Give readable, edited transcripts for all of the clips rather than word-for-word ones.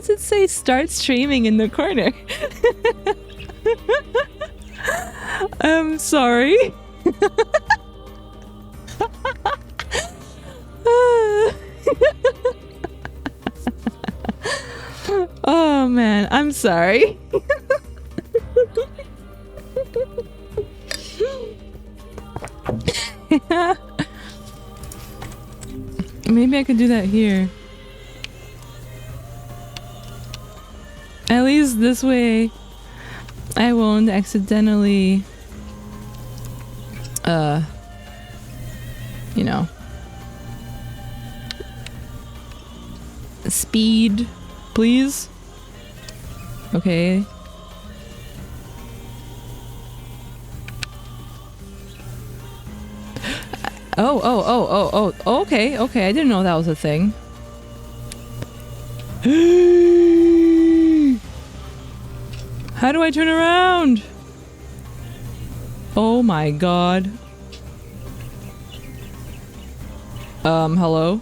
does it say start streaming in the corner? I'm sorry. Oh man, I'm sorry. Maybe I could do that here. At least this way I won't accidentally you know, speed, please. Okay. Oh, okay, okay, I didn't know that was a thing. How do I turn around? Oh my god. Hello?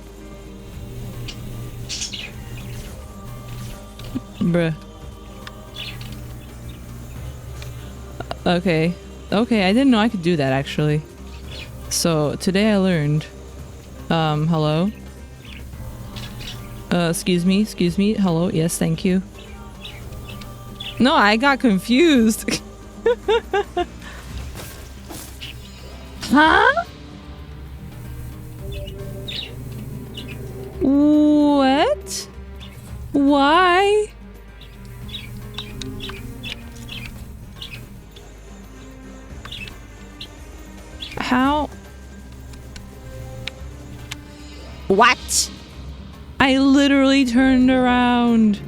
Bruh. Okay. Okay, I didn't know I could do that actually. So, today I learned. Hello? Excuse me, hello, yes, thank you. No, I got confused. Huh? What? Why? How? What? I literally turned around.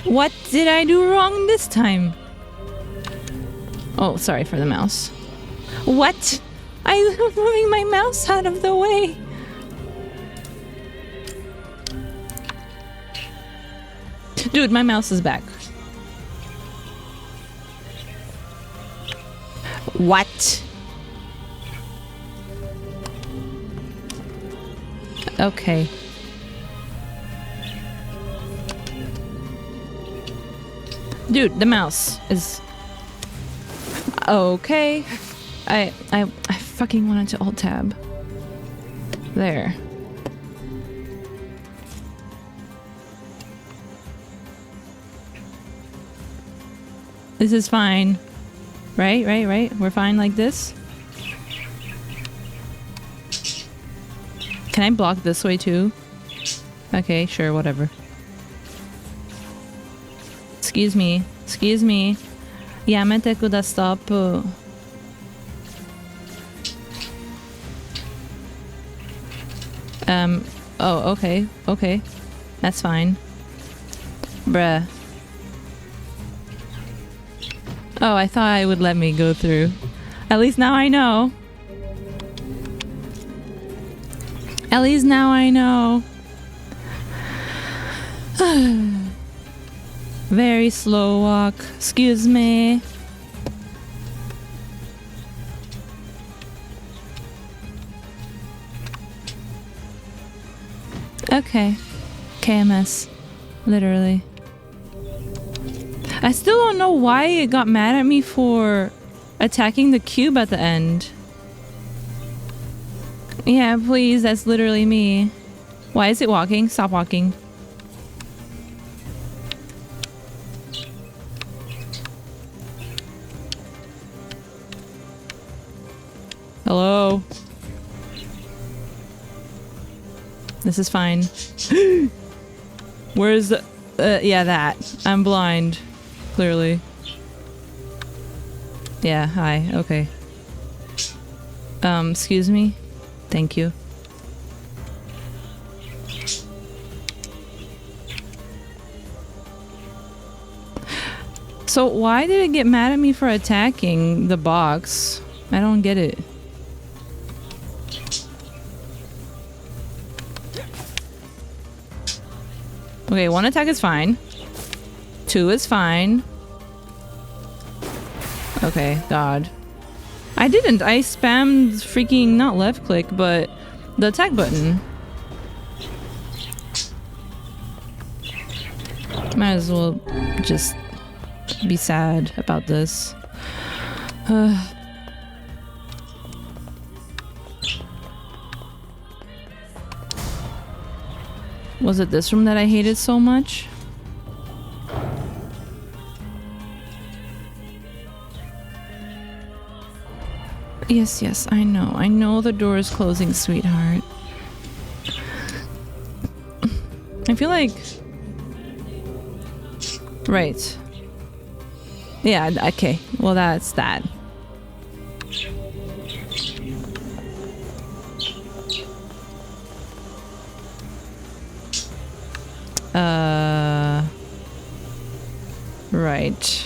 What did I do wrong this time? Oh, sorry for the mouse. What? I was moving my mouse out of the way. Dude, my mouse is back. What? Okay. Dude, the mouse is... Okay. I fucking wanted to alt-tab. There. This is fine. Right? We're fine like this? Can I block this way too? Okay, sure, whatever. Excuse me. Yamete kudasapu. Oh, okay. That's fine. Bruh. Oh, I thought it would let me go through. At least now I know. At least now I know. Very slow walk. Excuse me. Okay. KMS. Literally. I still don't know why it got mad at me for attacking the cube at the end. Yeah, please, that's literally me. Why is it walking? Stop walking. Hello? This is fine. Where's the... yeah, that. I'm blind. Clearly. Yeah, hi. Okay. Excuse me? Thank you. So why did it get mad at me for attacking the box? I don't get it. Okay, 1 attack is fine. 2 is fine. Okay, God. I didn't. I spammed freaking, not left click, but the attack button. Might as well just be sad about this. Was it this room that I hated so much? Yes, yes, I know. I know the door is closing, sweetheart. I feel like... Right. Yeah, okay. Well, that's that. Right.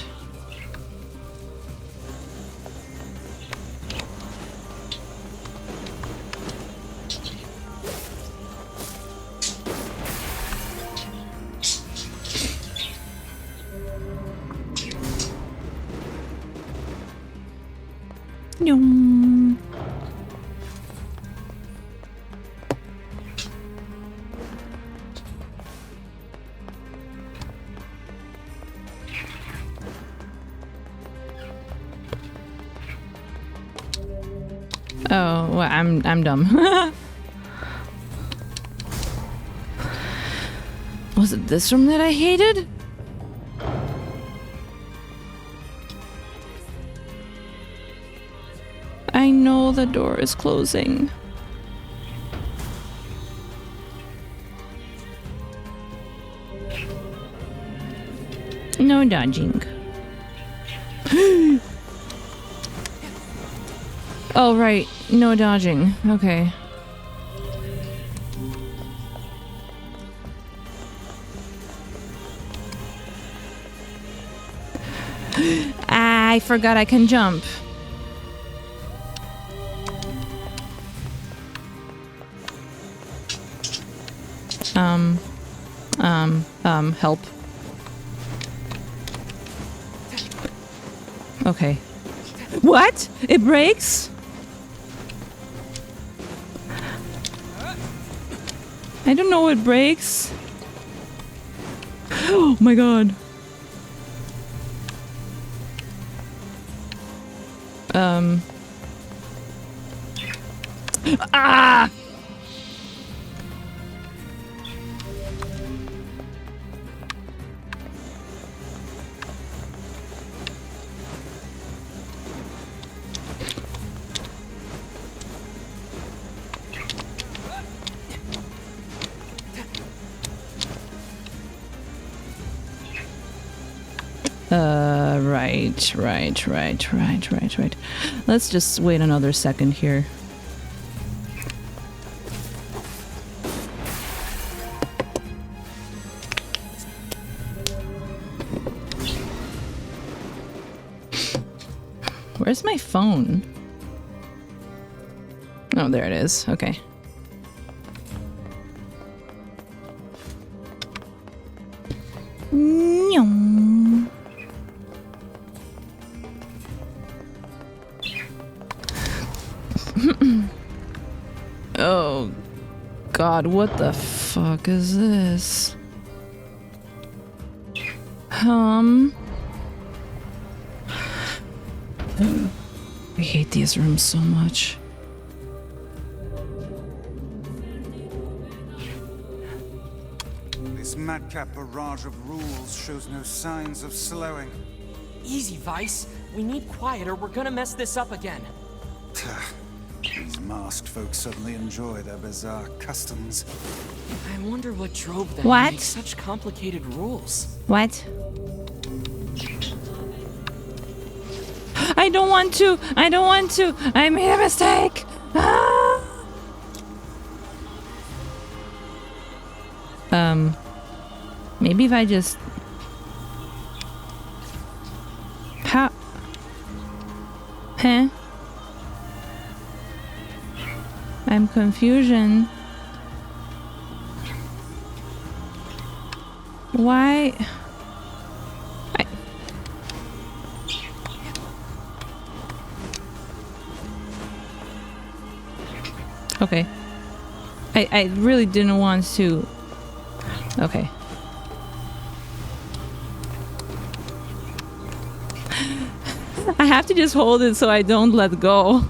Yum. Oh, well, I'm dumb. Was it this room that I hated? I know the door is closing. No dodging. Oh, right. No dodging. Okay. I forgot I can jump. Help. Okay. What? It breaks? I don't know it breaks. Oh my god. Ah! Right. Let's just wait another second here. Where's my phone? Oh, there it is. Okay. Oh god, what the fuck is this? I hate these rooms so much. This madcap barrage of rules shows no signs of slowing. Easy, Vice. We need quiet or we're gonna mess this up again. These masked folks suddenly enjoy their bizarre customs. I wonder what drove them What? to make such complicated rules. What? I don't want to! I made a mistake! Ah! Maybe if I just... How? Huh? I'm confusion. Why? Okay. I really didn't want to... Okay. I have to just hold it so I don't let go.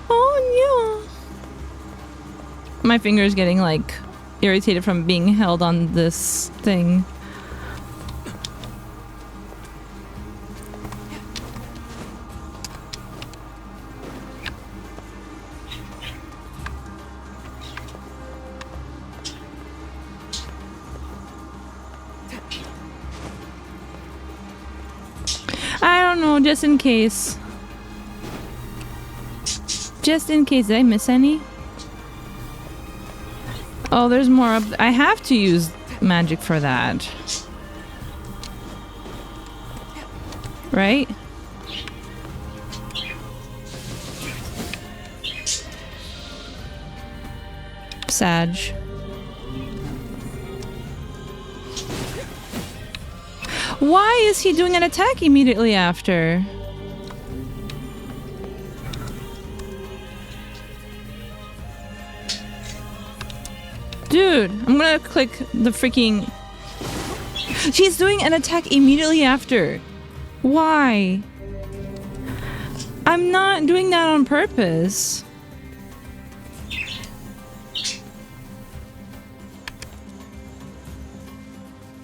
Oh no! My finger's getting like irritated from being held on this thing. I don't know, just in case. Just in case. Did I miss any? Oh, there's more up. I have to use magic for that. Right? Sag. Why is he doing an attack immediately after? Dude, I'm gonna click the freaking... She's doing an attack immediately after. Why? I'm not doing that on purpose.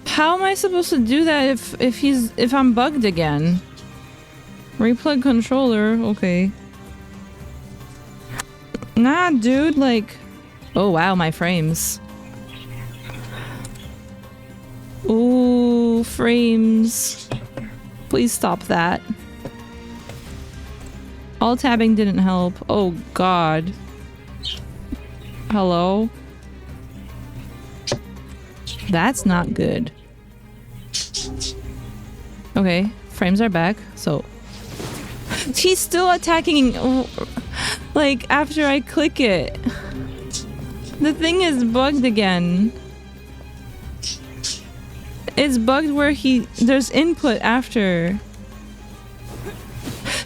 How am I supposed to do that if I'm bugged again? Replug controller, okay. Nah, dude, like... Oh wow, my frames. Ooh, frames. Please stop that. Alt tabbing didn't help. Oh god. Hello? That's not good. Okay, frames are back, so... She's still attacking... Like, after I click it. The thing is bugged again. It's bugged where there's input after.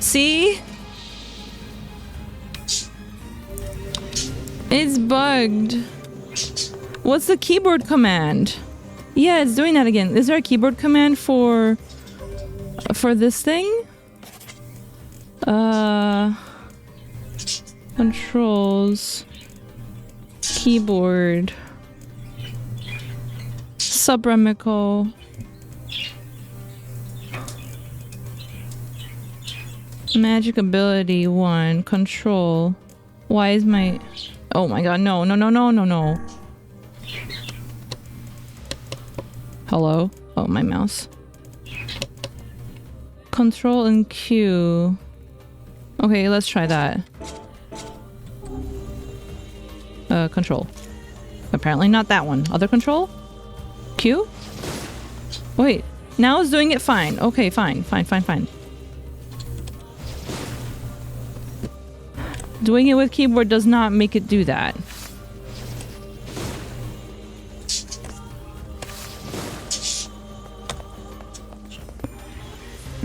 See? It's bugged. What's the keyboard command? Yeah, it's doing that again. Is there a keyboard command for this thing? Controls. Keyboard. Subremical. Magic ability 1. Control. Why is my... Oh my god, no, no, no, no, no, no. Hello? Oh, my mouse. Control and Q. Okay, let's try that. Control. Apparently not that one. Other control? Q? Wait, now it's doing it fine. Okay, fine, fine, fine, fine. Doing it with keyboard does not make it do that.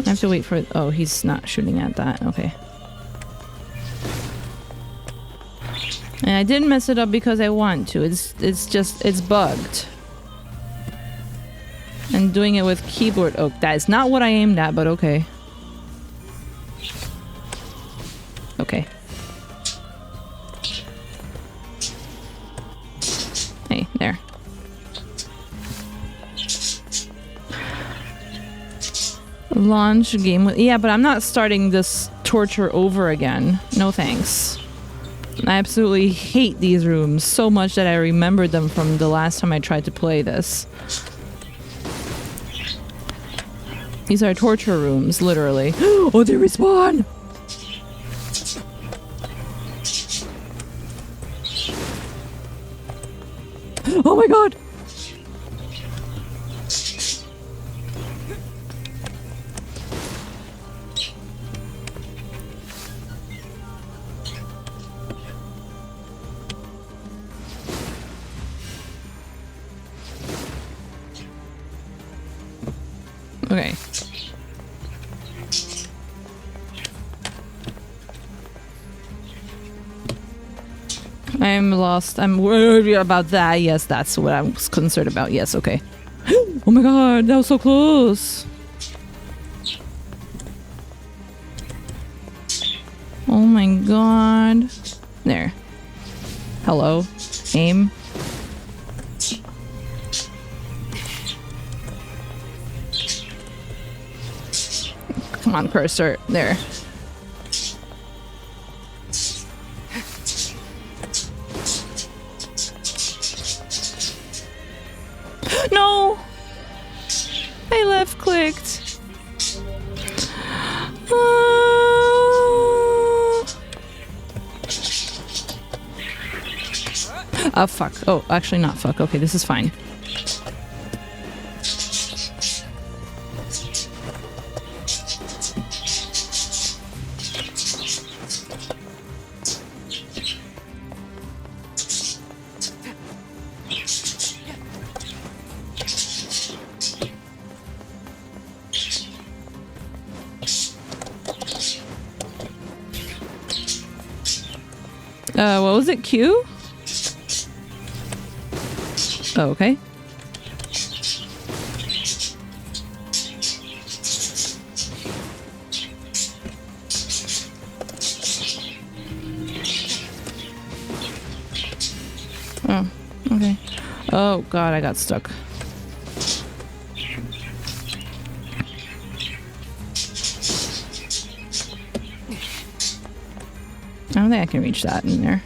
I have to wait for... Oh, he's not shooting at that. Okay. And I didn't mess it up because I want to. It's just... It's bugged. And doing it with keyboard... Oh, that is not what I aimed at, but okay. Okay. Hey, there. Launch game with... Yeah, but I'm not starting this torture over again. No thanks. I absolutely hate these rooms so much that I remembered them from the last time I tried to play this. These are torture rooms, literally. Oh, they respawn! Oh my god! Okay. I'm lost. I'm worried about that. Yes, that's what I was concerned about. Yes, okay. Oh my god, that was so close. Oh my god. There. Hello. Aim. Come on, cursor. There. No! I left clicked. Oh, fuck. Oh, actually not fuck. Okay, this is fine. What was it? Q? Oh, okay. Oh, okay. Oh god, I got stuck. I don't think I can reach that in there.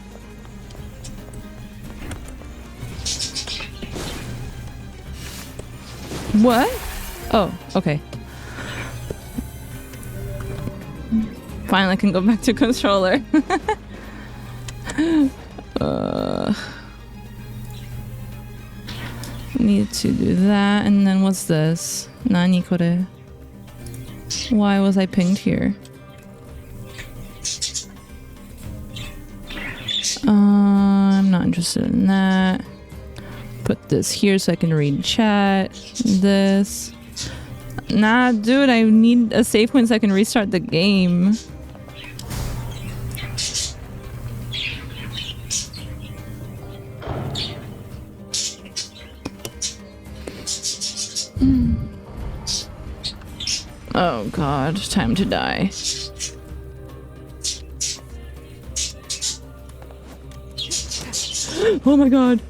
What? Oh, okay. Finally, I can go back to controller. Need to do that, and then what's this? Nani kore? Why was I pinged here? I'm not interested in that. Put this here so I can read chat. This. Nah, dude, I need a save point so I can restart the game. Oh god, time to die. Oh my god.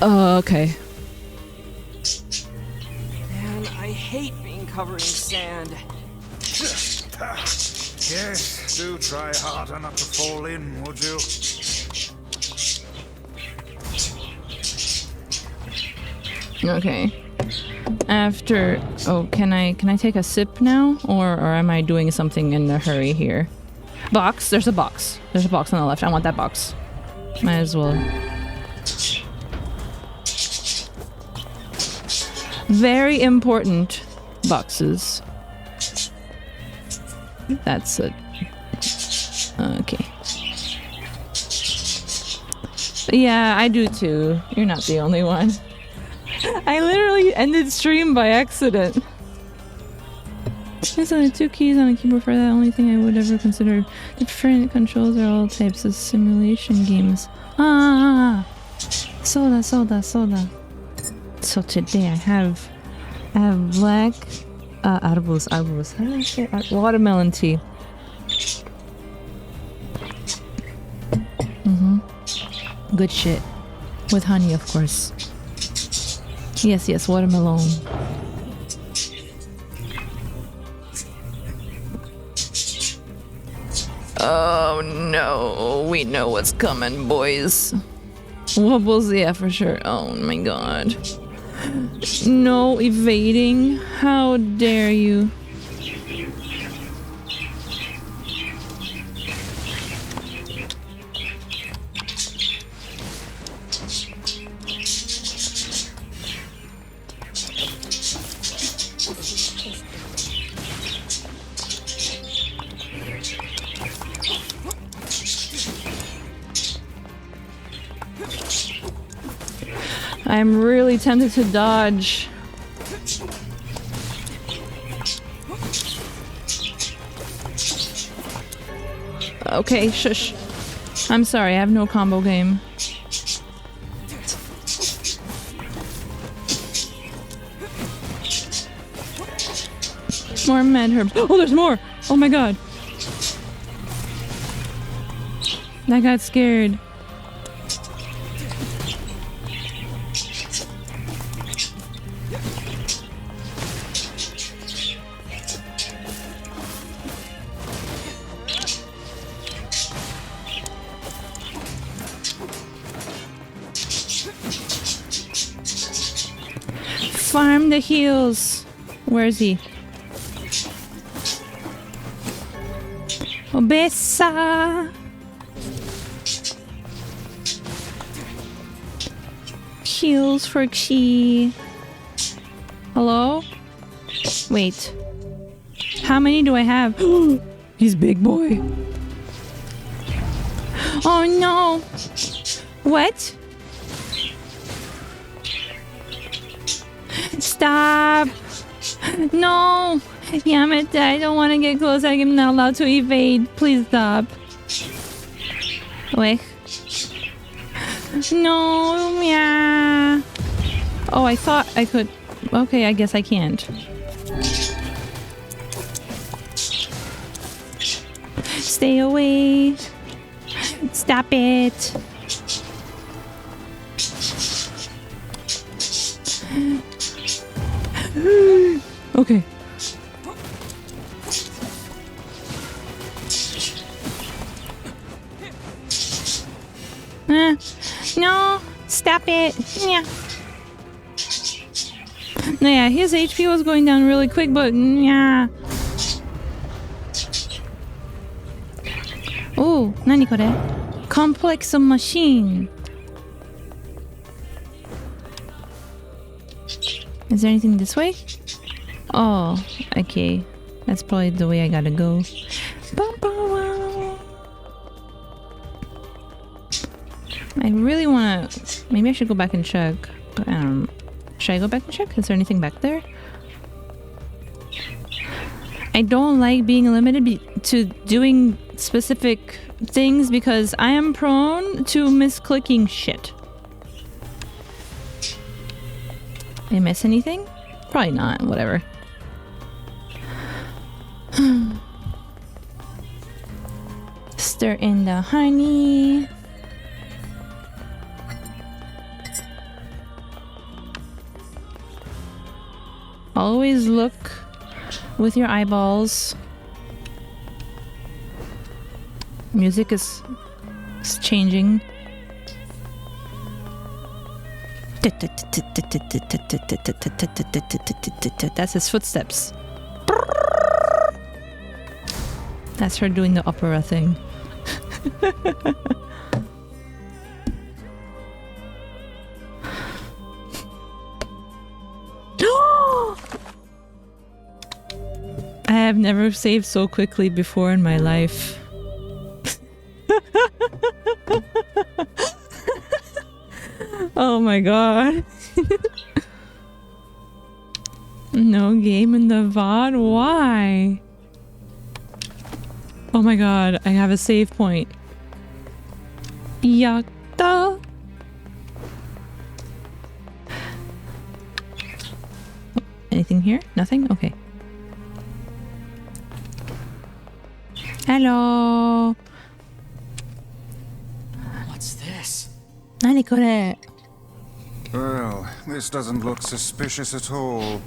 Okay. Man, I hate being covered in sand. Yes, do try harder not to fall in, would you? Okay. After... Oh, can I take a sip now? Or am I doing something in a hurry here? Box? There's a box. There's a box on the left. I want that box. Might as well. Very important boxes. That's it. Okay. Yeah, I do too. You're not the only one. I literally ended stream by accident. There's only 2 keys on a keyboard for that. The only thing I would ever consider different controls are all types of simulation games. Soda. So today I have black arbuz. How do I say it? Watermelon tea. Good shit. With honey, of course. Yes, watermelon. Oh no, we know what's coming, boys. Wobbles, yeah, for sure. Oh my god. No evading. How dare you? I'm really tempted to dodge. Okay, shush. I'm sorry, I have no combo game. More med herbs. Oh, there's more! Oh my god. I got scared. Farm the heals. Where is he? Obesa. Heals for Chi. Hello? Wait. How many do I have? He's big boy. Oh no. What? Stop! No! Damn I don't want to get close. I'm not allowed to evade. Please stop. Wait. No! Yeah. Oh, I thought I could. Okay, I guess I can't. Stay away. Stop it. Okay. No, stop it. Yeah. No, yeah, his HP was going down really quick, but yeah. Oh, nani kore? Complex machine. Is there anything this way? Oh, okay. That's probably the way I gotta go. I really wanna... Maybe I should go back and check. Should I go back and check? Is there anything back there? I don't like being limited to doing specific things because I am prone to misclicking shit. Did I miss anything? Probably not. Whatever. Stir in the honey. Always look with your eyeballs. Music is changing. That's his footsteps. That's her doing the opera thing. I have never saved so quickly before in my life. Oh my god. No game in the VOD? Why? Oh my god, I have a save point. Yakta. Anything here? Nothing? Okay. Hello. What's this? Nani kore? Well, this doesn't look suspicious at all.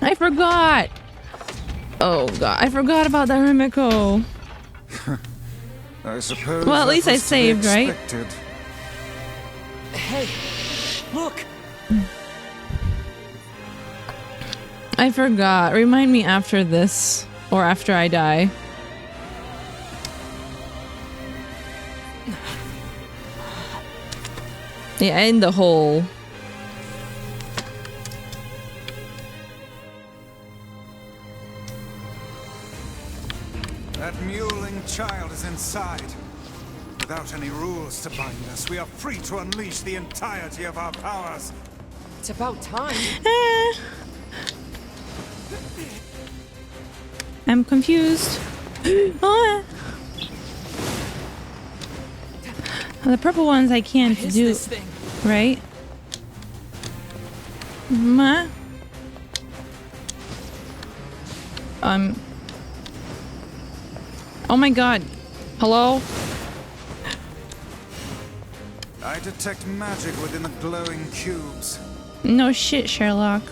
I forgot. Oh god, I forgot about that Rimiko. I suppose. Well, at least I that was to be saved, right? expected. Hey, look! I forgot. Remind me after this. Or after I die. Yeah, in the hole. That mewling child is inside. Without any rules to bind us, we are free to unleash the entirety of our powers. It's about time. I'm confused. Ah. The purple ones I can't What is do, this thing? right? Ma? Oh my god. Hello? I detect magic within the glowing cubes. No shit, Sherlock.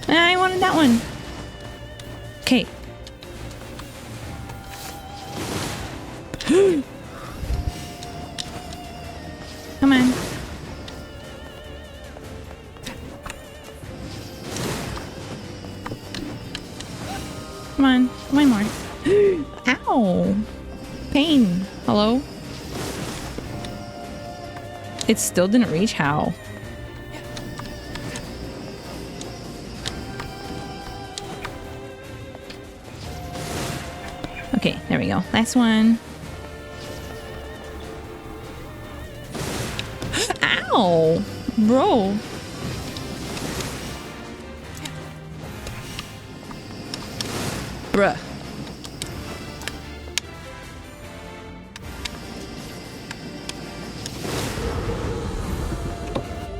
I wanted that one. Okay. Come on. Come on. One more. Ow. Pain. Hello? It still didn't reach. How? Okay, there we go. Last one. Ow! Bro. Bruh.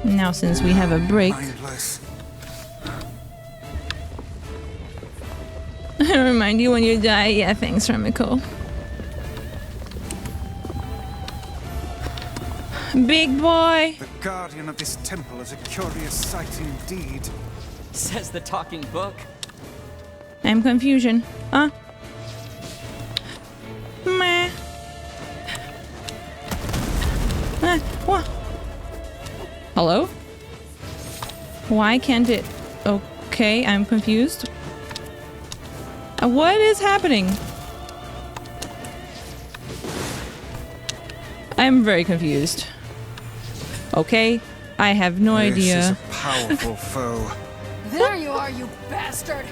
Now since we have a break, Mindless. I remind you when you die. Yeah, thanks, Remiko. Big boy. The guardian of this temple is a curious sight indeed. Says the talking book. I'm confusion. Meh. What? Hello? Why can't it? Okay, I'm confused. What is happening? I'm very confused. Okay, I have no This is idea. a powerful foe. There you are, you bastard!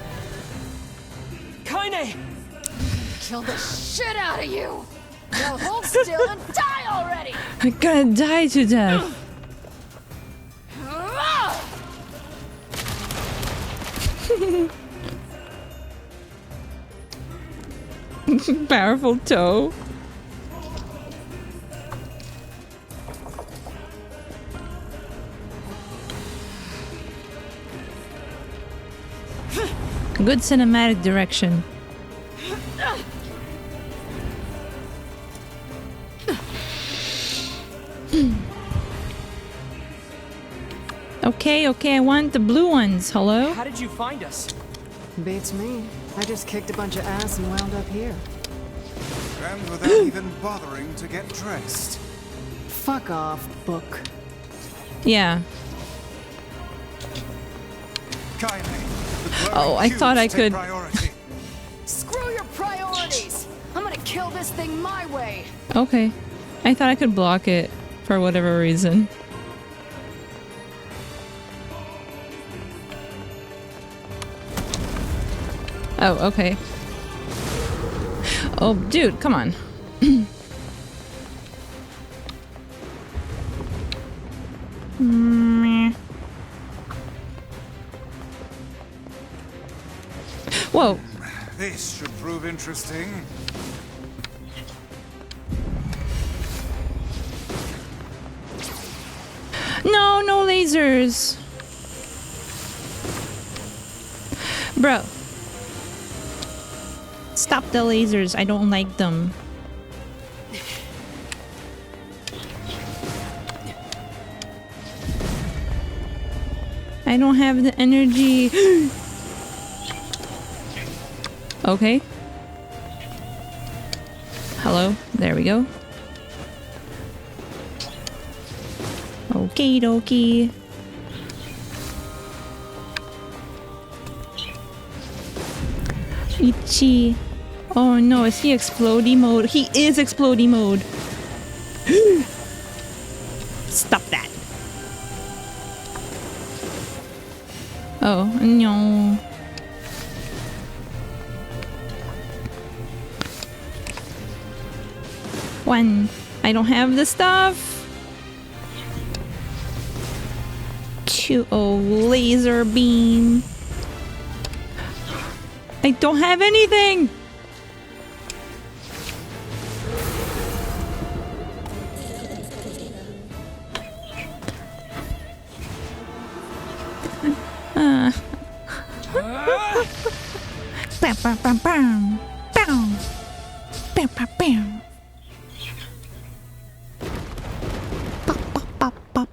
Kaine! Kill the shit out of you! Now hold still and die already! I'm gonna die to death. Powerful toe. Good cinematic direction. Okay, I want the blue ones. Hello? How did you find us? Beats me. I just kicked a bunch of ass and wound up here. And without even bothering to get dressed. Fuck off, book. Yeah. Kaine, the glowing Oh, I cubes thought I take could- priority. Screw your priorities! I'm gonna kill this thing my way! Okay. I thought I could block it for whatever reason. Oh, okay. Oh, dude, come on. Meh. Whoa. This should prove interesting. No, no lasers. Bro. Stop the lasers. I don't like them. I don't have the energy. Okay. Hello. There we go. Okie dokie. Ichi. Oh no, is he explodey mode? He is explodey mode. Stop that. Oh, no. When I don't have the stuff. Laser beam. I don't have anything. Bam, bam, bam, bam. Bam. Bam, bam, bam. Pop, pop, pop, pop.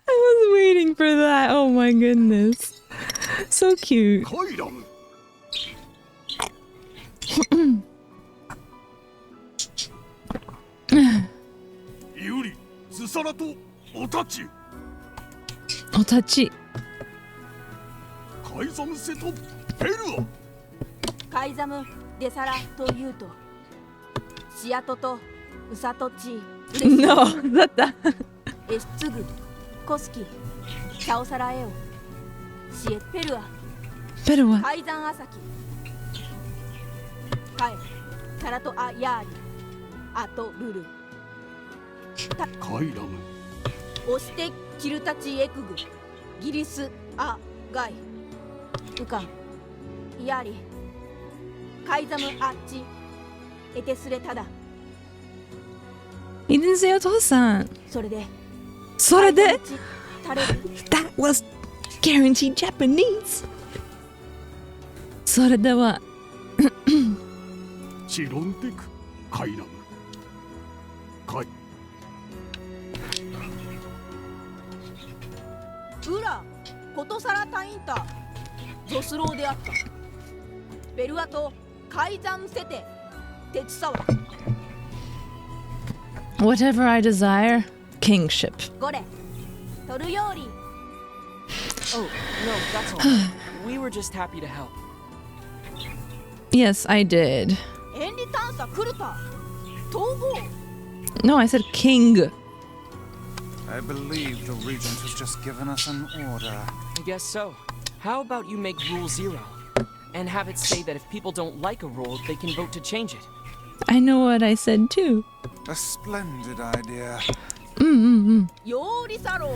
I was waiting for that. Oh my goodness. So cute. カイラム ユリ、ズサラとオタチ、お立ち。カイザムセとペルア、カイザムデサラというとシアトとウサトチ No, だった。エスツグコスキチャオサラエオシエペルアペルはカイザンアサキカエサラトアヤーリアトルルカイラム、オシテキルタチエクグギリスアガイウカンヤーリカイザムアッチエテスレタダいいですよ、お父さん。それでそれでタレル That was guaranteed Japanese. それではチロンテク、カイラム、カイ、ウラコトサラタインタゾスローであったベルアとカイザンセテテツサワ Whatever I desire, kingship. ゴレトルヨーリ Oh, no, that's all. We were just happy to help. Yes, I did. エンリタンサクルタ逃亡 No, I said king. I believe the regent has just given us an order. I guess so. How about you make Rule 0? And have it say that if people don't like a rule, they can vote to change it. I know what I said too. A splendid idea. ヨーリサロ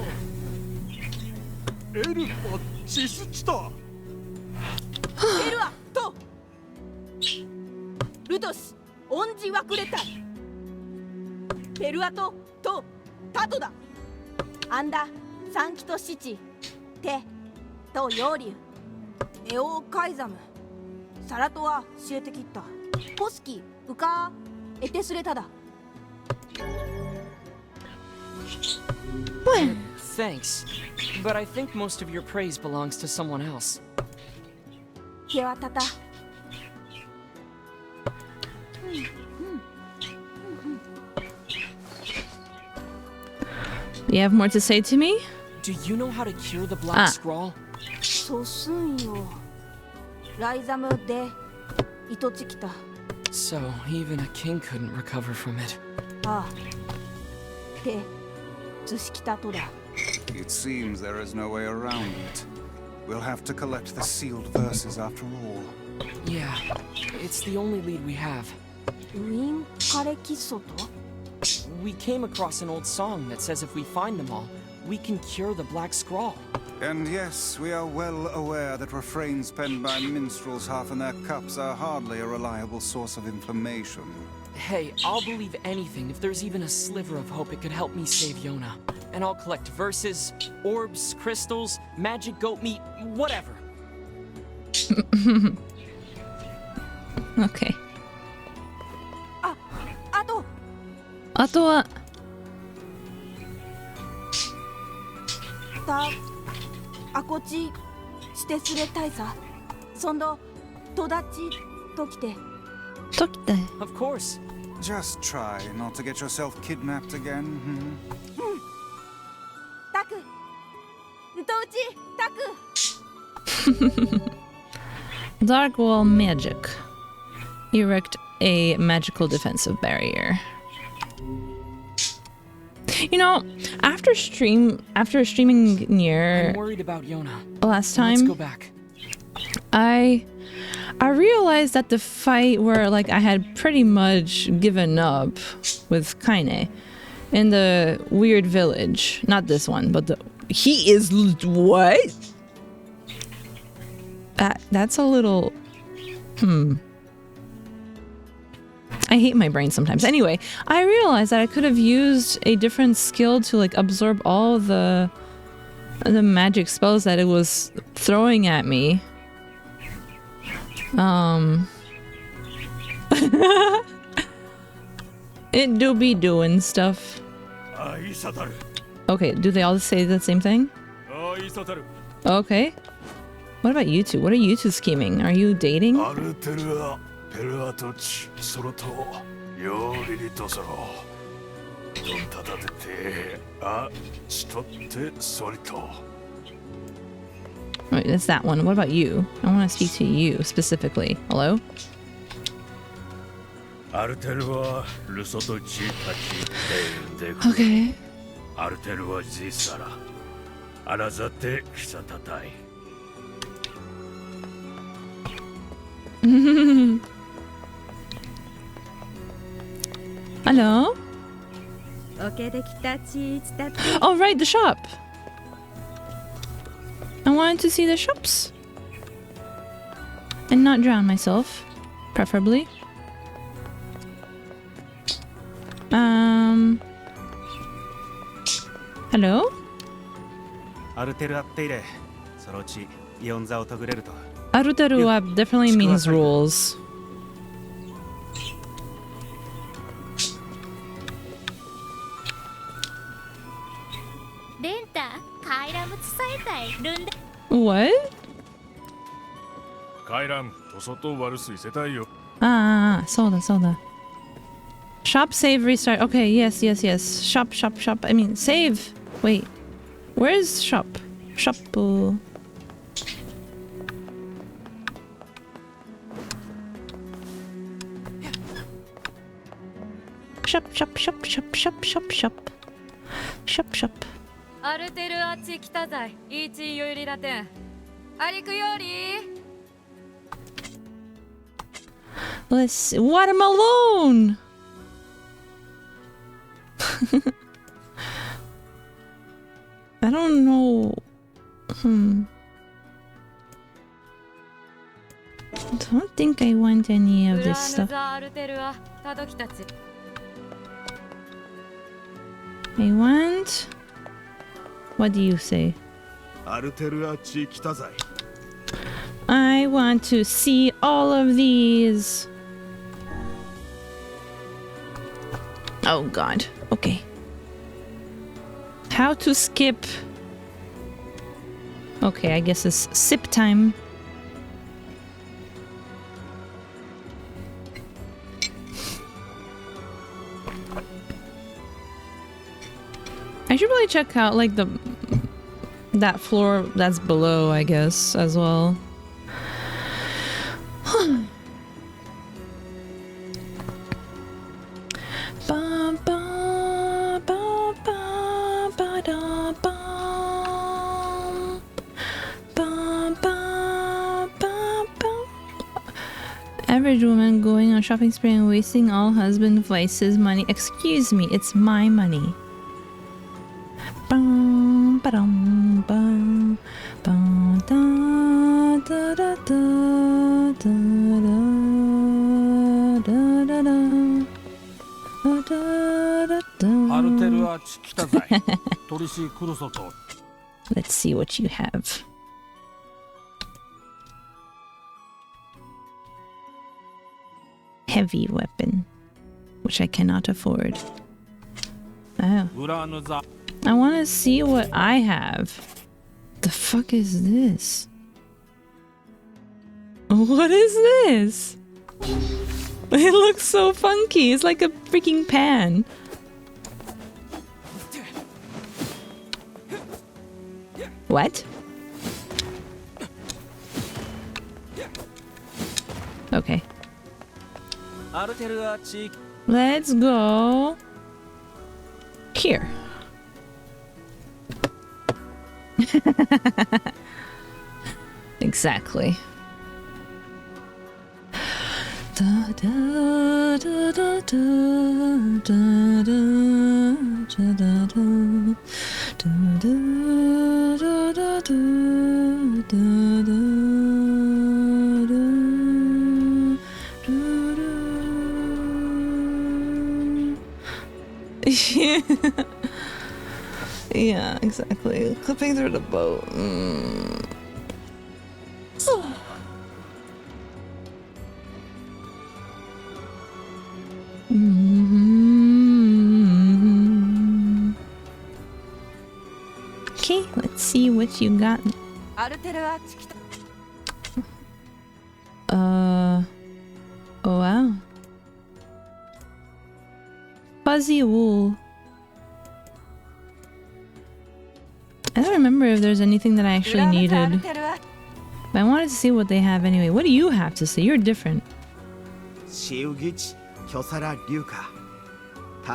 ーエルパチスチタ、ベルアとルトスオンジワクレタイベルアとタトだアンダサンキトシチテとヨーリュエオーカイザムサラトはシエテキッタポスキウカーエテスレタだ Thanks. But I think most of your praise belongs to someone else. ケワタタ You have more to say to me? Do you know how to cure the Black Scrawl? ソスンよライザムでイトチキタ So, even a king couldn't recover from it. あでズシキタトだ It seems there is no way around it. We'll have to collect the sealed verses after all. Yeah, it's the only lead we have. ウィンカレキソト We came across an old song that says if we find them all, we can cure the Black Scrawl. And yes, we are well aware that refrains penned by minstrels half in their cups are hardly a reliable source of information. Hey, I'll believe anything if there's even a sliver of hope it could help me save Yona. And I'll collect verses, orbs, crystals, magic goat meat, whatever. Okay. あとあとはたあこちしてすれたいさ。そんど、とだちときて。ときて。 Of course. Just try not to get yourself kidnapped again. タク。んとうち、タク。 Dark wall magic. Erect a magical defensive barrier. You know, after streaming I'm near worried about Yona. last Let's go time, back. I realized that the fight where like I had pretty much given up with Kaine in the weird village. Not this one, but he is what? That's a little I hate my brain sometimes. Anyway, I realized that I could have used a different skill to like absorb all the magic spells that it was throwing at me. It do be doing stuff. Okay, do they all say the same thing? Okay. What about you two? What are you two scheming? Are you dating? Wait, that's that one. What about you? I want to speak to you specifically. Hello? Okay. Hello? Oh, right, the shop. I wanted to see the shops. And not drown myself, preferably. Hello? Aruteru definitely means rules. What? Soda. Shop, save, restart. Okay, yes. Shop. I mean, save. Wait. Where is shop? Shop. Shop. Let's see. Watermelon! I don't know. Don't think I want any of this stuff. I want... What do you say? I want to see all of these. Oh god. Okay. How to skip? Okay, I guess it's sip time. I should really check out like that floor that's below, I guess, as well. Average woman going on shopping spree and wasting all husband Vice's money. Excuse me, it's my money. Let's see what you have. Heavy weapon, which I cannot afford. Oh. I want to see what I have. The fuck is this? What is this? It looks so funky. It's like a freaking pan. What? Okay. Let's go here. Exactly. Da, da, da, da, da, da, da, da, da, da, da, da, da, da, da, yeah, exactly. Clipping through the boat. Okay, let's see what you got. Oh wow. Fuzzy wool. I don't remember if there's anything that I actually needed. But I wanted to see what they have anyway. What do you have to say? You're different.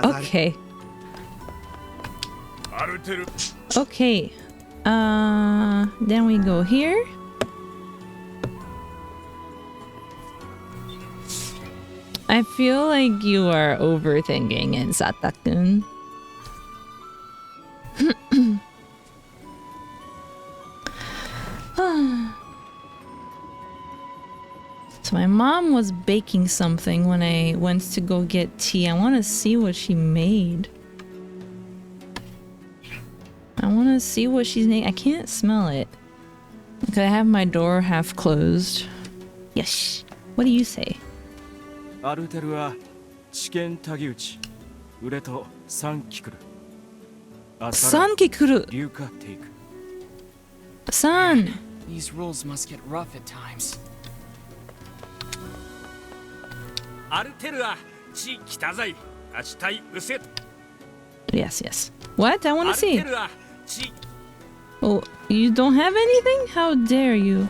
Okay. Okay. Then we go here. I feel like you are overthinking it, Satakun. So my mom was baking something when I went to go get tea. I want to see what she made. I want to see what she's making. I can't smell it. Okay, I have my door half closed. Yes. What do you say? Sankikuru. San. These rules must get rough at times. Yes, yes. What? I want to see. Oh, you don't have anything? How dare you?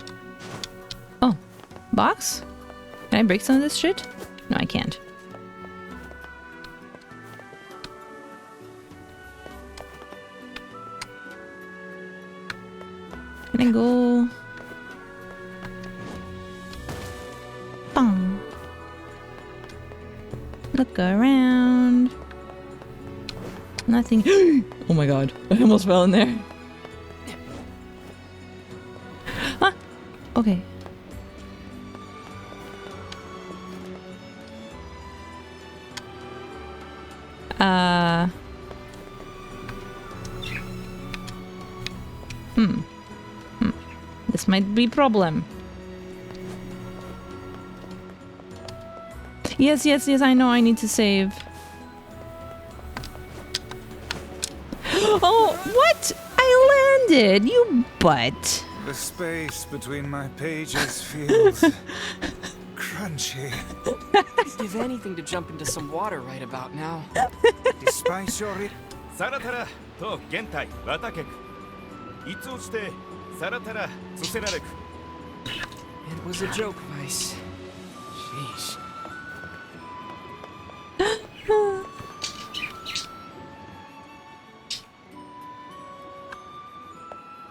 Oh, box? Can I break some of this shit? No, I can't. Can I go? Bong. Look around. Nothing. Oh my god. I almost fell in there. Huh? Okay. This might be problem. Yes, yes, yes, I know I need to save. Oh, what? I landed, you butt. The space between my pages feels crunchy. I'd give anything to jump into some water right about now. Despite your It was a joke, Vice. Sheesh.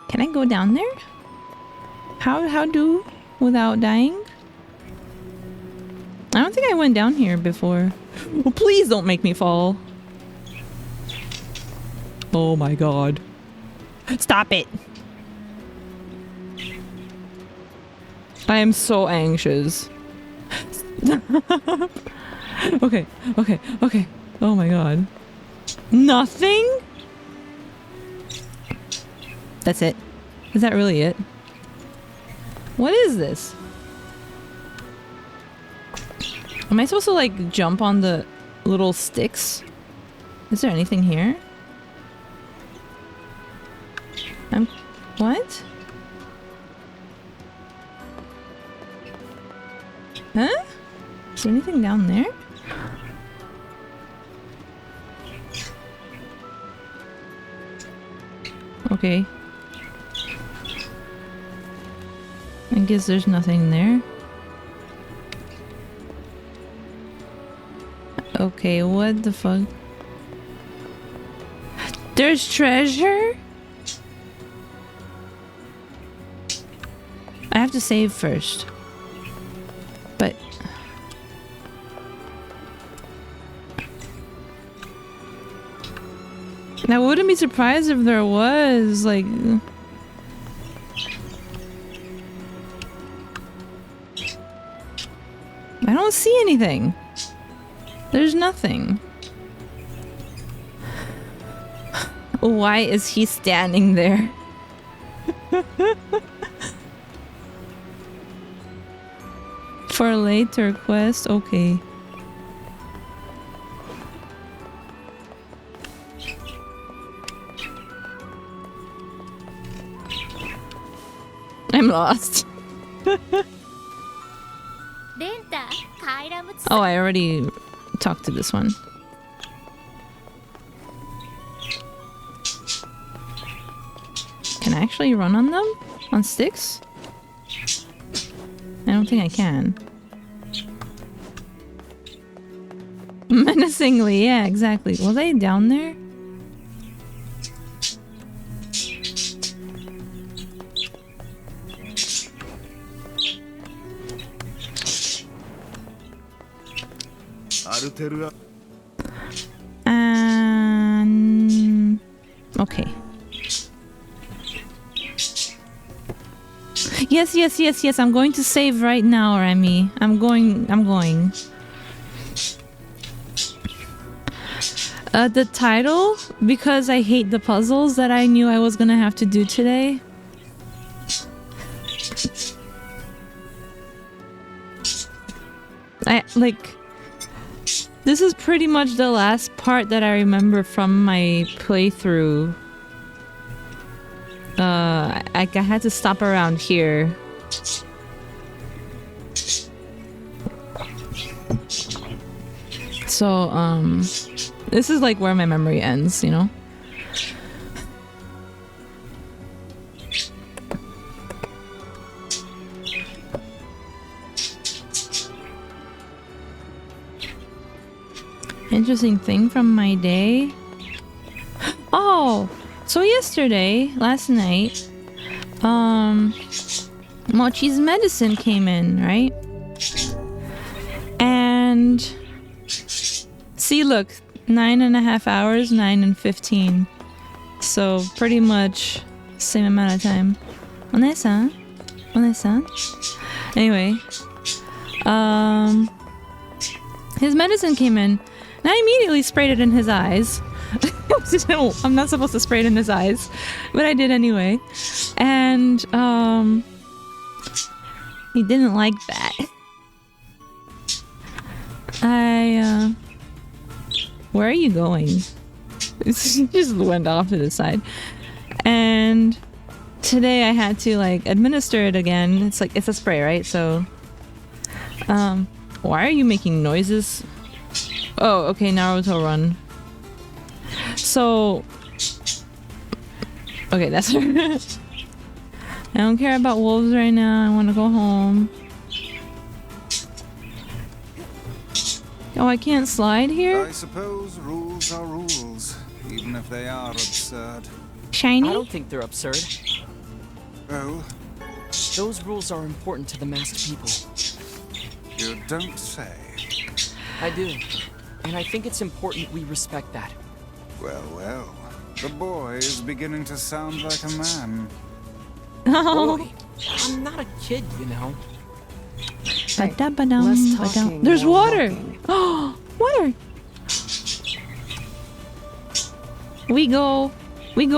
Can I go down there? How do without dying? I don't think I went down here before. Oh, please don't make me fall. Oh my god. Stop it. I am so anxious. Okay, okay, okay. Oh my god. Nothing? That's it. Is that really it? What is this? Am I supposed to like jump on the little sticks? Is there anything here? What? Is there anything down there? Okay. I guess there's nothing there. Okay, what the fuck? There's treasure? I have to save first. But... I wouldn't be surprised if there was, like... I don't see anything. There's nothing. Why is he standing there? For a later quest? Okay. I'm lost. Oh, I already talked to this one. Can I actually run on them? On sticks? I don't think I can. Menacingly, yeah, exactly. Was I down there? Okay. Yes, I'm going to save right now, Remy. I'm going. The title, because I hate the puzzles that I knew I was gonna have to do today. This is pretty much the last part that I remember from my playthrough. I had to stop around here. So, this is like where my memory ends, you know? Interesting thing from my day. Oh, so last night, Mochi's medicine came in, right? And see, look, 9.5 hours, 9 and 15. So pretty much same amount of time. Onesan. Anyway, his medicine came in. And I immediately sprayed it in his eyes. I'm not supposed to spray it in his eyes, but I did anyway. And he didn't like that. Where are you going? He just went off to the side. And today I had to like administer it again. It's like it's a spray, right? So why are you making noises? Oh, okay, Naruto run. So... Okay, that's her. I don't care about wolves right now. I want to go home. Oh, I can't slide here? I suppose rules are rules, even if they are absurd. Shiny? I don't think they're absurd. Oh? Those rules are important to the masked people. You don't say. I do. And I think it's important we respect that. Well. The boy is beginning to sound like a man. Oh. Boy, I'm not a kid, you know. Less talking, There's more water! walking. Oh, water! We go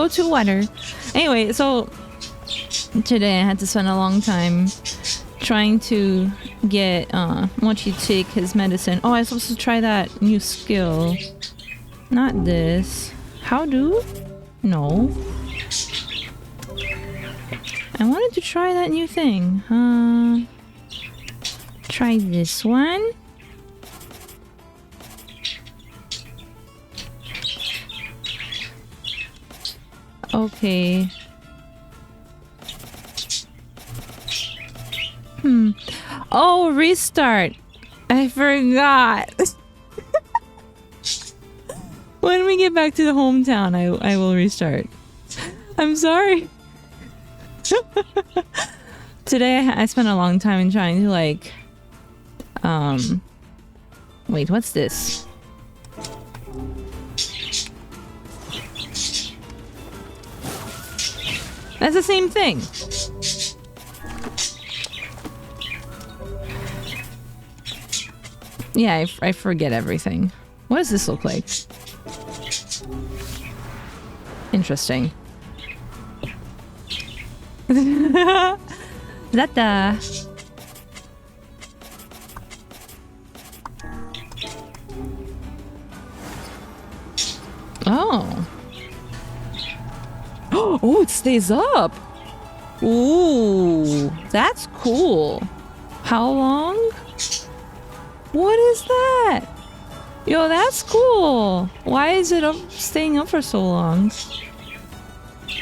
to water. Anyway, so today I had to spend a long time trying to get Mochi to take his medicine. Oh, I was supposed to try that new skill. Not this. How do? No. I wanted to try that new thing. Try this one. Okay. Oh, restart. I forgot. When we get back to the hometown, I will restart. I'm sorry. Today I spent a long time in trying to like wait, what's this? That's the same thing. Yeah, I forget everything. What does this look like? Interesting. Zata. Oh. Oh, it stays up. Ooh, that's cool. How long? What is that? Yo, that's cool. Why is it staying up for so long?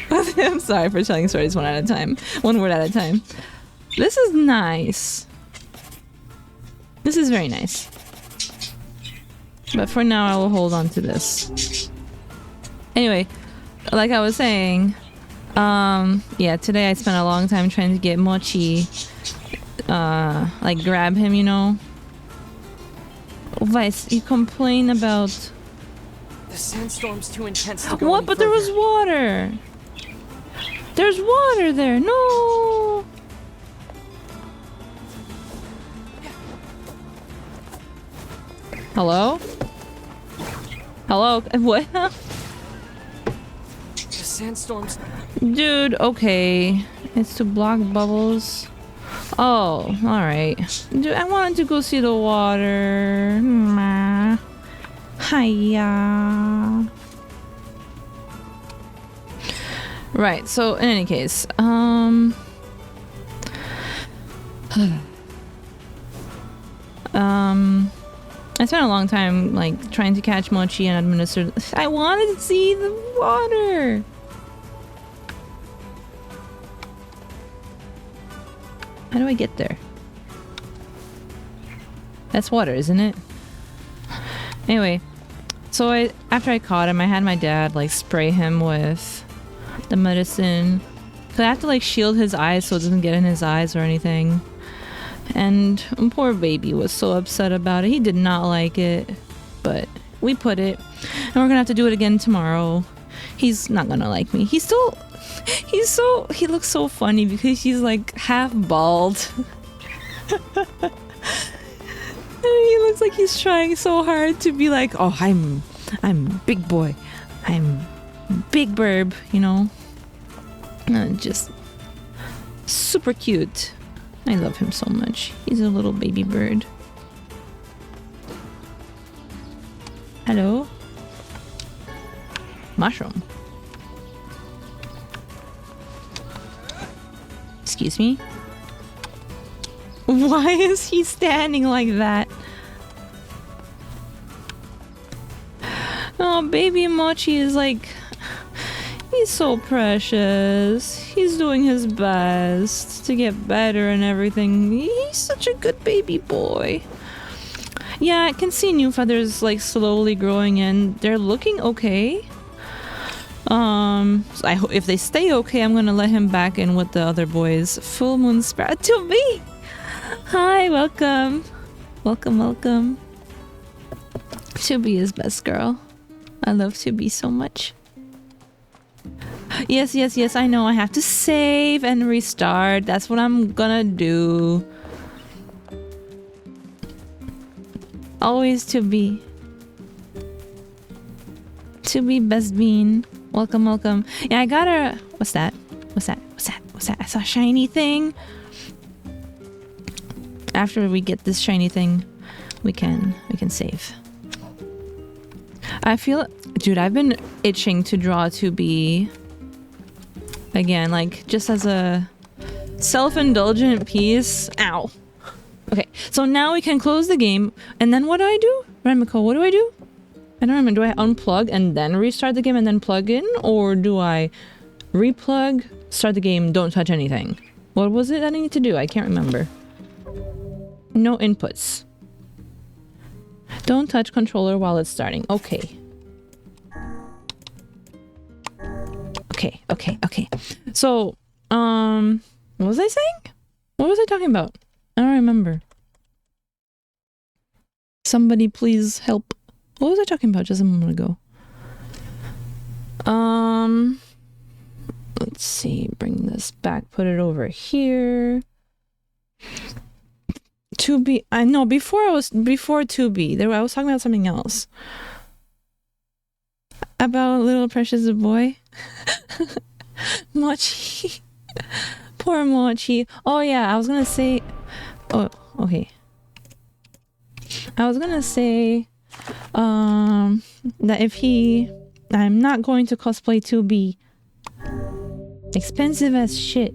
I'm sorry for telling stories one at a time. One word at a time. This is nice. This is very nice. But for now, I will hold on to this. Anyway, like I was saying, yeah, today I spent a long time trying to get Mochi, like grab him, you know? Vice, you complain about... The sandstorm's too intense to go What? any But there was further. water! There's water there! No! Hello? Hello? What? The sandstorm's... Dude, okay. It's to block bubbles. Oh, alright. Dude, I wanted to go see the water. Hiya. Right, so in any case, I spent a long time like trying to catch Mochi and administer. I wanted to see the water. How do I get there? That's water, isn't it? Anyway, so after I caught him, I had my dad like spray him with the medicine. Cause I have to like shield his eyes so it doesn't get in his eyes or anything. And poor baby was so upset about it. He did not like it, but we put it, and we're gonna have to do it again tomorrow. He's not gonna like me. He looks so funny because he's like half bald. He looks like he's trying so hard to be like, oh, I'm big boy. I'm big birb, you know? Just super cute. I love him so much. He's a little baby bird. Hello? Mushroom. Excuse me? Why is he standing like that? Oh, baby Mochi is like... He's so precious. He's doing his best to get better and everything. He's such a good baby boy. Yeah, I can see new feathers like slowly growing in. They're looking okay. So if they stay okay, I'm gonna let him back in with the other boys. Full moon sprout to me. Hi, welcome. Welcome. Tubi is best girl. I love Tubi so much. Yes, I know. I have to save and restart. That's what I'm gonna do. Always to be best bean. Welcome. Yeah, I got a... What's that? I saw a shiny thing. After we get this shiny thing, we can save. I feel... Dude, I've been itching to draw to be... Again, like, just as a self-indulgent piece. Ow. Okay, so now we can close the game. And then what do I do? Remiko, what do I do? I don't remember. Do I unplug and then restart the game and then plug in? Or do I Replug, start the game, don't touch anything. What was it that I need to do? I can't remember. No inputs. Don't touch controller while it's starting. Okay. Okay. So, what was I saying? What was I talking about? I don't remember. Somebody please help. What was I talking about just a moment ago? Let's see, bring this back, put it over here. 2B, I know, before 2B, I was talking about something else. About little precious boy. Mochi. Poor Mochi. Oh yeah, I was gonna say... Oh, okay. I was gonna say... that if he... I'm not going to cosplay 2B. Expensive as shit.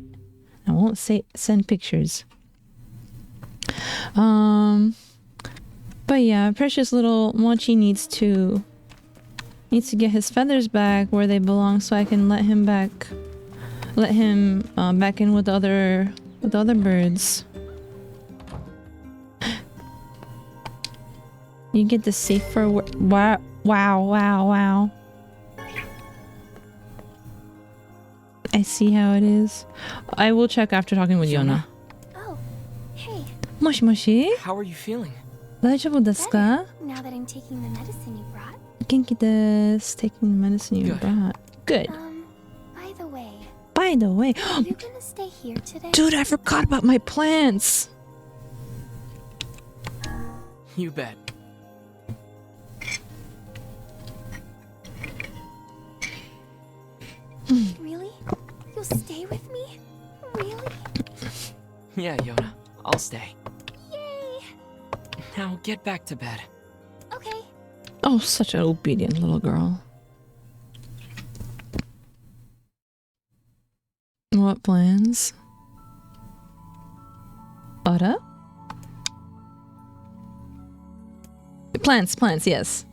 I won't send pictures. But yeah, precious little Mochi needs to get his feathers back where they belong, so I can let him back in with the other birds. You get the safer wow. I see how it is. I will check after talking with Yona. Oh, hey. Moshi moshi. How are you feeling? 大丈夫ですか? Now that I'm taking the medicine you brought. 元気です taking the medicine you brought. Good. By the way, are you gonna stay here today? Dude, I forgot about my plants. You bet. Really? You'll stay with me? Really? Yeah, Yona. I'll stay. Yay! Now get back to bed. Okay. Oh, such an obedient little girl. What plans? Otta? Plants, yes.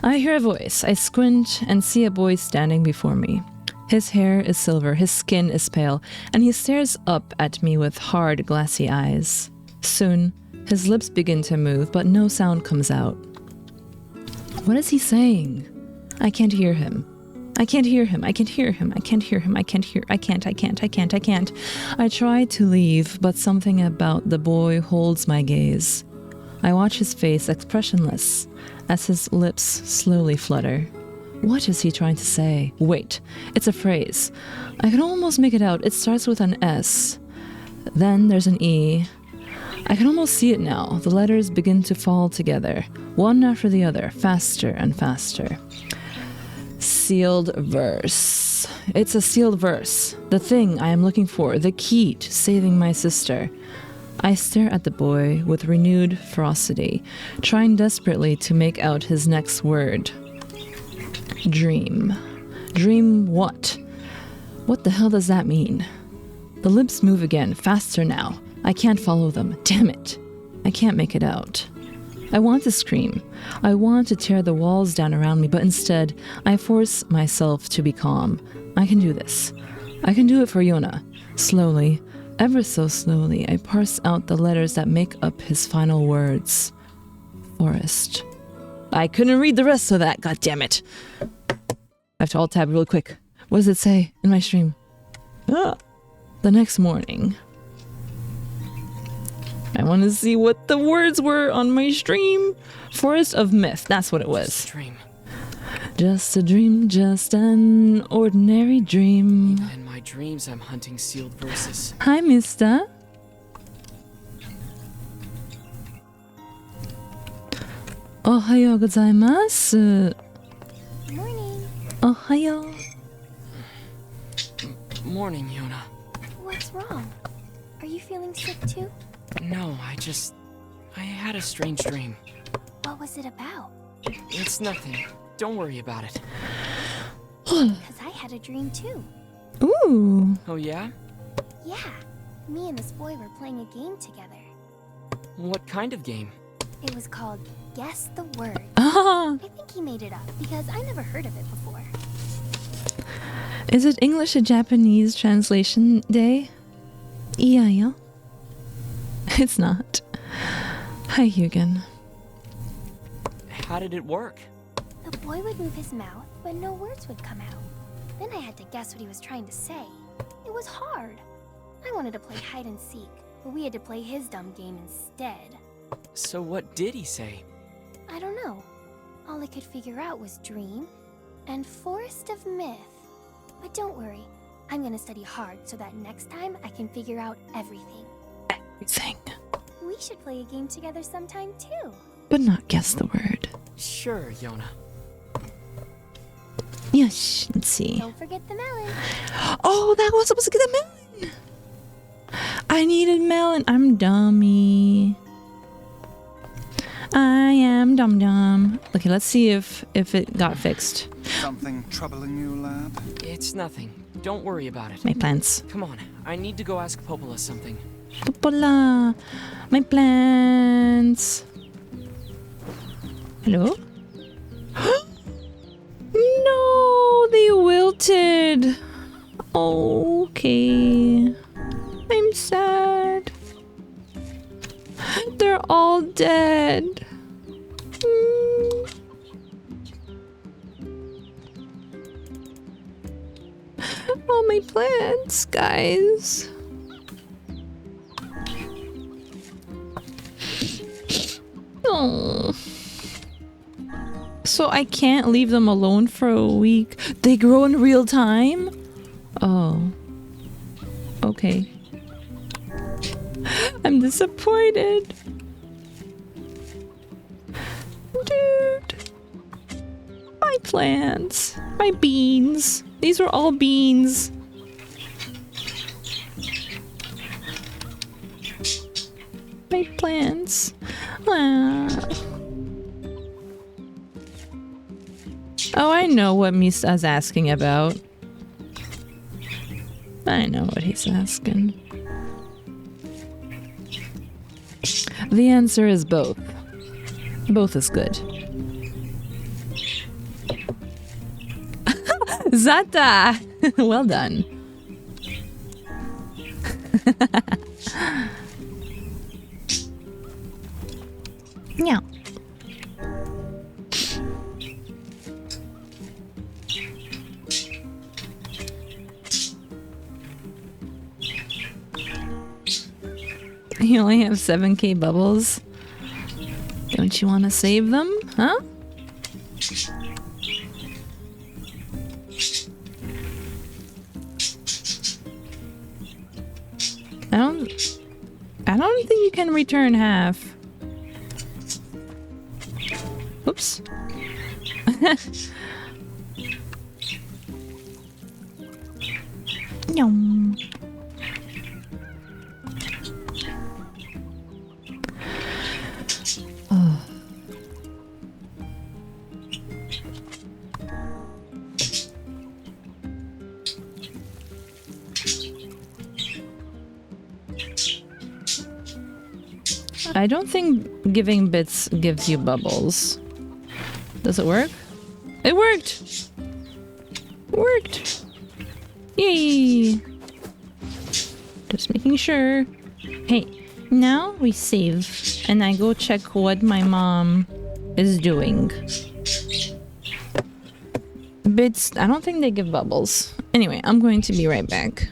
I hear a voice. I squint and see a boy standing before me. His hair is silver, his skin is pale, and he stares up at me with hard, glassy eyes. Soon, his lips begin to move, but no sound comes out. What is he saying? I can't hear him. I can't. I try to leave, but something about the boy holds my gaze. I watch his face expressionless as his lips slowly flutter. What is he trying to say? Wait, it's a phrase. I can almost make it out. It starts with an S. Then there's an E. I can almost see it now. The letters begin to fall together, one after the other, faster and faster. Sealed verse. It's a sealed verse. The thing I am looking for, the key to saving my sister. I stare at the boy with renewed ferocity, trying desperately to make out his next word. Dream. Dream what? What the hell does that mean? The lips move again, faster now. I can't follow them. Damn it. I can't make it out. I want to scream. I want to tear the walls down around me, but instead, I force myself to be calm. I can do this. I can do it for Yona. Slowly, ever so slowly, I parse out the letters that make up his final words. Forest. I couldn't read the rest of that, god damn it. I have to alt tab real quick. What does it say in my stream? The next morning. I want to see what the words were on my stream. Forest of Myth, that's what it was. Just a dream, just an ordinary dream. Even in my dreams, I'm hunting sealed verses. Hi, mister. Ohayou gozaimasu. Morning. Ohayou. Morning, Yona. What's wrong? Are you feeling sick too? No, I had a strange dream. What was it about? It's nothing. Don't worry about it. Because I had a dream too. Ooh. Oh yeah? Yeah. Me and this boy were playing a game together. What kind of game? It was called Guess the Word. Ah. I think he made it up because I never heard of it before. Is it English to Japanese translation day? Yeah. It's not. Hi, Hugan. How did it work? The boy would move his mouth, but no words would come out. Then I had to guess what he was trying to say. It was hard. I wanted to play hide and seek, but we had to play his dumb game instead. So what did he say? I don't know. All I could figure out was dream and forest of myth. But don't worry, I'm gonna study hard so that next time I can figure out everything. Everything. We should play a game together sometime too. But not guess the word. Sure, Yona. Yes, let's see. Don't forget the melon. Oh, that was supposed to get a melon. I needed melon. I'm dummy. I am dumb. Okay, let's see if it got fixed. Something troubling you, lad? It's nothing. Don't worry about it. My plants. Come on, I need to go ask Popola something. Popola. My plants. Hello? No, they wilted. Okay. I'm sad. They're all dead. All my plants, guys. Oh. So I can't leave them alone for a week. They grow in real time? Oh. Okay. I'm disappointed. Dude. My plants. My beans. These were all beans. My plants. Ah. Oh, I know what Misa's asking about. I know what he's asking. The answer is both. Both is good. Zata! Well done. Meow. You only have 7k bubbles? Don't you want to save them? Huh? I don't think you can return half. Oops. Yum. Oh. I don't think giving bits gives you bubbles. Does it work? It worked! Worked! Yay! Just making sure. Hey, now we save and I go check what my mom is doing. Bits, I don't think they give bubbles. Anyway, I'm going to be right back.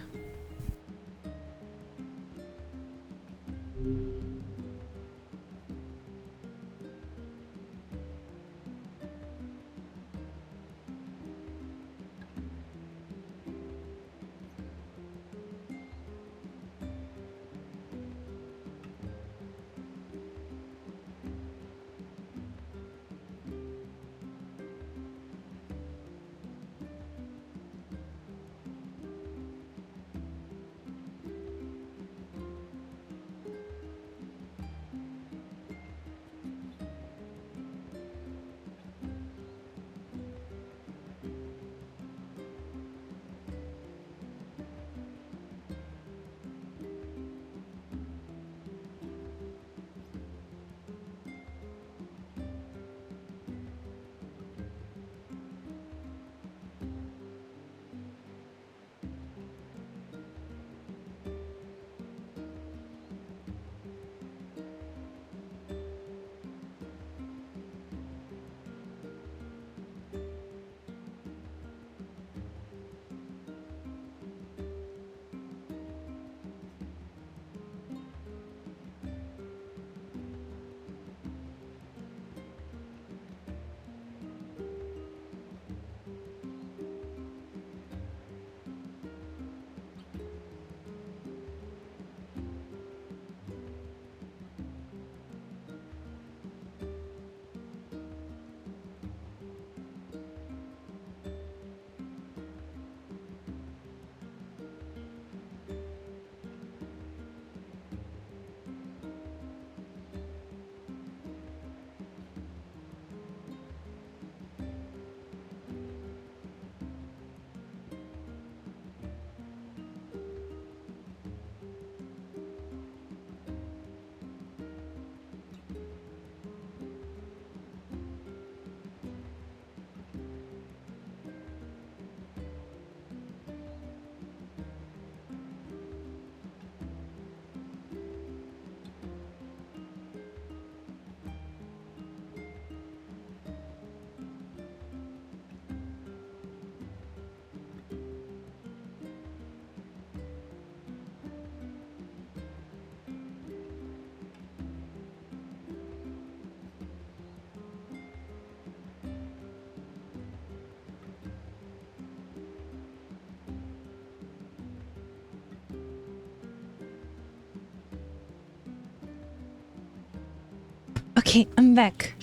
Okay, I'm back.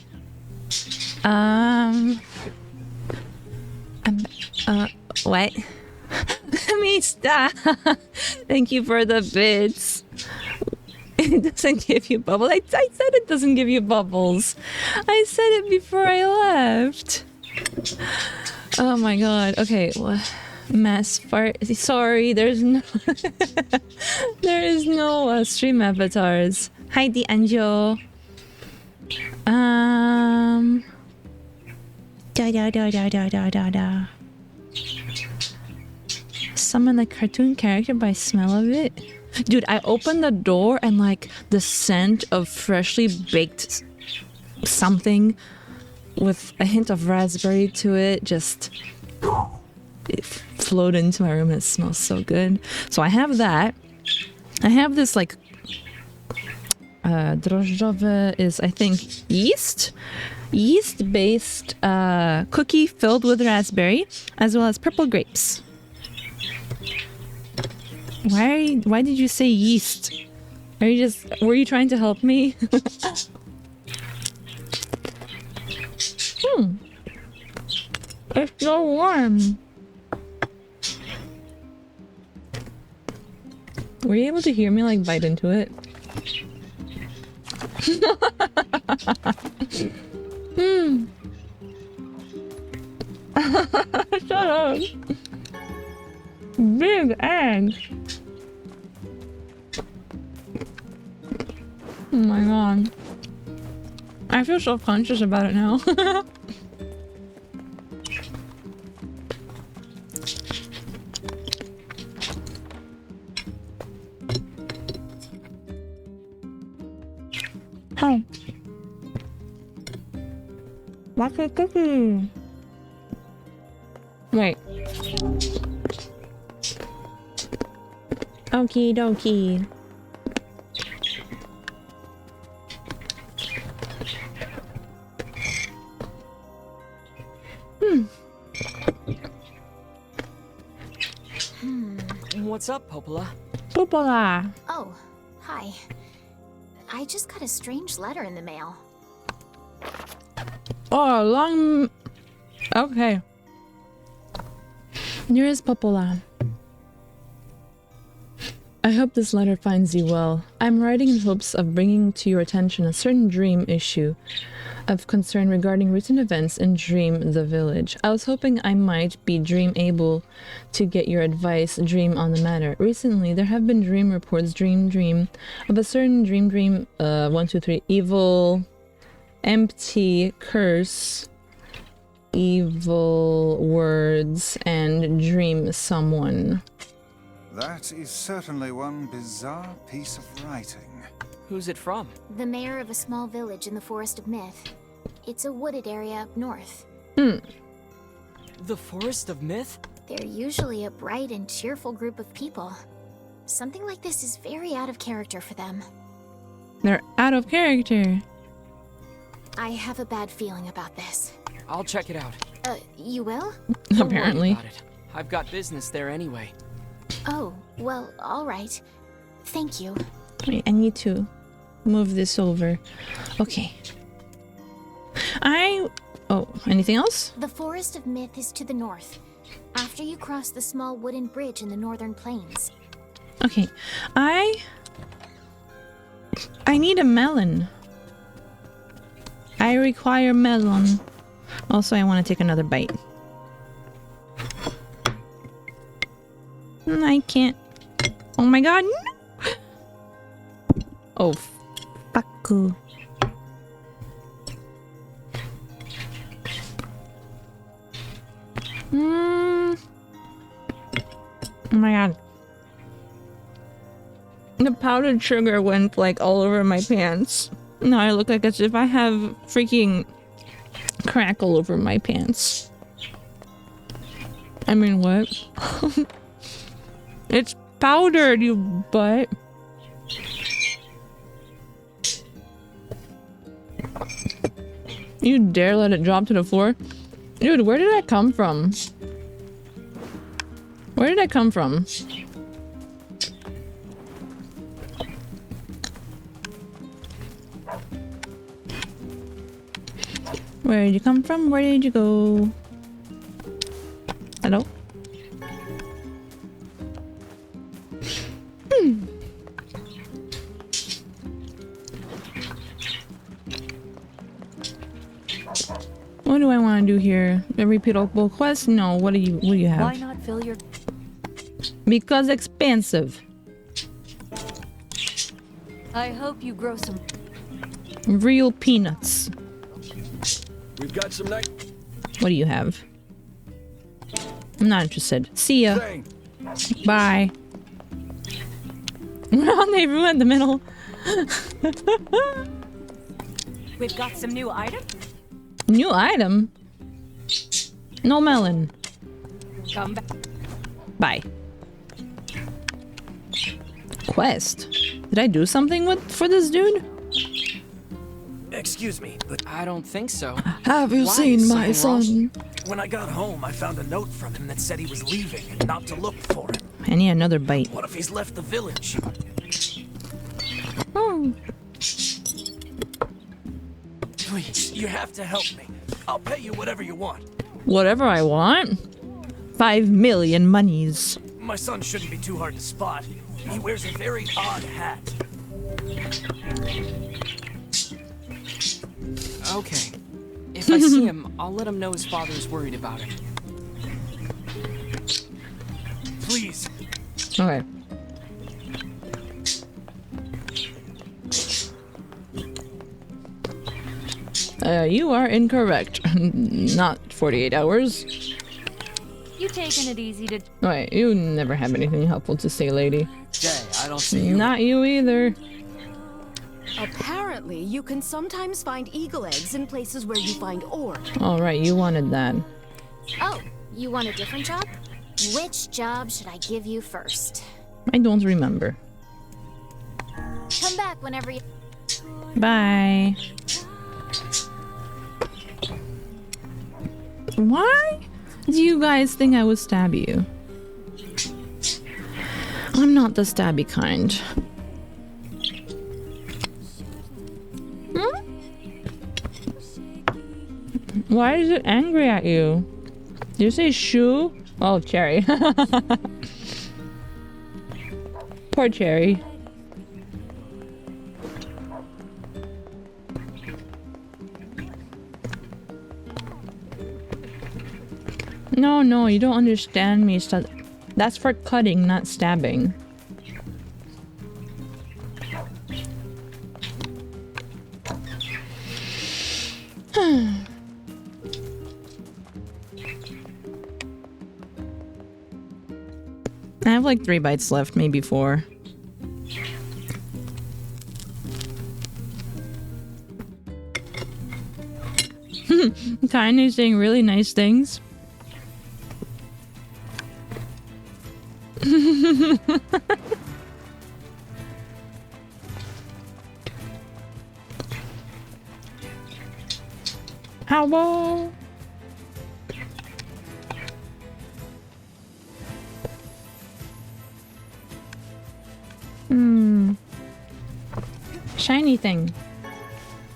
What? Mista! Thank you for the bits. It doesn't give you bubbles. I said it doesn't give you bubbles. I said it before I left. Oh my god. Okay, mass fart. Sorry, there's no there is no stream avatars. Hi, D'Angelo. Summon the cartoon character by smell of it. Dude, I opened the door and like the scent of freshly baked something with a hint of raspberry to it just it flowed into my room and it smells so good. So I have that. I have this like drożdżowe is I think yeast based cookie filled with raspberry as well as purple grapes. Why did you say yeast? Were you trying to help me? It's so warm. Were you able to hear me like bite into it? Shut up. Big egg. Oh my god. I feel self-conscious about it now. Hi. What's a cookie? Wait. Okie dokie. What's up, Popola? Popola. Oh, hi. I just got a strange letter in the mail. Oh, long... Okay. Here is Popola. I hope this letter finds you well. I'm writing in hopes of bringing to your attention a certain dream issue of concern regarding recent events in Dream the Village. I was hoping I might be able to get your advice, Dream, on the matter. Recently, there have been dream reports, dream, of a certain dream, 1, 2, 3, evil, empty, curse, evil words, and dream someone. That is certainly one bizarre piece of writing. Who's it from? The mayor of a small village in the Forest of Myth. It's a wooded area up north. The Forest of Myth? They're usually a bright and cheerful group of people. Something like this is very out of character for them. They're out of character. I have a bad feeling about this. I'll check it out. You will? Don't Apparently. worry about it. I've got business there anyway. Oh, well, alright. Thank you. Wait, I need to move this over. Okay. Oh, anything else? The Forest of Myth is to the north, after you cross the small wooden bridge in the northern plains. Okay. I need a melon. I require melon. Also, I want to take another bite. I can't. Oh my god, no! Oh, fuck. Oh my god. The powdered sugar went like all over my pants. Now I look like as if I have freaking crack all over my pants. I mean, what? It's powdered, you butt. You dare let it drop to the floor? Dude, where did that come from? Where did that come from? Where did you come from? Where did you go? Hello? What do I want to do here? A repeatable quest? No. What do you have? Why not fill your... Because expensive. I hope you grow some... Real peanuts. We've got some night. What do you have? I'm not interested. See ya. Thing. Bye. Rendezvous in the middle. We've got some new items. New item? No melon. Come back. Bye. Quest. Did I do something for this dude? Excuse me, but I don't think so. Have you Why? seen my Something son? when I got home, I found a note from him that said he was leaving and not to look for him. I need another bite. What if he's left the village? Oh. Please, you have to help me. I'll pay you whatever you want. Whatever I want. 5 million monies. My son shouldn't be too hard to spot. He wears a very odd hat. Okay. If I see him, I'll let him know his father's worried about him. Please. Okay. You are incorrect. Not 48 hours. You taking it easy to... Wait, you never have anything helpful to say, lady. Jay, I don't see you. Not you either. Apparently, you can sometimes find eagle eggs in places where you find ore. Alright, you wanted that. Oh, you want a different job? Which job should I give you first? I don't remember. Come back whenever you... Bye. Why do you guys think I would stab you? I'm not the stabby kind. Hmm? Why is it angry at you? Did you say shoe? Oh, Cherry. Poor Cherry. No, you don't understand me. That's for cutting, not stabbing. I have like 3 bites left, maybe 4. Tiny's saying really nice things. Hello. Shiny thing.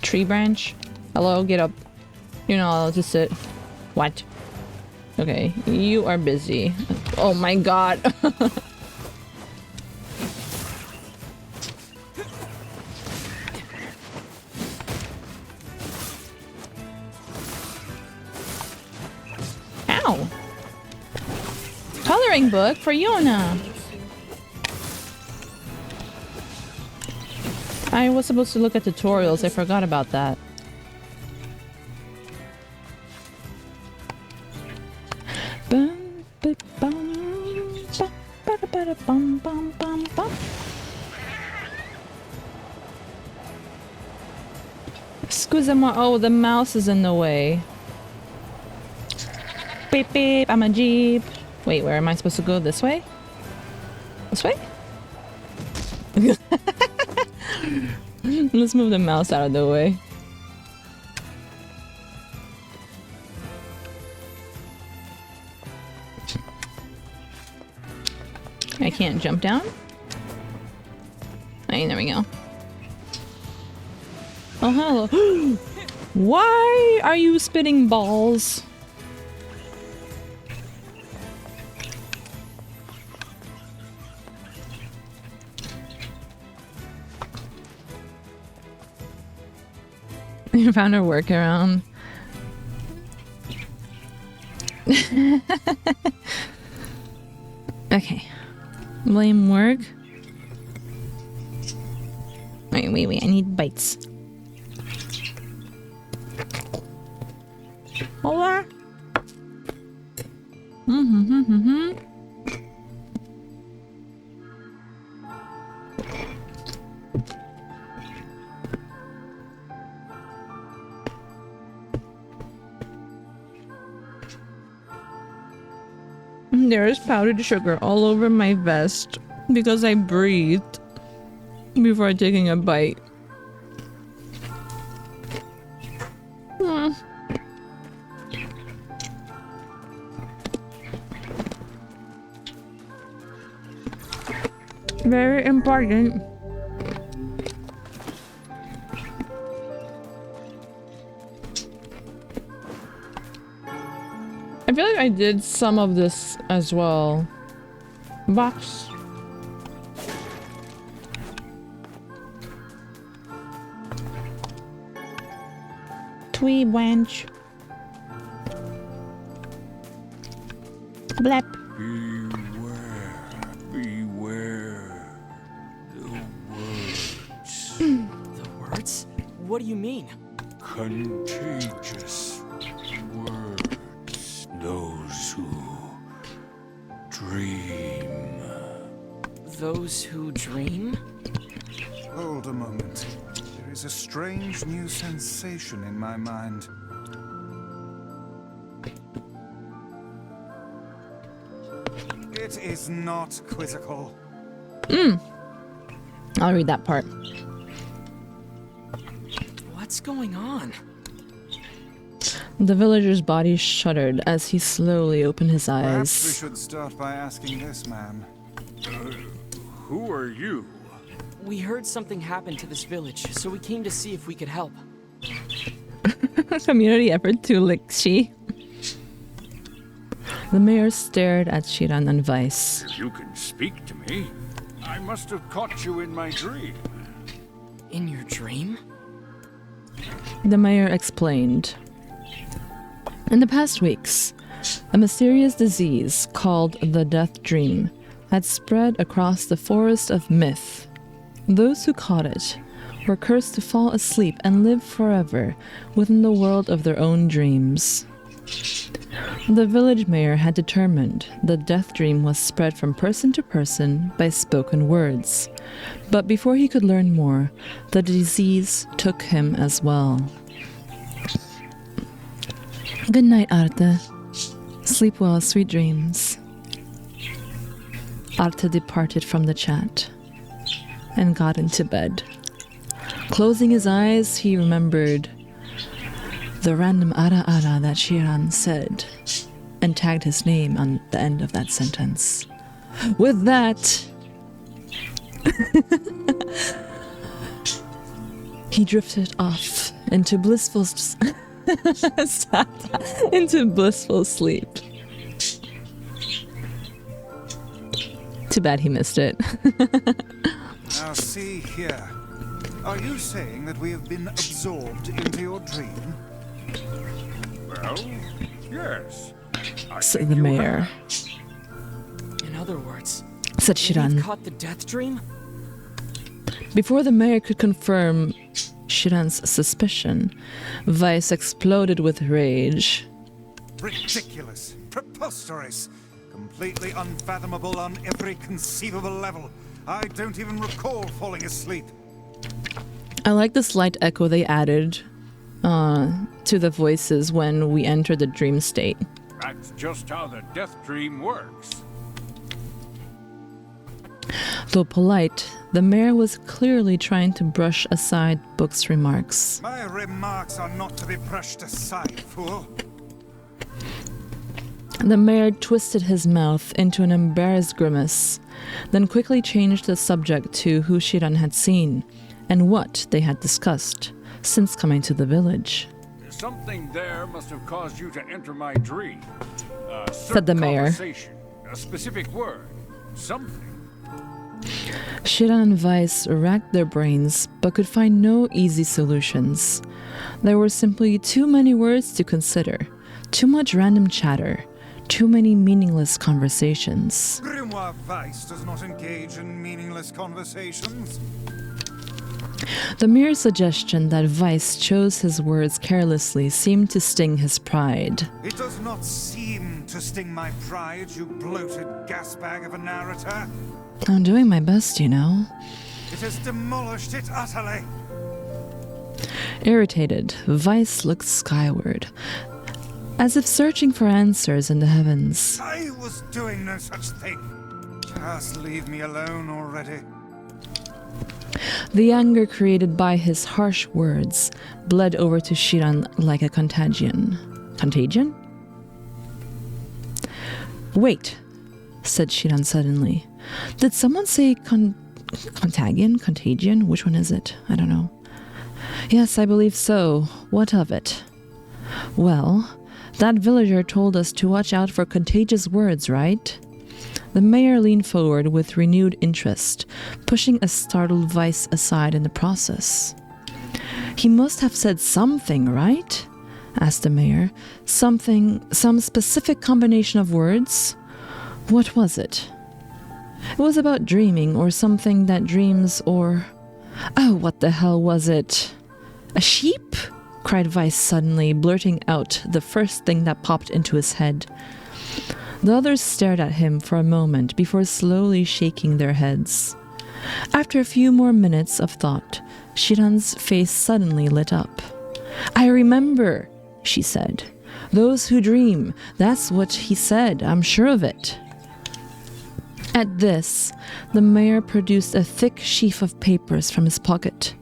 Tree branch. Hello, get up. You're not allowed to sit. What? Okay, you are busy. Oh my god. Ow. Coloring book for Yona. I was supposed to look at tutorials. I forgot about that. Excuse-moi. Oh, the mouse is in the way. Beep beep. I'm a jeep. Wait, where am I supposed to go? This way? This way? Let's move the mouse out of the way. I can't jump down. Hey, there we go. Oh, hello. Why are you spitting balls? You found a workaround. Okay. Blame work. Wait, I need bites. Hola. There is powdered sugar all over my vest because I breathed before taking a bite. Very important. I feel like I did some of this as well. Box. Twee wench. Blep. Beware the words. The words? What do you mean? Contagious words. Those who dream. Those who dream? Hold a moment. There is a strange new sensation in my mind. It is not quizzical. I'll read that part. What's going on? The villager's body shuddered as he slowly opened his Perhaps we eyes. should start by asking this man. Who are you? We heard something happened to this village, so we came to see if we could help. Community effort to Lixi. The mayor stared at Xiran and Vice. If you can speak to me, I must have caught you in my dream. In your dream? The mayor explained. In the past weeks, a mysterious disease called the Death Dream had spread across the forest of myth. Those who caught it were cursed to fall asleep and live forever within the world of their own dreams. The village mayor had determined the death dream was spread from person to person by spoken words. But before he could learn more, the disease took him as well. Good night, Arte. Sleep well, sweet dreams. Arte departed from the chat and got into bed. Closing his eyes, he remembered the random ara ara that Xiran said and tagged his name on the end of that sentence. With that, he drifted off into blissful sleep. Too bad he missed it. Now see here. Are you saying that we have been absorbed into your dream? Well, yes. Said the mayor. In other words, Said we've Xiran. caught the death dream? Before the mayor could confirm Xiran's suspicion, Vice exploded with rage. Ridiculous. Preposterous. Completely unfathomable on every conceivable level. I don't even recall falling asleep. I like the slight echo they added to the voices when we enter the dream state. That's just how the death dream works. Though polite, the mayor was clearly trying to brush aside Book's remarks. My remarks are not to be brushed aside, fool. The mayor twisted his mouth into an embarrassed grimace, then quickly changed the subject to who Xiran had seen and what they had discussed since coming to the village. Something there must have caused you to enter my dream. Said the mayor. A specific word. Something. Xiran and Weiss racked their brains, but could find no easy solutions. There were simply too many words to consider, too much random chatter, too many meaningless conversations. Grimoire Weiss does not engage in meaningless conversations. The mere suggestion that Weiss chose his words carelessly seemed to sting his pride. It does not seem to sting my pride, you bloated gasbag of a narrator. I'm doing my best, you know. It has demolished it utterly. Irritated, Weiss looked skyward, as if searching for answers in the heavens. I was doing no such thing. Just leave me alone already. The anger created by his harsh words bled over to Xiran like a contagion. Contagion? Wait, said Xiran suddenly. Did someone say contagion? Contagion? Which one is it? I don't know. Yes, I believe so. What of it? Well, that villager told us to watch out for contagious words, right? The mayor leaned forward with renewed interest, pushing a startled Weiss aside in the process. He must have said something, right? Asked the mayor. Some specific combination of words? What was it? It was about dreaming, or something that dreams, or... Oh, what the hell was it? A sheep? Cried Weiss suddenly, blurting out the first thing that popped into his head. The others stared at him for a moment before slowly shaking their heads. After a few more minutes of thought, Xiran's face suddenly lit up. I remember, she said. Those who dream, that's what he said, I'm sure of it. At this, the mayor produced a thick sheaf of papers from his pocket.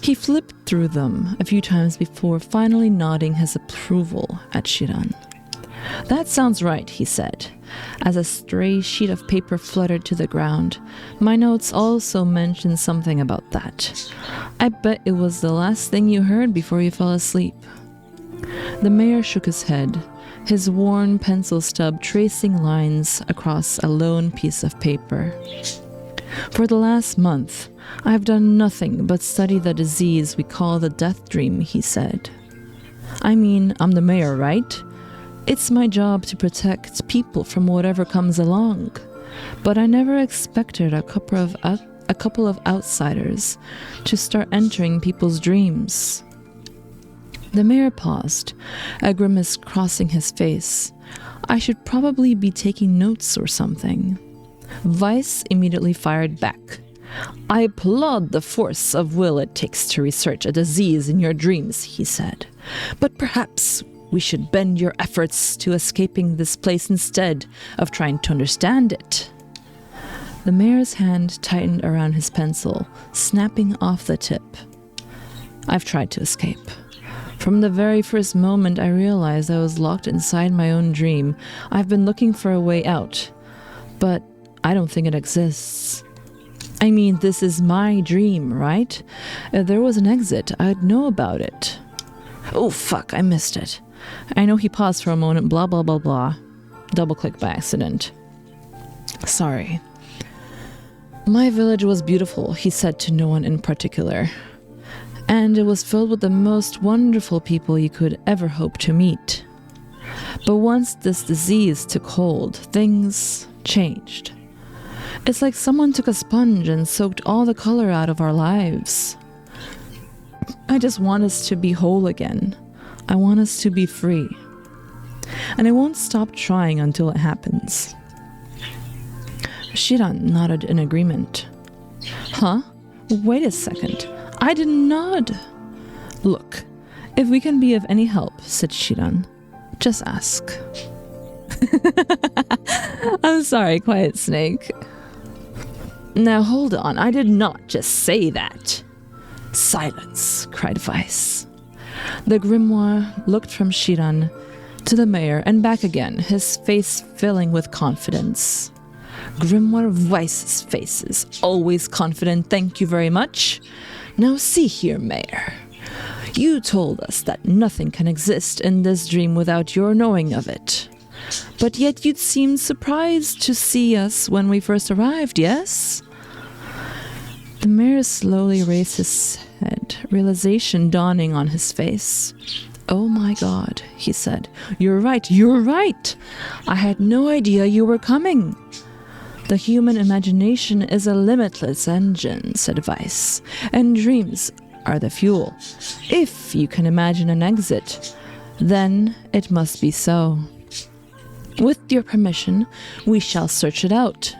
He flipped through them a few times before finally nodding his approval at Xiran. That sounds right, he said, as a stray sheet of paper fluttered to the ground. My notes also mentioned something about that. I bet it was the last thing you heard before you fell asleep. The mayor shook his head, his worn pencil stub tracing lines across a lone piece of paper. For the last month, I've done nothing but study the disease we call the death dream, he said. I mean, I'm the mayor, right? It's my job to protect people from whatever comes along. But I never expected a couple of outsiders to start entering people's dreams. The mayor paused, a grimace crossing his face. I should probably be taking notes or something. Weiss immediately fired back. I applaud the force of will it takes to research a disease in your dreams, he said. But perhaps we should bend your efforts to escaping this place instead of trying to understand it. The mayor's hand tightened around his pencil, snapping off the tip. I've tried to escape. From the very first moment I realized I was locked inside my own dream, I've been looking for a way out. But I don't think it exists. I mean, this is my dream, right? If there was an exit, I'd know about it. Oh, fuck, I missed it. I know he paused for a moment, blah, blah, blah, blah. Double-click by accident. Sorry. My village was beautiful, he said to no one in particular. And it was filled with the most wonderful people you could ever hope to meet. But once this disease took hold, things changed. It's like someone took a sponge and soaked all the color out of our lives. I just want us to be whole again. I want us to be free. And I won't stop trying until it happens. Xiran nodded in agreement. Huh? Wait a second. I didn't nod. Look, if we can be of any help, said Xiran, just ask. I'm sorry, Quiet Snake. Now hold on, I did not just say that. Silence, cried Weiss. The grimoire looked from Xiran to the mayor and back again, his face filling with confidence. Grimoire Weiss's face is always confident, thank you very much. Now see here, Mayor. You told us that nothing can exist in this dream without your knowing of it. But yet you'd seemed surprised to see us when we first arrived, yes? The mayor slowly raised his head, realization dawning on his face. Oh my God, he said. You're right. I had no idea you were coming. The human imagination is a limitless engine, said Weiss, and dreams are the fuel. If you can imagine an exit, then it must be so. With your permission, we shall search it out.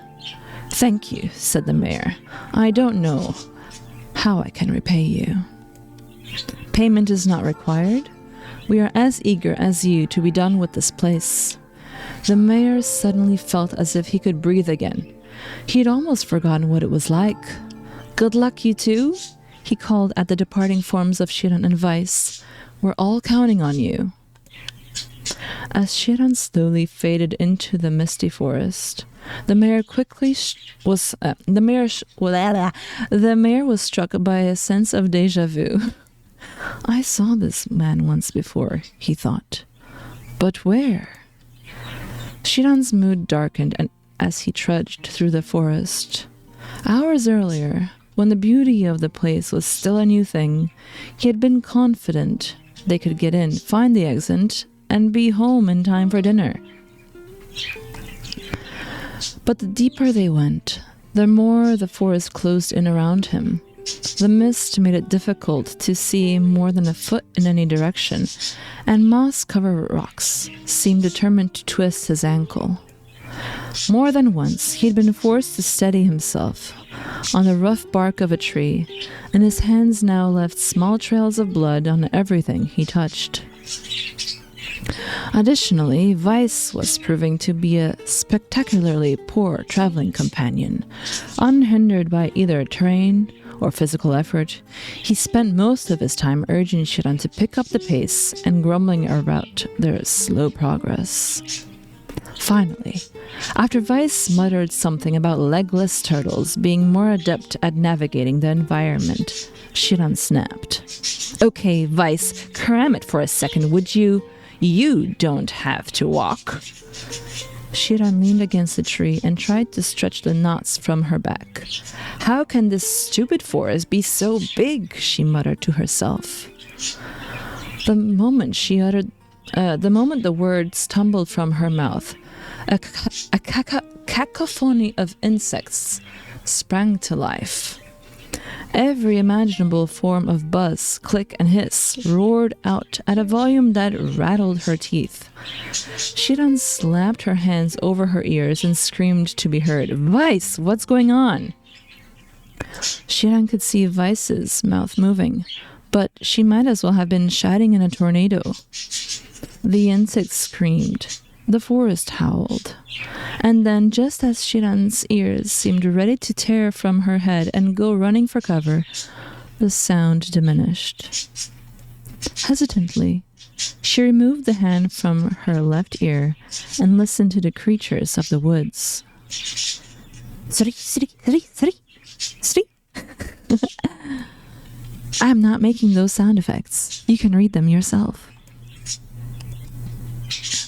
Thank you, said the mayor. I don't know how I can repay you. Payment is not required. We are as eager as you to be done with this place. The mayor suddenly felt as if he could breathe again. He had almost forgotten what it was like. Good luck, you two, he called at the departing forms of Xiran and Weiss. We're all counting on you. As Xiran slowly faded into the misty forest, the mayor was struck by a sense of déjà vu. I saw this man once before, he thought. But where? Xiran's mood darkened as he trudged through the forest. Hours earlier, when the beauty of the place was still a new thing, he had been confident they could get in, find the exit, and be home in time for dinner. But the deeper they went, the more the forest closed in around him. The mist made it difficult to see more than a foot in any direction, and moss-covered rocks seemed determined to twist his ankle. More than once, he'd been forced to steady himself on the rough bark of a tree, and his hands now left small trails of blood on everything he touched. Additionally, Weiss was proving to be a spectacularly poor traveling companion. Unhindered by either terrain or physical effort, he spent most of his time urging Xiran to pick up the pace and grumbling about their slow progress. Finally, after Weiss muttered something about legless turtles being more adept at navigating the environment, Xiran snapped. Okay, Weiss, cram it for a second, would you? You don't have to walk. Xiran leaned against the tree and tried to stretch the knots from her back. How can this stupid forest be so big? She muttered to herself. The moment the words tumbled from her mouth, a cacophony of insects sprang to life. Every imaginable form of buzz, click, and hiss roared out at a volume that rattled her teeth. Xiran slapped her hands over her ears and screamed to be heard. Weiss, what's going on? Xiran could see Weiss's mouth moving, but she might as well have been shouting in a tornado. The insects screamed. The forest howled. And then, just as Xiran's ears seemed ready to tear from her head and go running for cover, the sound diminished. Hesitantly, she removed the hand from her left ear and listened to the creatures of the woods. Sri, sri, sri, sri, sri. I'm not making those sound effects. You can read them yourself.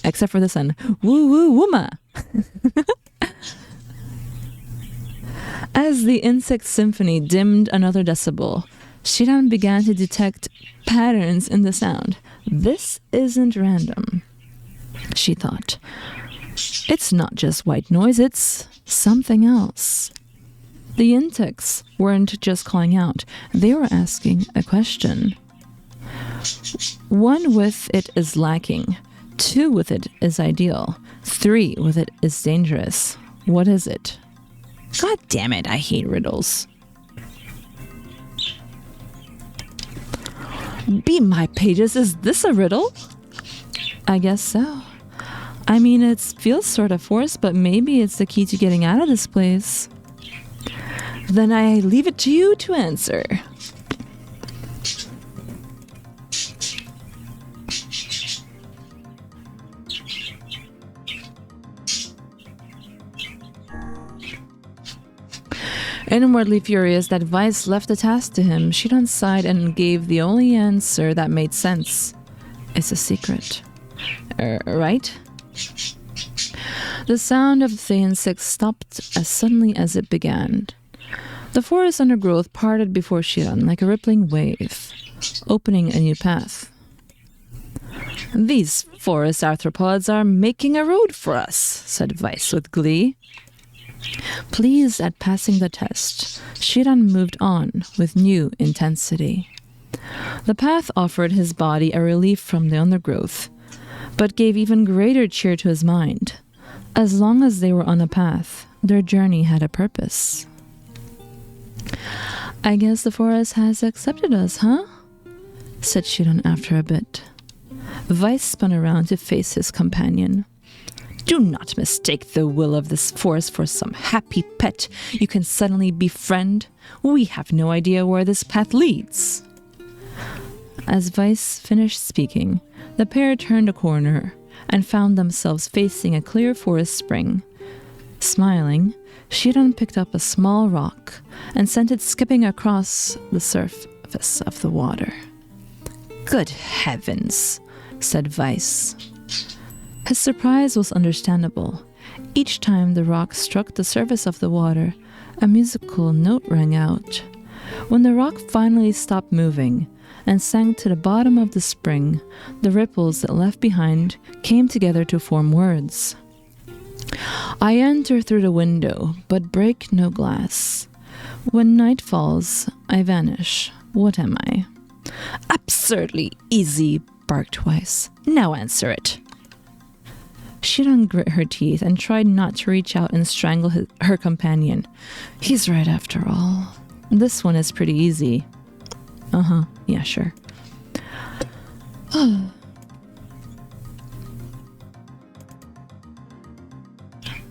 Except for this one. Woo woo wooma. As the insect symphony dimmed another decibel, Xiran began to detect patterns in the sound. This isn't random, she thought. It's not just white noise, it's something else. The insects weren't just calling out, they were asking a question. 1 with it is lacking. 2 with it is ideal. 3 with it is dangerous. What is it? God damn it, I hate riddles. Be my pages, is this a riddle? I guess so. I mean, it feels sort of forced, but maybe it's the key to getting out of this place. Then I leave it to you to answer. Inwardly furious that Vice left the task to him, Xiran sighed and gave the only answer that made sense. It's a secret. Right? The sound of the insect stopped as suddenly as it began. The forest undergrowth parted before Xiran like a rippling wave, opening a new path. These forest arthropods are making a road for us, said Vice with glee. Pleased at passing the test, Xiran moved on with new intensity. The path offered his body a relief from the undergrowth, but gave even greater cheer to his mind. As long as they were on a path, their journey had a purpose. I guess the forest has accepted us, huh? Said Xiran after a bit. Vice spun around to face his companion. Do not mistake the will of this forest for some happy pet you can suddenly befriend. We have no idea where this path leads. As Vice finished speaking, the pair turned a corner and found themselves facing a clear forest spring. Smiling, Xiran picked up a small rock and sent it skipping across the surface of the water. Good heavens, said Vice. His surprise was understandable. Each time the rock struck the surface of the water, a musical note rang out. When the rock finally stopped moving and sank to the bottom of the spring, the ripples it left behind came together to form words. I enter through the window, but break no glass. When night falls, I vanish. What am I? Absurdly easy, barked Vice. Now answer it. Xiran grit her teeth and tried not to reach out and strangle her companion. He's right after all. This one is pretty easy. Yeah, sure. I'm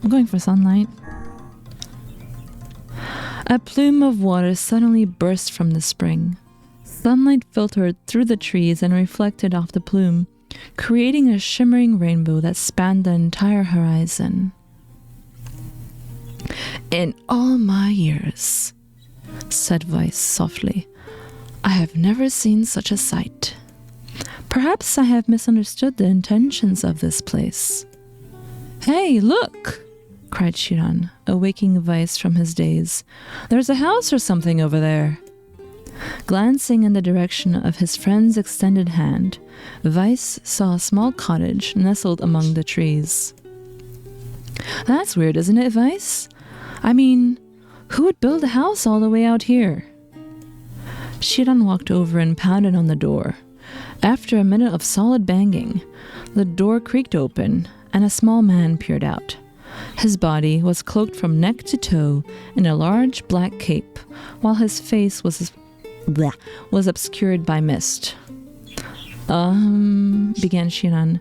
going for sunlight. A plume of water suddenly burst from the spring. Sunlight filtered through the trees and reflected off the plume, creating a shimmering rainbow that spanned the entire horizon. In all my years, said Vice softly, I have never seen such a sight. Perhaps I have misunderstood the intentions of this place. Hey, look! Cried Xiran, awaking Vice from his daze. There's a house or something over there. Glancing in the direction of his friend's extended hand, Vice saw a small cottage nestled among the trees. That's weird, isn't it, Vice? I mean, who would build a house all the way out here? Xiran walked over and pounded on the door. After a minute of solid banging, the door creaked open and a small man peered out. His body was cloaked from neck to toe in a large black cape, while his face was obscured by mist. Began Xiran,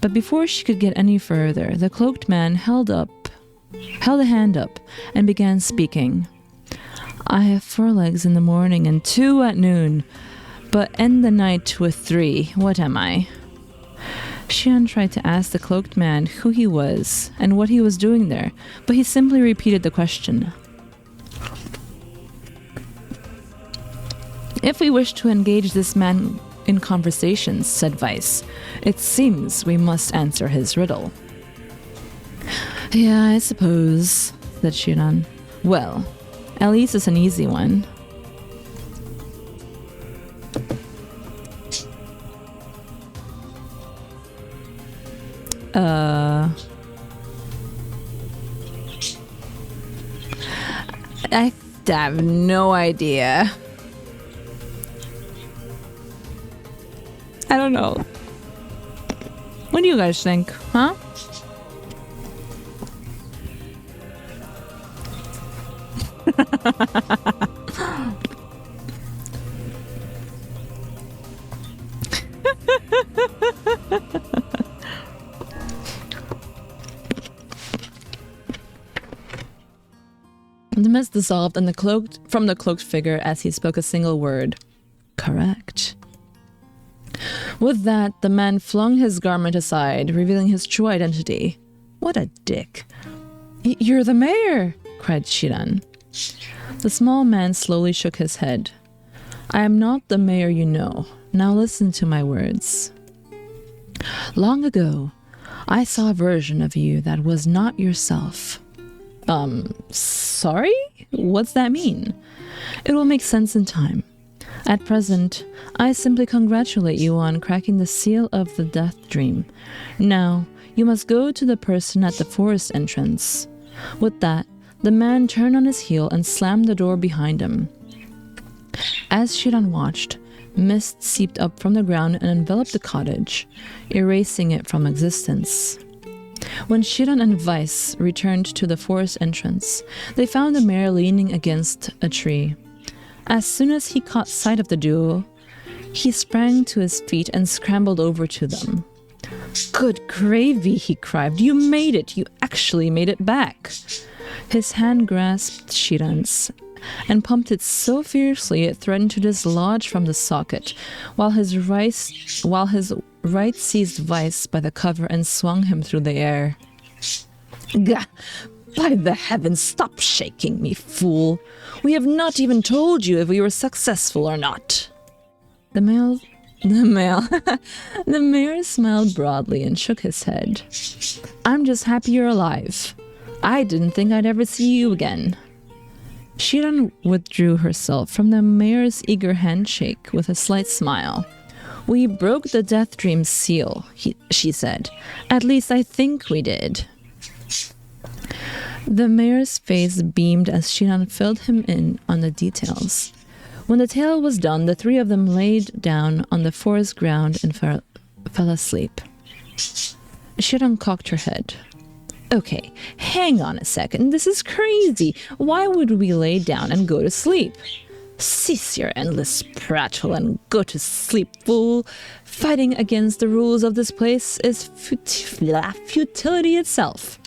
but before she could get any further, the cloaked man held a hand up and began speaking. I have 4 legs in the morning and 2 at noon, but end the night with 3. What am I? Xiran tried to ask the cloaked man who he was and what he was doing there, but he simply repeated the question. If we wish to engage this man in conversations, said Vice, it seems we must answer his riddle. Yeah, I suppose, said Xiran. Well, at least it's an easy one. I have no idea. I don't know. What do you guys think, huh? The mist dissolved and from the cloaked figure as he spoke a single word. Correct. With that, the man flung his garment aside, revealing his true identity. What a dick. You're the mayor, cried Xiran. The small man slowly shook his head. I am not the mayor you know. Now listen to my words. Long ago, I saw a version of you that was not yourself. Sorry? What's that mean? It will make sense in time. At present, I simply congratulate you on cracking the seal of the death dream. Now, you must go to the person at the forest entrance. With that, the man turned on his heel and slammed the door behind him. As Xiran watched, mist seeped up from the ground and enveloped the cottage, erasing it from existence. When Xiran and Weiss returned to the forest entrance, they found the mayor leaning against a tree. As soon as he caught sight of the duo, he sprang to his feet and scrambled over to them. Good gravy, he cried. You made it! You actually made it back! His hand grasped Xiran's and pumped it so fiercely it threatened to dislodge from the socket, while his right seized Weiss by the cover and swung him through the air. Gah! By the heavens, stop shaking me, fool! We have not even told you if we were successful or not. The mayor smiled broadly and shook his head. I'm just happy you're alive. I didn't think I'd ever see you again. Xiran withdrew herself from the mayor's eager handshake with a slight smile. We broke the death dream's seal, she said. At least I think we did. The mayor's face beamed as Xiran filled him in on the details. When the tale was done, the three of them laid down on the forest ground and fell asleep. Xiran cocked her head. Okay, hang on a second. This is crazy. Why would we lay down and go to sleep? Cease your endless prattle and go to sleep, fool. Fighting against the rules of this place is futility itself.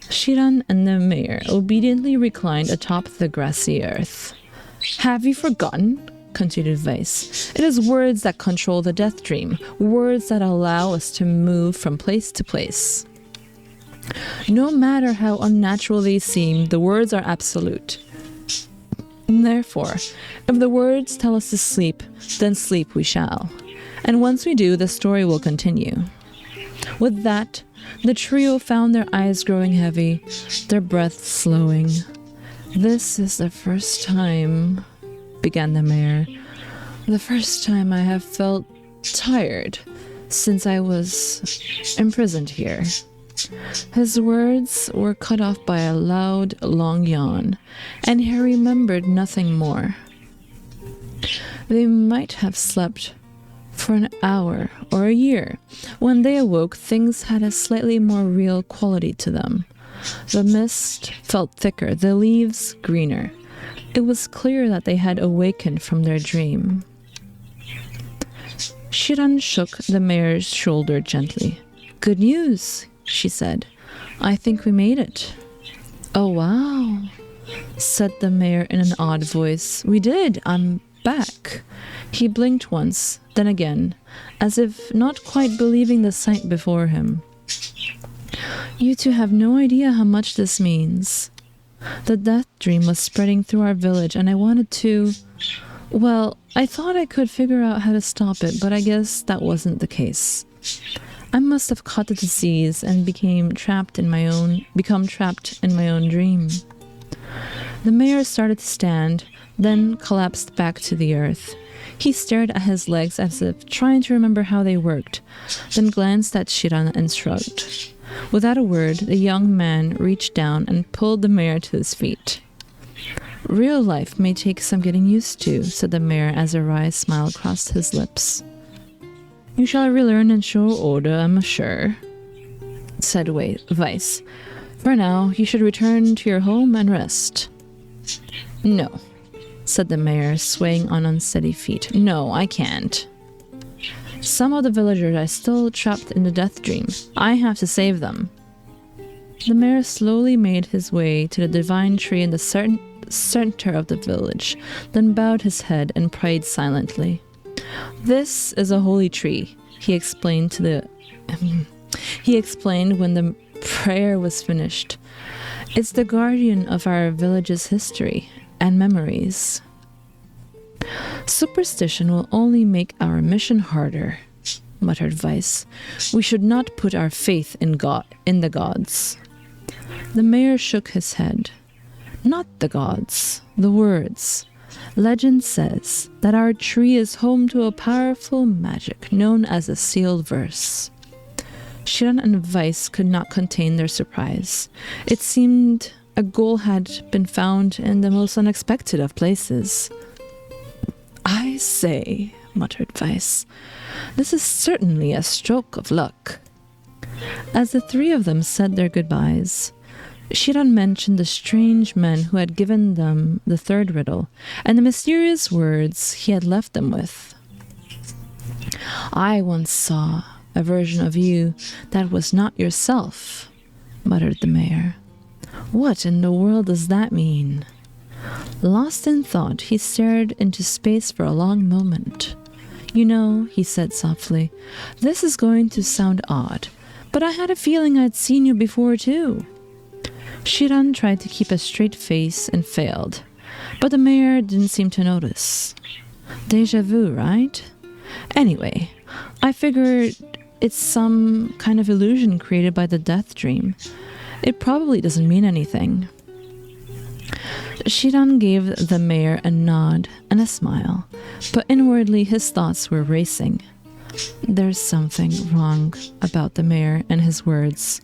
Xiran and the mayor obediently reclined atop the grassy earth. Have you forgotten? Continued Weiss. It is words that control the death dream, words that allow us to move from place to place. No matter how unnatural they seem, the words are absolute. Therefore, if the words tell us to sleep, then sleep we shall. And once we do, the story will continue. With that, the trio found their eyes growing heavy, their breath slowing. This is the first time, began the mayor, the first time I have felt tired since I was imprisoned here. His words were cut off by a loud, long yawn, and he remembered nothing more. They might have slept for an hour or a year. When they awoke, things had a slightly more real quality to them. The mist felt thicker, the leaves greener. It was clear that they had awakened from their dream. Xiran shook the mayor's shoulder gently. Good news, she said. I think we made it. Oh, wow, said the mayor in an odd voice. We did. I'm back. He blinked once, then again, as if not quite believing the sight before him. You two have no idea how much this means. The death dream was spreading through our village, and I wanted to... Well, I thought I could figure out how to stop it, but I guess that wasn't the case. I must have caught the disease and become trapped in my own dream. The mayor started to stand, then collapsed back to the earth. He stared at his legs as if trying to remember how they worked, then glanced at Xiran and shrugged. Without a word, the young man reached down and pulled the mayor to his feet. Real life may take some getting used to, said the mayor as a wry smile crossed his lips. You shall relearn and show order, I'm sure, said Weiss. For now, you should return to your home and rest. No, said the mayor, swaying on unsteady feet. No, I can't. Some of the villagers are still trapped in the death dream. I have to save them. The mayor slowly made his way to the divine tree in the center of the village, then bowed his head and prayed silently. This is a holy tree, he explained when the prayer was finished. It's the guardian of our village's history, and memories. Superstition will only make our mission harder, muttered Weiss. We should not put our faith in the gods. The mayor shook his head. Not the gods, the words. Legend says that our tree is home to a powerful magic known as the sealed verse. Xiran and Weiss could not contain their surprise. It seemed a goal had been found in the most unexpected of places. I say, muttered Weiss, this is certainly a stroke of luck. As the three of them said their goodbyes, Xiran mentioned the strange men who had given them the third riddle, and the mysterious words he had left them with. I once saw a version of you that was not yourself, muttered the mayor. What in the world does that mean? Lost in thought, he stared into space for a long moment. You know, he said softly, this is going to sound odd, but I had a feeling I'd seen you before too. Xiran tried to keep a straight face and failed, but the mayor didn't seem to notice. Deja vu, right? Anyway, I figured it's some kind of illusion created by the death dream. It probably doesn't mean anything. Xiran gave the mayor a nod and a smile, but inwardly his thoughts were racing. There's something wrong about the mayor and his words,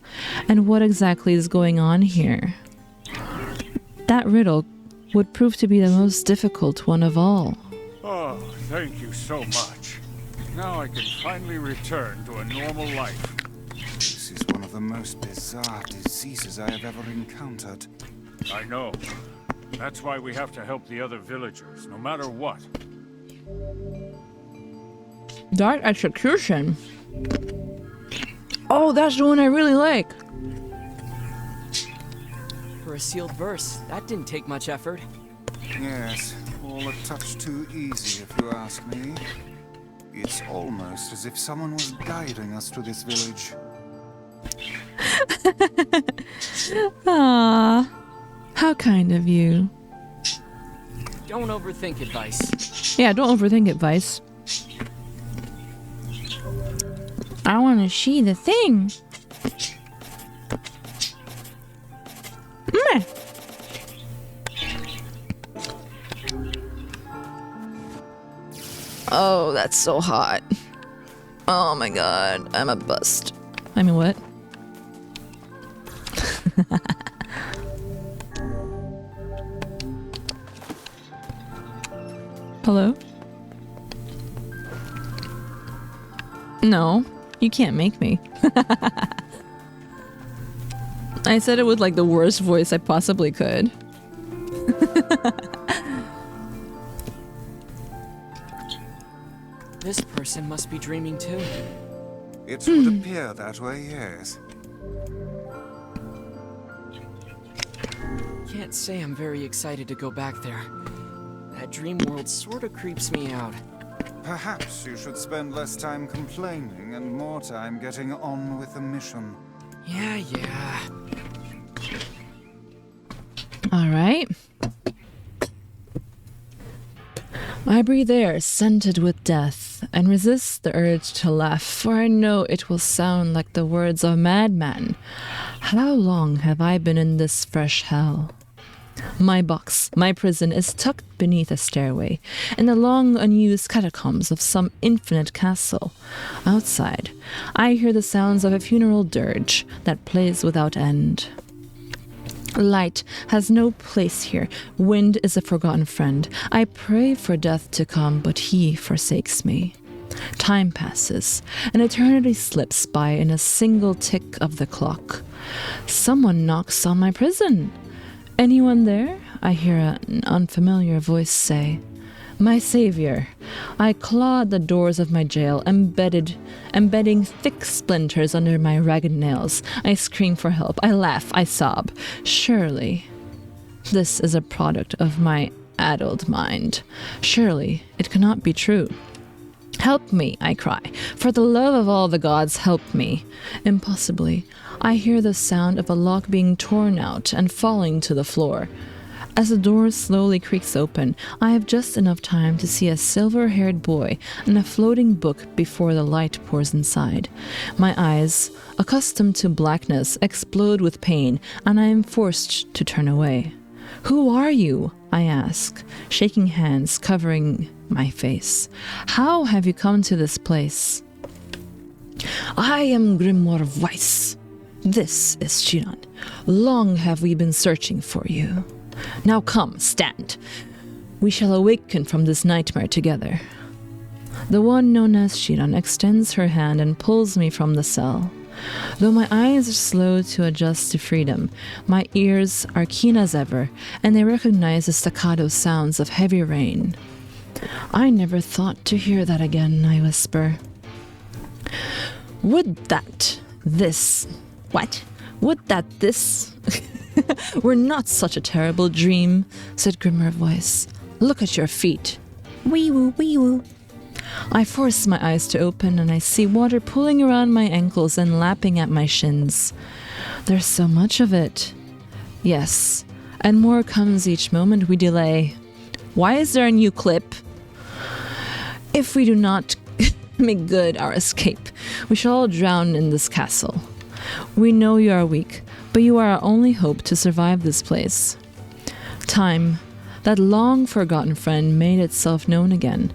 and what exactly is going on here? That riddle would prove to be the most difficult one of all. Oh, thank you so much. Now I can finally return to a normal life. This is one of the most bizarre diseases I have ever encountered. I know. That's why we have to help the other villagers, no matter what. Dark Execution. Oh, that's the one I really like. For a sealed verse, that didn't take much effort. Yes, all a touch too easy if you ask me. It's almost as if someone was guiding us to this village. Ah, how kind of you. Don't overthink advice. Yeah, don't overthink it, Weiss. I want to see the thing. Meh. Oh, that's so hot. Oh my god, I'm a bust. I mean, what? Hello? No, you can't make me. I said it with like the worst voice I possibly could. This person must be dreaming too. It would appear that way, yes. Can't say I'm very excited to go back there. That dream world sort of creeps me out. Perhaps you should spend less time complaining and more time getting on with the mission. Yeah. All right. I breathe air scented with death and resist the urge to laugh, for I know it will sound like the words of a madman. How long have I been in this fresh hell? My box, my prison, is tucked beneath a stairway in the long unused catacombs of some infinite castle. Outside, I hear the sounds of a funeral dirge that plays without end. Light has no place here. Wind is a forgotten friend. I pray for death to come, but he forsakes me. Time passes. An eternity slips by in a single tick of the clock. Someone knocks on my prison. Anyone there? I hear an unfamiliar voice say. My savior. I claw at the doors of my jail, embedding thick splinters under my ragged nails. I scream for help. I laugh. I sob. Surely, this is a product of my addled mind. Surely, it cannot be true. Help me, I cry. For the love of all the gods, help me. Impossibly, I hear the sound of a lock being torn out and falling to the floor. As the door slowly creaks open, I have just enough time to see a silver-haired boy and a floating book before the light pours inside. My eyes, accustomed to blackness, explode with pain, and I am forced to turn away. "Who are you?" I ask, shaking hands, covering my face. "How have you come to this place?" "I am Grimoire Weiss. This is Xiran. Long have we been searching for you. Now come, stand. We shall awaken from this nightmare together." The one known as Xiran extends her hand and pulls me from the cell. Though my eyes are slow to adjust to freedom, my ears are keen as ever, and they recognize the staccato sounds of heavy rain. "I never thought to hear that again," I whisper. Would that this were not such a terrible dream," said Grimoire Voice. "Look at your feet." Wee woo, wee woo. I force my eyes to open and I see water pulling around my ankles and lapping at my shins. There's so much of it. Yes, and more comes each moment we delay. Why is there a new clip? If we do not make good our escape, we shall all drown in this castle. We know you are weak, but you are our only hope to survive this place. Time, that long-forgotten friend, made itself known again.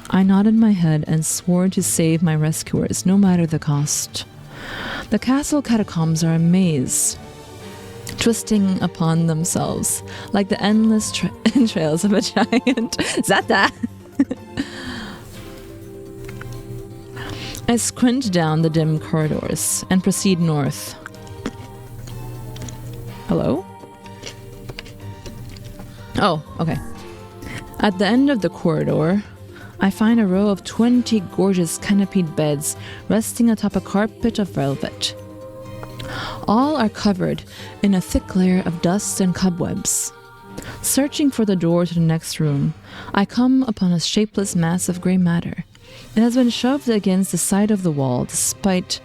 I nodded my head and swore to save my rescuers, no matter the cost. The castle catacombs are a maze, twisting upon themselves like the endless entrails of a giant. Zata! I squint down the dim corridors and proceed north. Hello? Oh, okay. At the end of the corridor, I find a row of 20 gorgeous canopied beds resting atop a carpet of velvet. All are covered in a thick layer of dust and cobwebs. Searching for the door to the next room, I come upon a shapeless mass of grey matter. It has been shoved against the side of the wall, despite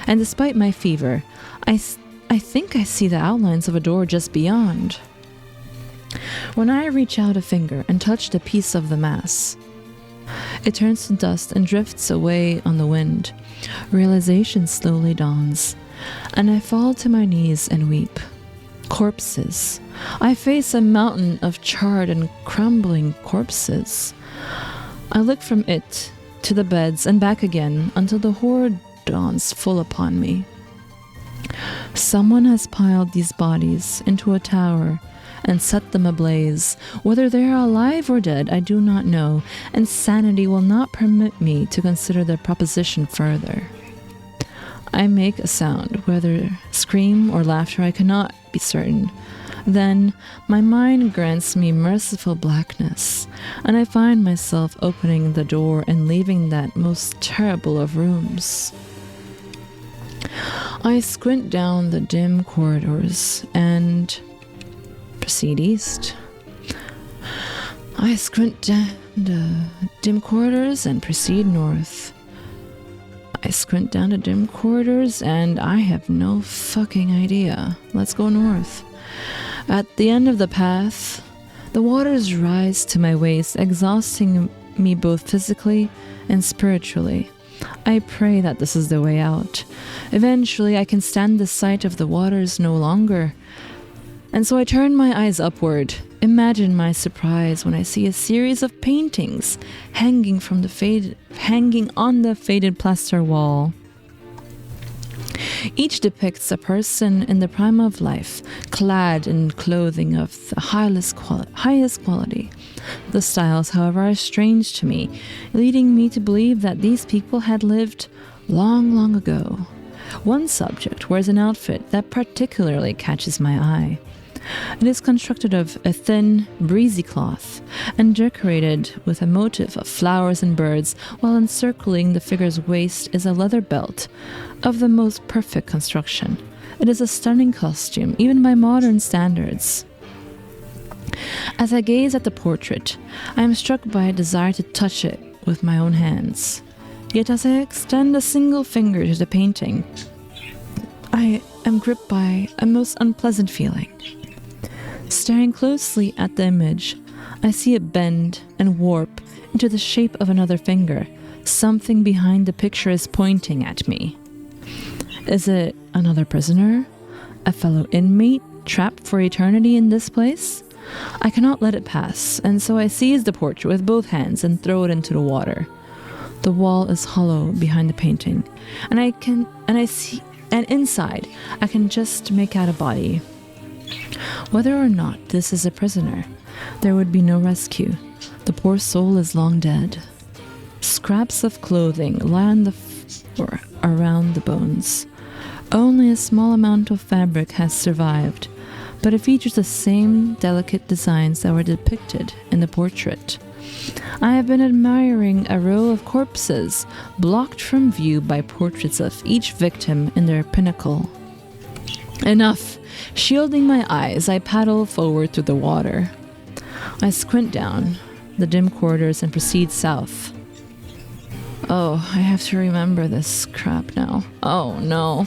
my fever, I think I see the outlines of a door just beyond. When I reach out a finger and touch the piece of the mass, it turns to dust and drifts away on the wind. Realization slowly dawns, and I fall to my knees and weep. Corpses. I face a mountain of charred and crumbling corpses. I look from it to the beds and back again until the horror dawns full upon me. Someone has piled these bodies into a tower and set them ablaze. Whether they are alive or dead, I do not know, and sanity will not permit me to consider the proposition further. I make a sound, whether scream or laughter, I cannot be certain. Then my mind grants me merciful blackness, and I find myself opening the door and leaving that most terrible of rooms. I squint down the dim corridors and proceed east. I squint down the dim corridors and proceed north. I squint down the dim corridors and I have no fucking idea. Let's go north. At the end of the path, the waters rise to my waist, exhausting me both physically and spiritually. I pray that this is the way out. Eventually, I can stand the sight of the waters no longer. And so I turn my eyes upward. Imagine my surprise when I see a series of paintings hanging on the faded plaster wall. Each depicts a person in the prime of life, clad in clothing of the highest quality. The styles, however, are strange to me, leading me to believe that these people had lived long, long ago. One subject wears an outfit that particularly catches my eye. It is constructed of a thin, breezy cloth and decorated with a motif of flowers and birds, while encircling the figure's waist is a leather belt of the most perfect construction. It is a stunning costume, even by modern standards. As I gaze at the portrait, I am struck by a desire to touch it with my own hands. Yet as I extend a single finger to the painting, I am gripped by a most unpleasant feeling. Staring closely at the image, I see it bend and warp into the shape of another finger. Something behind the picture is pointing at me. Is it another prisoner? A fellow inmate trapped for eternity in this place? I cannot let it pass, and so I seize the portrait with both hands and throw it into the water. The wall is hollow behind the painting, and inside I can just make out a body. Whether or not this is a prisoner, there would be no rescue. The poor soul is long dead. Scraps of clothing lie on the floor around the bones. Only a small amount of fabric has survived, but it features the same delicate designs that were depicted in the portrait. I have been admiring a row of corpses blocked from view by portraits of each victim in their pinnacle. Enough! Shielding my eyes, I paddle forward through the water. I squint down the dim corridors and proceed south. Oh, I have to remember this crap now. Oh no,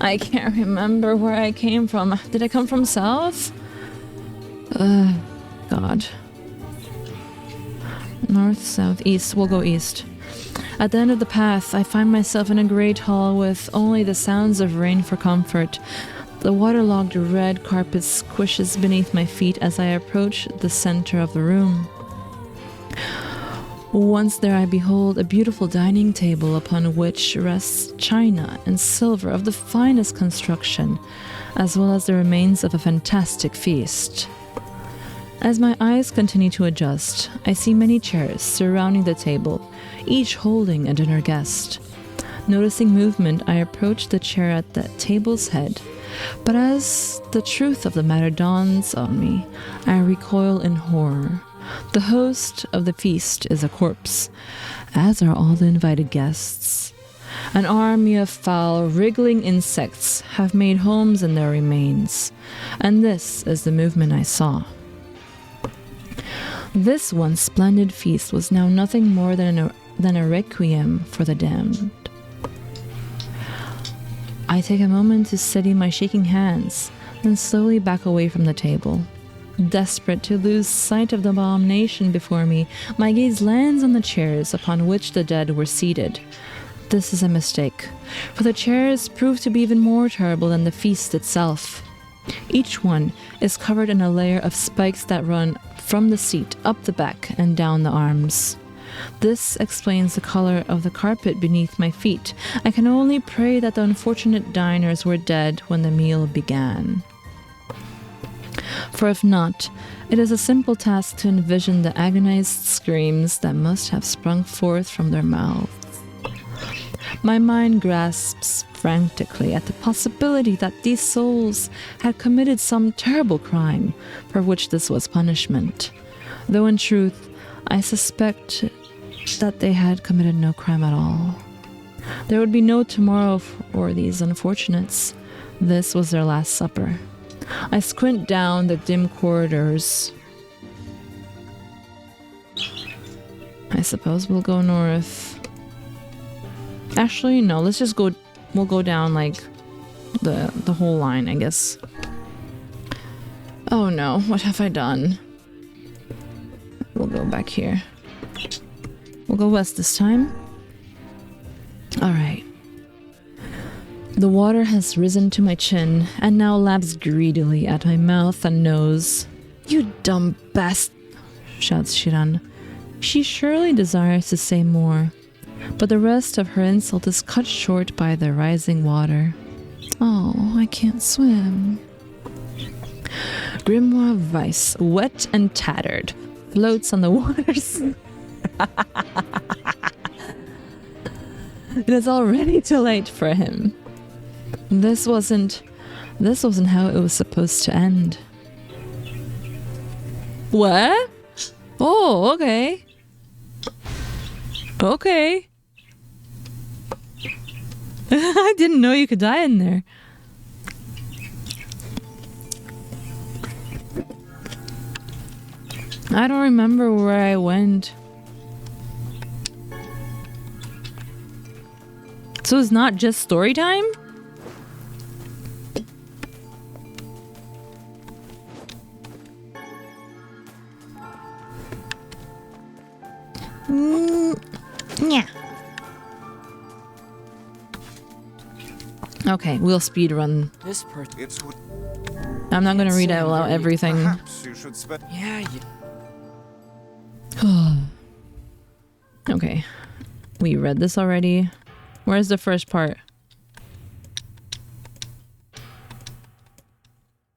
I can't remember where I came from. Did I come from south? God. North, south, east. We'll go east. At the end of the path, I find myself in a great hall with only the sounds of rain for comfort. The waterlogged red carpet squishes beneath my feet as I approach the center of the room. Once there I behold a beautiful dining table upon which rests china and silver of the finest construction, as well as the remains of a fantastic feast. As my eyes continue to adjust, I see many chairs surrounding the table, each holding a dinner guest. Noticing movement, I approach the chair at the table's head, but as the truth of the matter dawns on me, I recoil in horror. The host of the feast is a corpse, as are all the invited guests. An army of foul, wriggling insects have made homes in their remains, and this is the movement I saw. This once splendid feast was now nothing more than a requiem for the damned. I take a moment to steady my shaking hands, then slowly back away from the table. Desperate to lose sight of the abomination before me, my gaze lands on the chairs upon which the dead were seated. This is a mistake, for the chairs prove to be even more terrible than the feast itself. Each one is covered in a layer of spikes that run from the seat up the back and down the arms. This explains the color of the carpet beneath my feet. I can only pray that the unfortunate diners were dead when the meal began. For if not, it is a simple task to envision the agonized screams that must have sprung forth from their mouths. My mind grasps frantically at the possibility that these souls had committed some terrible crime for which this was punishment, though in truth, I suspect that they had committed no crime at all. There would be no tomorrow for these unfortunates. This was their last supper. I squint down the dim corridors. I suppose we'll go north. Actually, no, let's just go. We'll go down like the whole line, I guess. Oh no, what have I done? We'll go back here. We'll go west this time. Alright. The water has risen to my chin and now laps greedily at my mouth and nose. You dumb bast, shouts Xiran. She surely desires to say more, but the rest of her insult is cut short by the rising water. Oh, I can't swim. Grimoire Weiss, wet and tattered, floats on the waters. It is already too late for him. This wasn't how it was supposed to end. What? Oh, okay. Okay. I didn't know you could die in there. I don't remember where I went. So it's not just story time? Yeah. Okay, we'll speed run. This person. I'm not gonna read out everything. Perhaps you should spend. Yeah. Okay. We read this already. Where's the first part?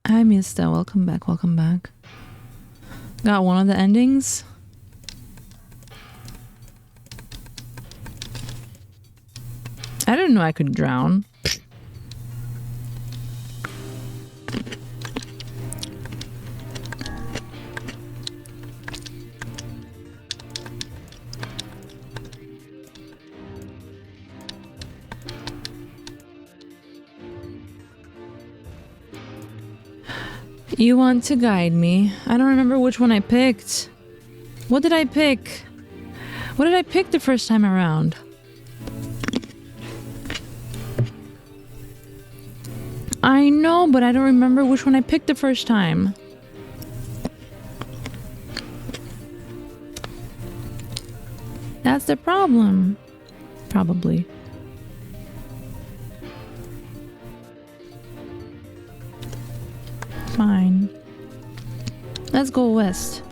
Hi, Mista. Welcome back. Welcome back. Got one of the endings. I didn't know I could drown. You want to guide me? I don't remember which one I picked. What did I pick? What did I pick the first time around? I know, but I don't remember which one I picked the first time. That's the problem. Probably. Fine. Let's go west.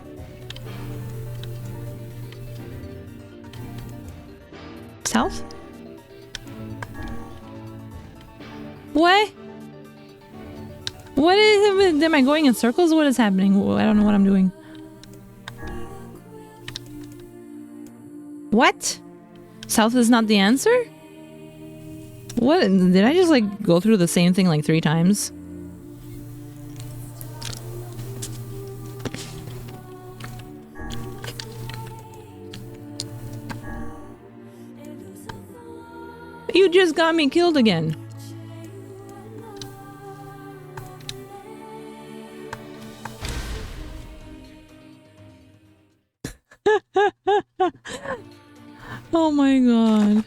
South? What? What is... Am I going in circles? What is happening? I don't know what I'm doing. What? South is not the answer? What? Did I just like go through the same thing like 3 times? You just got me killed again. Oh my god.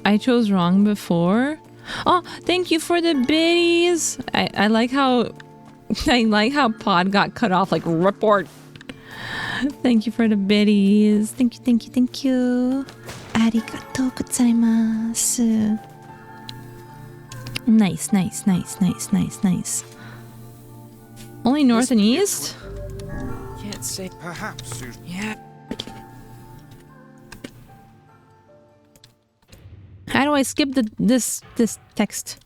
I chose wrong before. Oh, thank you for the biddies. I like how I like how Pod got cut off like report. Thank you for the biddies. Thank you, thank you, thank you. Arigatou gozaimasu. Nice, nice, nice, nice, nice, nice. Only north and east? Can't say. Perhaps you. Yeah. How do I skip this text?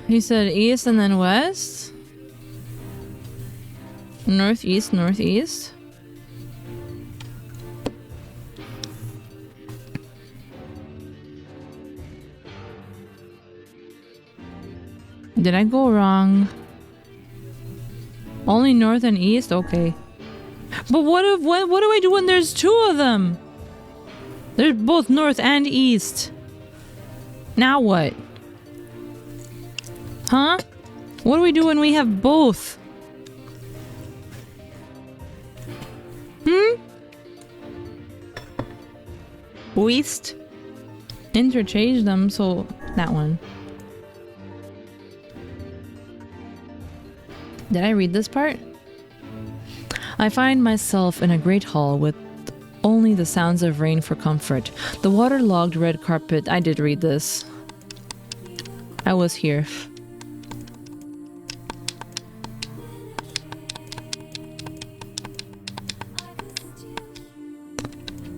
You said east and then west? Northeast, northeast? Did I go wrong? Only north and east? Okay. But what do I do when there's 2 of them? They're both north and east. Now what? Huh? What do we do when we have both? West? Interchange them, so that one. Did I read this part? I find myself in a great hall with only the sounds of rain for comfort. The waterlogged red carpet. I did read this. I was here.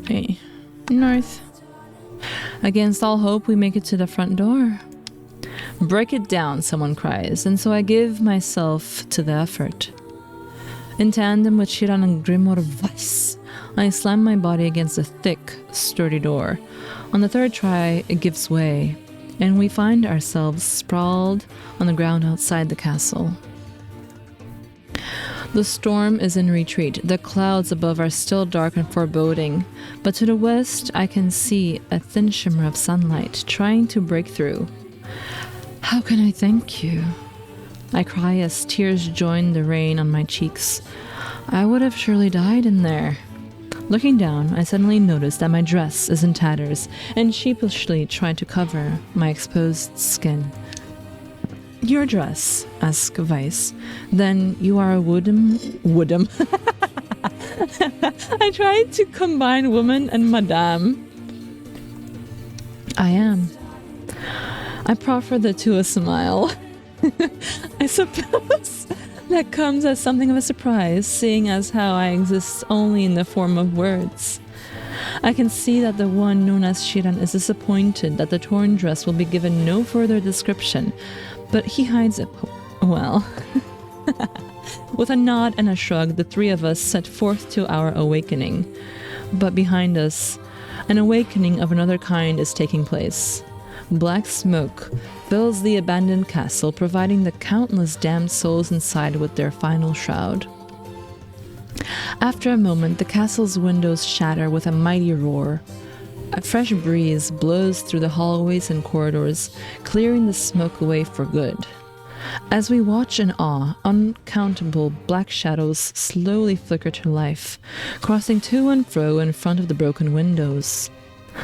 Okay. North. Against all hope, we make it to the front door. Break it down, someone cries, and so I give myself to the effort. In tandem with Xiran and Grimoire Weiss, I slam my body against the thick, sturdy door. On the 3rd try, it gives way, and we find ourselves sprawled on the ground outside the castle. The storm is in retreat. The clouds above are still dark and foreboding, but to the west I can see a thin shimmer of sunlight trying to break through. How can I thank you? I cry as tears join the rain on my cheeks. I would have surely died in there. Looking down, I suddenly notice that my dress is in tatters and sheepishly try to cover my exposed skin. Your dress, asks Weiss. Then you are a woodum. I tried to combine woman and madame. I am. I proffer the two a smile. I suppose that comes as something of a surprise, seeing as how I exist only in the form of words. I can see that the one known as Xiran is disappointed that the torn dress will be given no further description, but he hides it well. With a nod and a shrug, the three of us set forth to our awakening. But behind us, an awakening of another kind is taking place. Black smoke fills the abandoned castle, providing the countless damned souls inside with their final shroud. After a moment, the castle's windows shatter with a mighty roar. A fresh breeze blows through the hallways and corridors, clearing the smoke away for good. As we watch in awe, uncountable black shadows slowly flicker to life, crossing to and fro in front of the broken windows.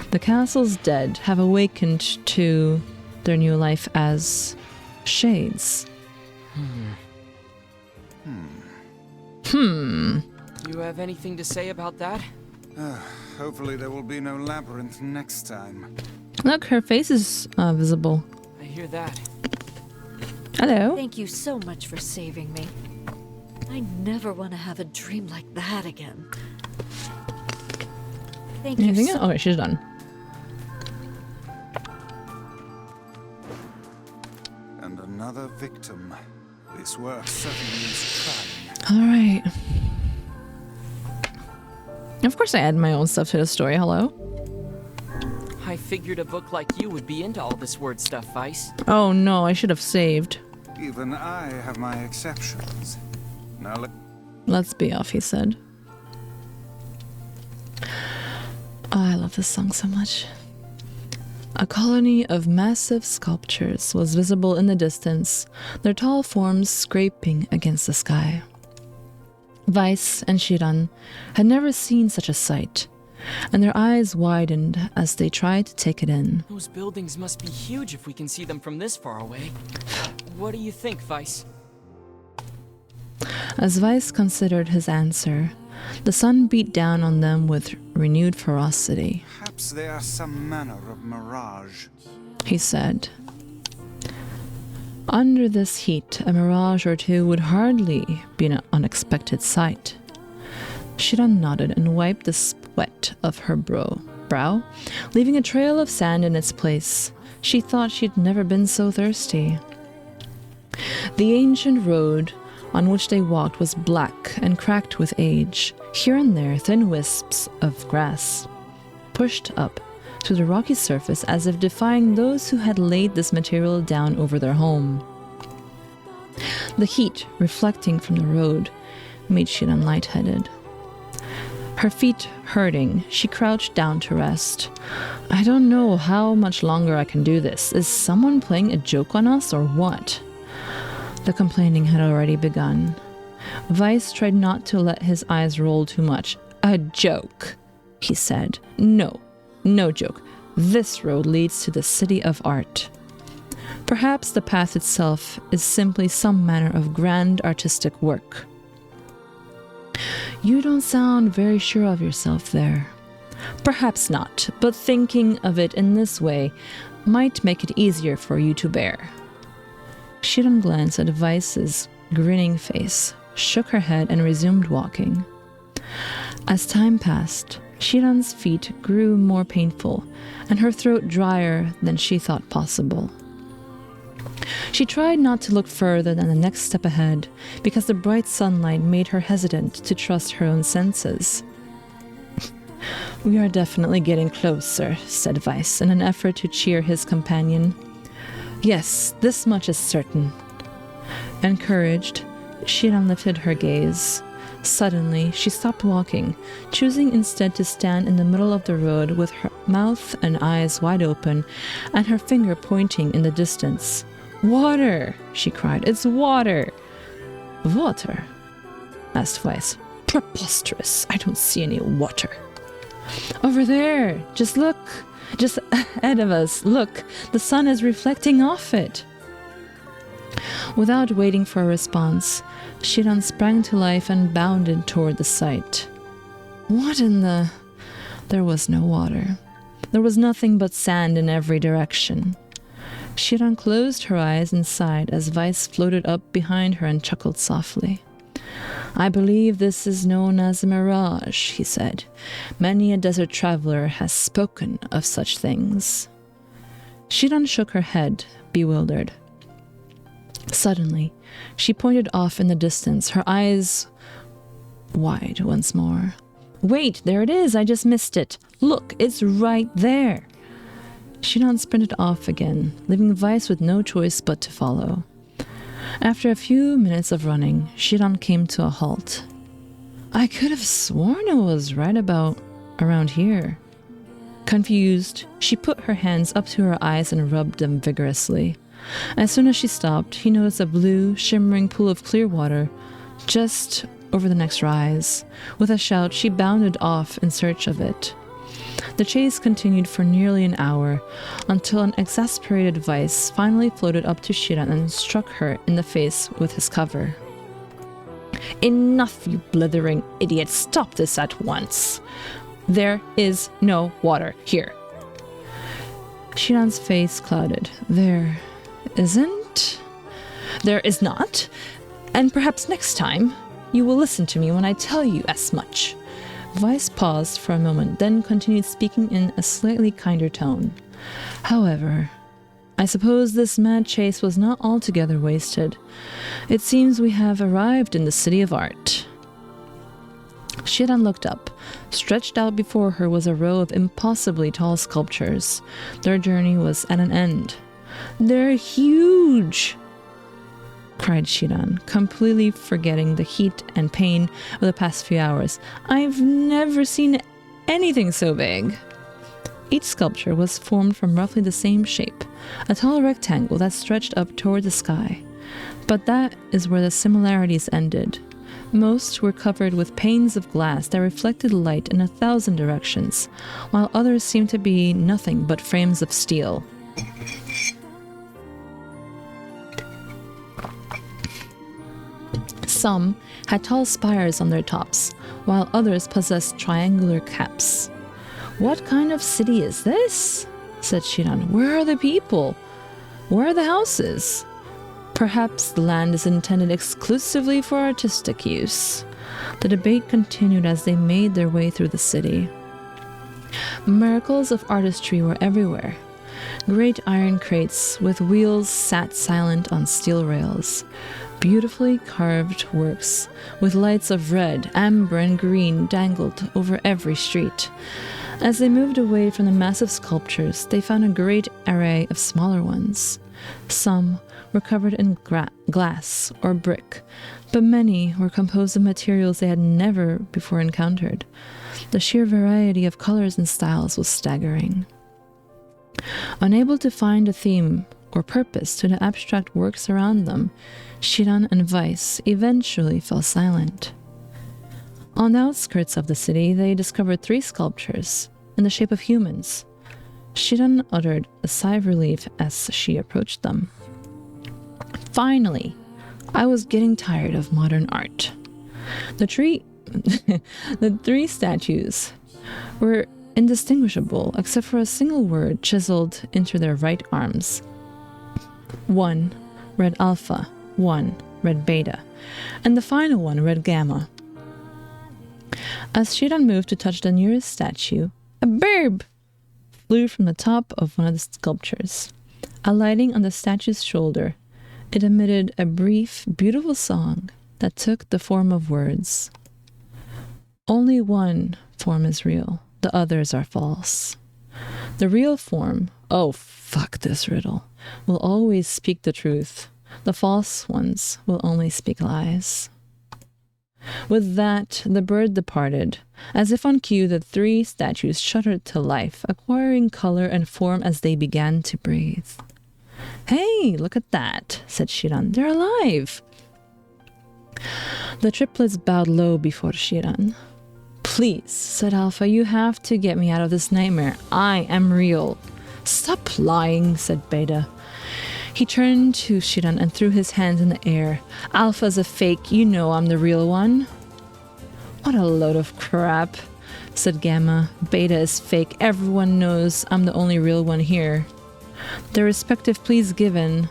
The castle's dead have awakened to their new life as shades. You have anything to say about that? Hopefully there will be no labyrinth next time. Look, her face is visible. I hear that. Hello. Thank you so much for saving me. I never want to have a dream like that again. Thank you Anything so else? Okay, she's done. And another victim. This work certainly is trying. All right. Of course I add my own stuff to the story. Hello? I figured a book like you would be into all this word stuff, Weiss. Oh no, I should have saved. Even I have my exceptions. Now Let's be off, he said. Oh, I love this song so much. A colony of massive sculptures was visible in the distance, their tall forms scraping against the sky. Weiss and Xiran had never seen such a sight, and their eyes widened as they tried to take it in. Those buildings must be huge if we can see them from this far away. What do you think, Weiss? As Weiss considered his answer, the sun beat down on them with renewed ferocity. perhaps they are some manner of mirage. He said. Under this heat, a mirage or two would hardly be an unexpected sight. Xiran nodded and wiped the sweat of her brow, leaving a trail of sand in its place. She thought she'd never been so thirsty. The ancient road on which they walked was black and cracked with age, here and there thin wisps of grass, pushed up to the rocky surface as if defying those who had laid this material down over their home. The heat reflecting from the road made Xiran lightheaded. Her feet hurting, she crouched down to rest. I don't know how much longer I can do this. Is someone playing a joke on us or what? The complaining had already begun. Weiss tried not to let his eyes roll too much. A joke, he said. No joke. This road leads to the city of art. Perhaps the path itself is simply some manner of grand artistic work. You don't sound very sure of yourself there. Perhaps not, but thinking of it in this way might make it easier for you to bear. Xiran glanced at Weiss's grinning face, shook her head, and resumed walking. As time passed, Xiran's feet grew more painful, and her throat drier than she thought possible. She tried not to look further than the next step ahead, because the bright sunlight made her hesitant to trust her own senses. We are definitely getting closer, said Weiss, in an effort to cheer his companion. Yes, this much is certain. Encouraged, Xiran lifted her gaze. Suddenly, she stopped walking, choosing instead to stand in the middle of the road with her mouth and eyes wide open and her finger pointing in the distance. "Water!" she cried. "It's water!" "Water?" asked Weiss. "Preposterous! I don't see any water." "Over there! Just look! Just ahead of us! Look! The sun is reflecting off it!" Without waiting for a response, Xiran sprang to life and bounded toward the sight. What in the... There was no water. There was nothing but sand in every direction. Xiran closed her eyes and sighed as Weiss floated up behind her and chuckled softly. "I believe this is known as a mirage," he said. "Many a desert traveler has spoken of such things." Xiran shook her head, bewildered. Suddenly, she pointed off in the distance, her eyes wide once more. "Wait, there it is! I just missed it! Look, it's right there!" Xiran sprinted off again, leaving Weiss with no choice but to follow. After a few minutes of running, Xiran came to a halt. "I could have sworn it was right about around here." Confused, she put her hands up to her eyes and rubbed them vigorously. As soon as she stopped, he noticed a blue, shimmering pool of clear water just over the next rise. With a shout, she bounded off in search of it. The chase continued for nearly an hour, until an exasperated Weiss finally floated up to Xiran and struck her in the face with his cover. "Enough, you blithering idiot! Stop this at once! There is no water here!" Xiran's face clouded. "There isn't? There is not? And perhaps next time you will listen to me when I tell you as much." Weiss paused for a moment, then continued speaking in a slightly kinder tone. "However, I suppose this mad chase was not altogether wasted. It seems we have arrived in the City of Art." Xiran looked up. Stretched out before her was a row of impossibly tall sculptures. Their journey was at an end. "They're huge!" cried Xiran, completely forgetting the heat and pain of the past few hours. "I've never seen anything so big." Each sculpture was formed from roughly the same shape, a tall rectangle that stretched up toward the sky. But that is where the similarities ended. Most were covered with panes of glass that reflected light in 1,000 directions, while others seemed to be nothing but frames of steel. Some had tall spires on their tops, while others possessed triangular caps. "What kind of city is this?" said Xiran. "Where are the people? Where are the houses? Perhaps the land is intended exclusively for artistic use." The debate continued as they made their way through the city. Miracles of artistry were everywhere. Great iron crates with wheels sat silent on steel rails. Beautifully carved works with lights of red, amber, and green dangled over every street. As they moved away from the massive sculptures, they found a great array of smaller ones. Some were covered in glass or brick, but many were composed of materials they had never before encountered. The sheer variety of colors and styles was staggering. Unable to find a theme or purpose to the abstract works around them, Xiran and Weiss eventually fell silent. On the outskirts of the city, they discovered 3 sculptures in the shape of humans. Xiran uttered a sigh of relief as she approached them. "Finally, I was getting tired of modern art." The 3 statues were indistinguishable except for a single word chiseled into their right arms. One read Alpha, one read Beta, and the final one read Gamma. As Xiran moved to touch the nearest statue, a birb flew from the top of one of the sculptures. Alighting on the statue's shoulder, it emitted a brief, beautiful song that took the form of words. "Only one form is real, the others are false. The real form, oh fuck this riddle, will always speak the truth. The false ones will only speak lies. With that, the bird departed. As if on cue, the 3 statues shuddered to life, acquiring color and form as they began to breathe. Hey, look at that, said Xiran. They're alive. The triplets bowed low before Xiran. Please, said Alpha, you have to get me out of this nightmare. I am real. Stop lying, said Beta. He turned to Xiran and threw his hands in the air. Alpha's a fake, you know I'm the real one. What a load of crap, said Gamma. Beta is fake, everyone knows I'm the only real one here. Their respective pleas given,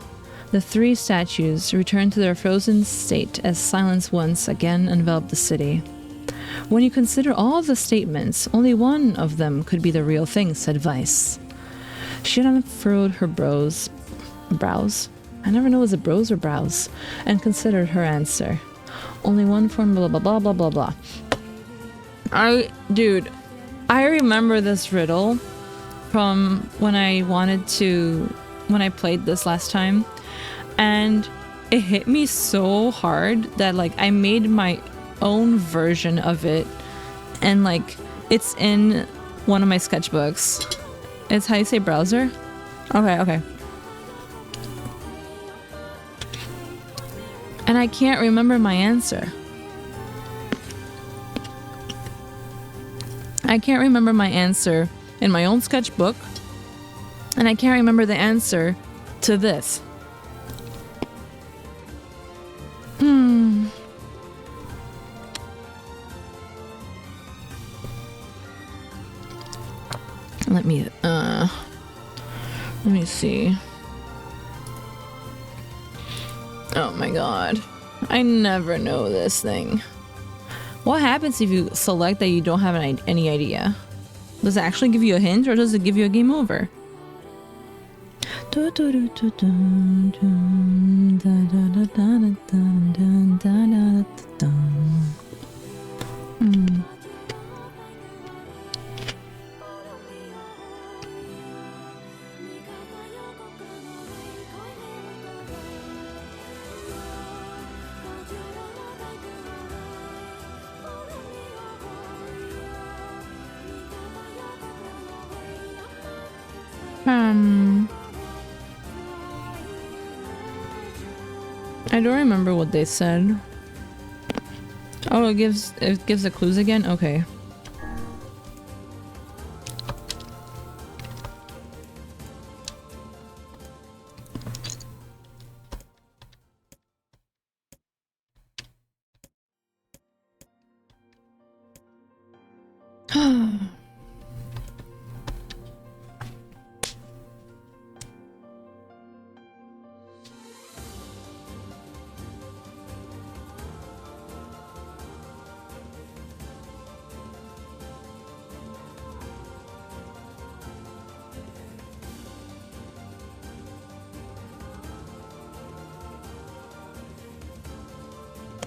the 3 statues returned to their frozen state as silence once again enveloped the city. When you consider all the statements, only one of them could be the real thing, said Vice. Xiran furrowed her brows. I never know was it brows or brows, and considered her answer. Only one form, blah blah blah blah blah blah. I remember this riddle from when I played this last time, and it hit me so hard that like I made my own version of it, and like it's in one of my sketchbooks. It's how you say browser? Okay. And I can't remember my answer. I can't remember my answer in my own sketchbook, and I can't remember the answer to this. Let me see. Oh my god. I never know this thing. What happens if you select that you don't have any idea? Does it actually give you a hint, or does it give you a game over? I don't remember what they said. Oh, it gives the clues again? Okay.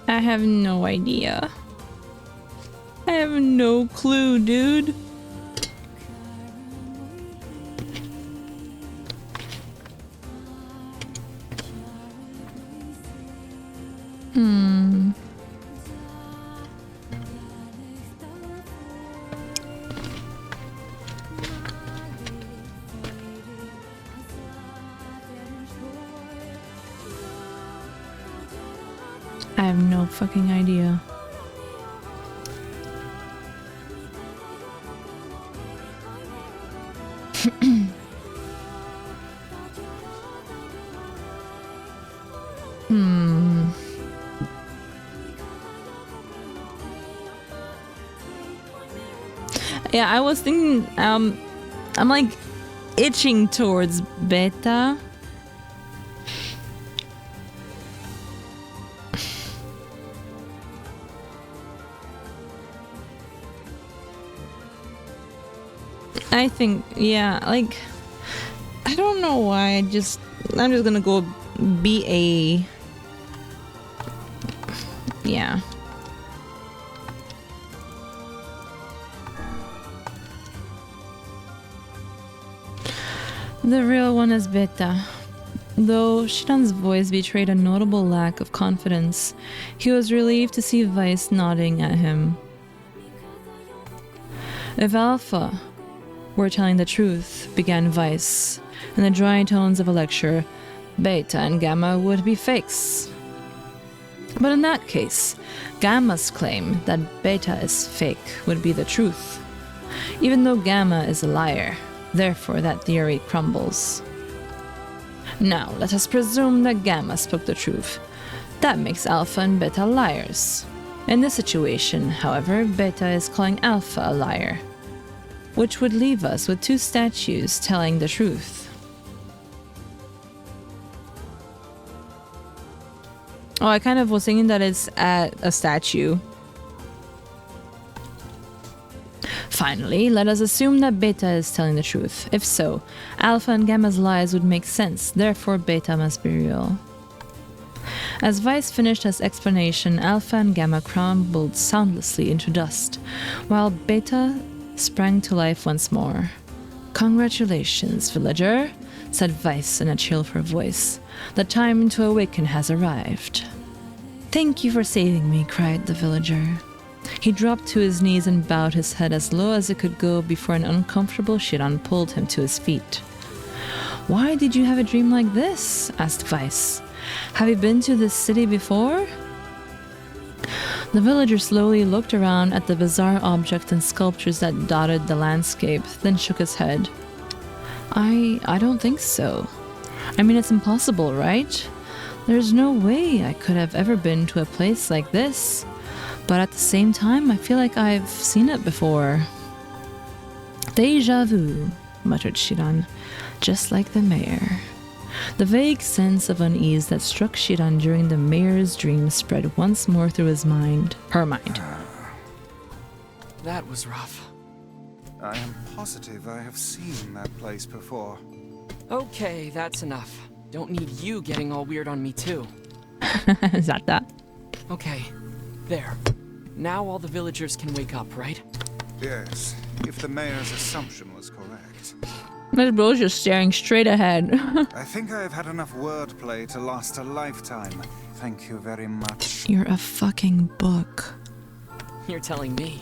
I have no idea. I have no clue, dude. I have no fucking idea. Yeah, I was thinking, I'm like itching towards beta. I think, yeah, like, I don't know why, I'm just gonna go BA. Yeah. The real one is beta. Though Xiran's voice betrayed a notable lack of confidence, he was relieved to see Weiss nodding at him. If Alpha were telling the truth, began Weiss, in the dry tones of a lecture, Beta and Gamma would be fakes. But in that case, Gamma's claim that Beta is fake would be the truth, even though Gamma is a liar. Therefore, that theory crumbles. Now, let us presume that Gamma spoke the truth. That makes Alpha and Beta liars. In this situation, however, Beta is calling Alpha a liar, which would leave us with two statues telling the truth. Oh, I kind of was thinking that it's at a statue. Finally, let us assume that Beta is telling the truth. If so, Alpha and Gamma's lies would make sense, therefore Beta must be real. As Weiss finished his explanation, Alpha and Gamma crumbled soundlessly into dust, while Beta sprang to life once more. "Congratulations, villager," said Weiss in a cheerful voice. "The time to awaken has arrived." "Thank you for saving me," cried the villager. He dropped to his knees and bowed his head as low as it could go before an uncomfortable Xiran pulled him to his feet. "Why did you have a dream like this?" asked Weiss. "Have you been to this city before?" The villager slowly looked around at the bizarre objects and sculptures that dotted the landscape, then shook his head. I don't think so. I mean, it's impossible, right? There's no way I could have ever been to a place like this. But at the same time, I feel like I've seen it before." "Déjà vu," muttered Xiran, just like the mayor. The vague sense of unease that struck Xiran during the mayor's dream spread once more through her mind. That was rough. I am positive I have seen that place before. Okay, that's enough. Don't need you getting all weird on me too. Is that? Okay, there. Now all the villagers can wake up, right? Yes, if the mayor's assumption was correct. This bro's just staring straight ahead. I think I have had enough wordplay to last a lifetime. Thank you very much. You're a fucking book. You're telling me.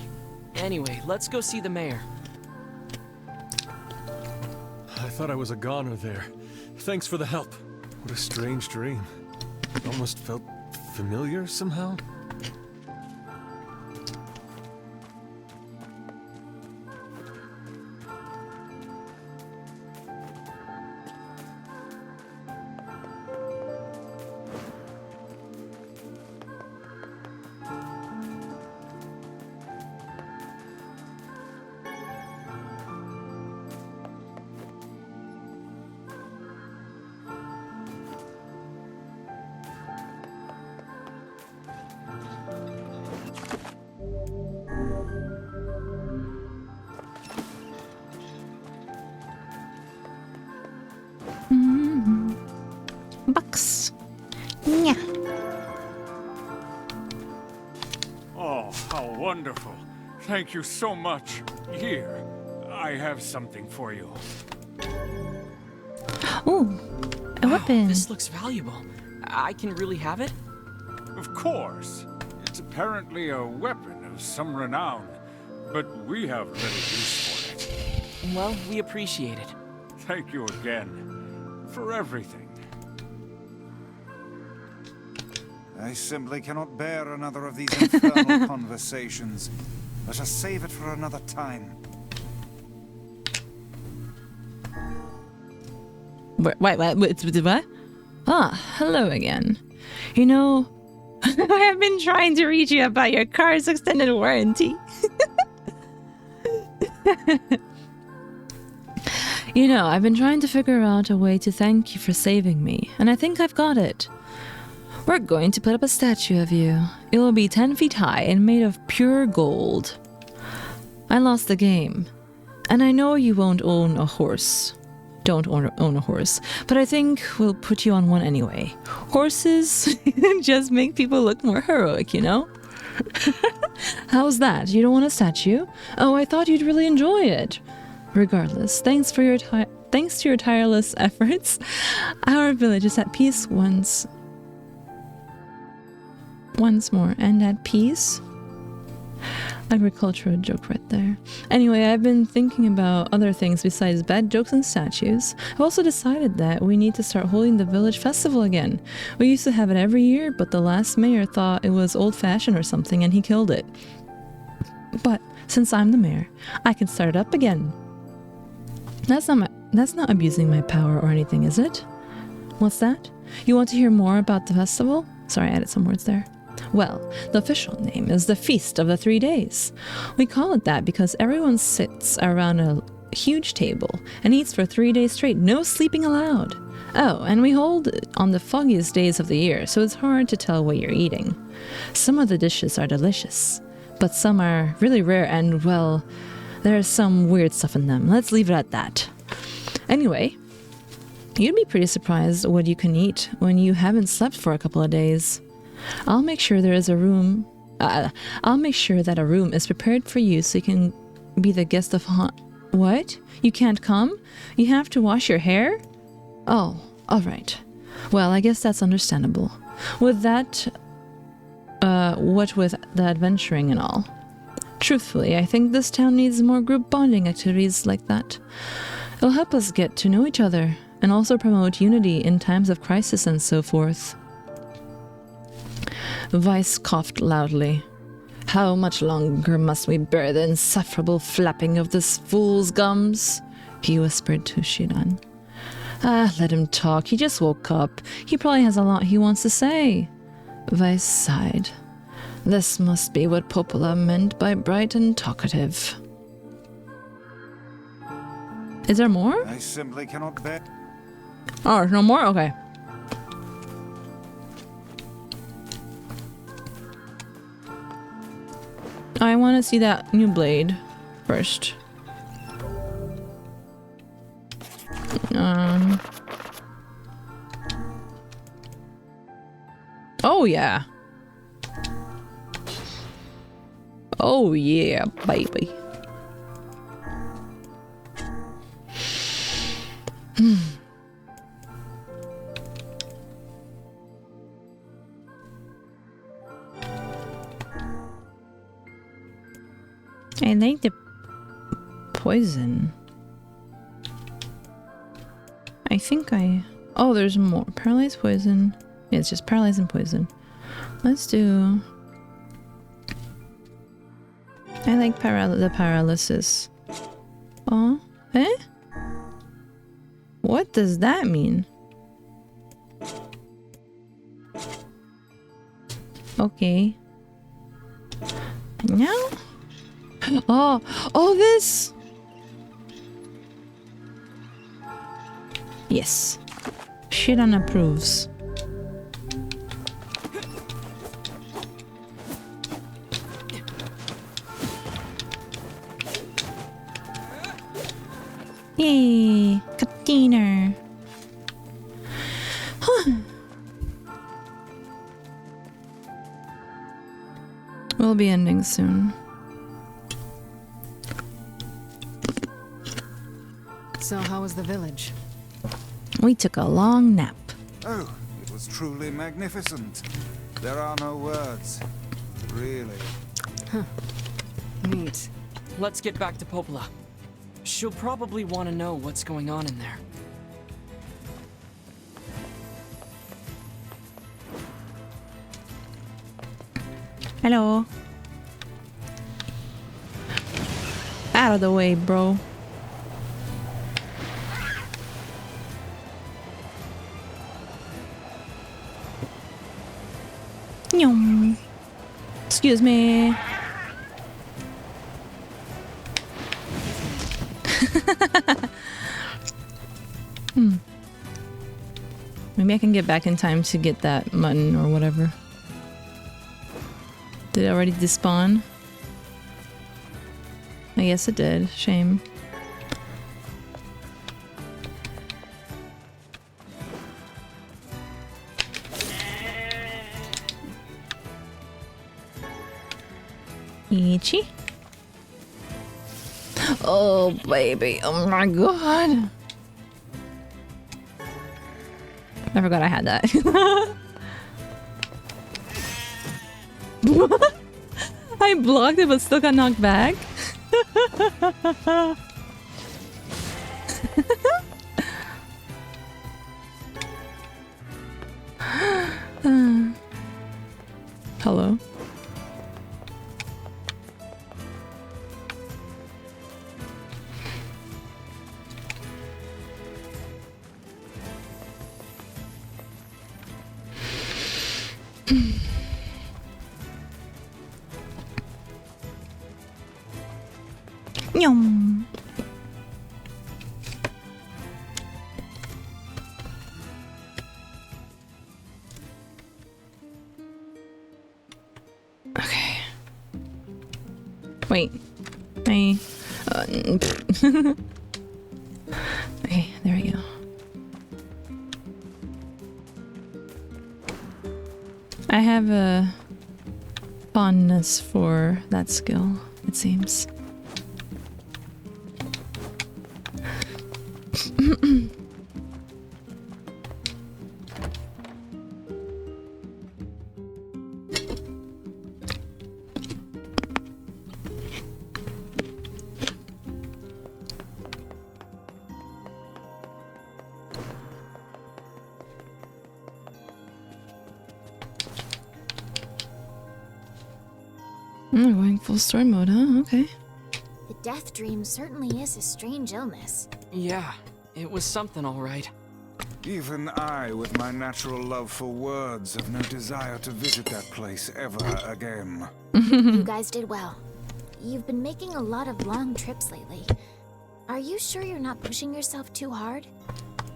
Anyway, let's go see the mayor. I thought I was a goner there. Thanks for the help. What a strange dream. It almost felt familiar somehow. Bucks. Yeah. Oh, how wonderful. Thank you so much. Here, I have something for you. Ooh, a weapon. This looks valuable. I can really have it? Of course. It's apparently a weapon of some renown, but we have little use for it. Well, we appreciate it. Thank you again for everything. I simply cannot bear another of these infernal conversations. Let us save it for another time. What? Ah, hello again. You know, I have been trying to reach you about your car's extended warranty. You know, I've been trying to figure out a way to thank you for saving me, and I think I've got it. We're going to put up a statue of you. It will be 10 feet high and made of pure gold. I lost the game, and I know you won't own a horse. Don't own a horse, but I think we'll put you on one anyway. Horses just make people look more heroic, you know? How's that? You don't want a statue? Oh, I thought you'd really enjoy it. Regardless, thanks for your time. Thanks to your tireless efforts, our village is at peace once more. And at peace? Agricultural joke right there. Anyway, I've been thinking about other things besides bad jokes and statues. I've also decided that we need to start holding the village festival again. We used to have it every year, but the last mayor thought it was old-fashioned or something and he killed it. But since I'm the mayor, I can start it up again. That's not abusing my power or anything, is it? What's that? You want to hear more about the festival? Sorry, I added some words there. Well, the official name is the Feast of the 3 Days. We call it that because everyone sits around a huge table and eats for 3 days straight, no sleeping allowed. Oh, and we hold it on the foggiest days of the year, so it's hard to tell what you're eating. Some of the dishes are delicious, but some are really rare and, well, there's some weird stuff in them. Let's leave it at that. Anyway, you'd be pretty surprised what you can eat when you haven't slept for a couple of days. I'll make sure that a room is prepared for you so you can be the guest of What? You can't come? You have to wash your hair? Oh, alright. Well, I guess that's understandable. With that, what with the adventuring and all. Truthfully, I think this town needs more group bonding activities like that. It'll help us get to know each other, and also promote unity in times of crisis and so forth. Weiss coughed loudly. How much longer must we bear the insufferable flapping of this fool's gums? He whispered to Xiran. Let him talk. He just woke up. He probably has a lot he wants to say. Weiss sighed. This must be what Popola meant by bright and talkative. Is there more? I simply cannot bear. Oh, there's no more? Okay. I want to see that new blade first. Oh yeah. Oh yeah, baby. I like the poison. I think oh, there's more. Paralyzed poison. Yeah, it's just paralyzed and poison. Let's do... I like the paralysis. Oh, eh? What does that mean? Okay. No? Oh, this! Yes. Xiran approves. Yay! Container. We'll be ending soon. So how was the village? We took a long nap. Oh, it was truly magnificent. There are no words. Really. Huh. Neat. Let's get back to Popola. She'll probably want to know what's going on in there. Hello. Out of the way, bro. Nyum. Excuse me. Maybe I can get back in time to get that mutton or whatever. Did it already despawn? I guess it did. Shame. Ichi? Oh, baby. Oh my god. I forgot I had that. I blocked it but still got knocked back. Hello. Yum. Okay. Wait. Okay, there we go. I have a fondness for that skill, it seems. Going full story mode, huh? Okay. The death dream certainly is a strange illness. Yeah, it was something all right. Even I, with my natural love for words, have no desire to visit that place ever again. You guys did well. You've been making a lot of long trips lately. Are you sure you're not pushing yourself too hard?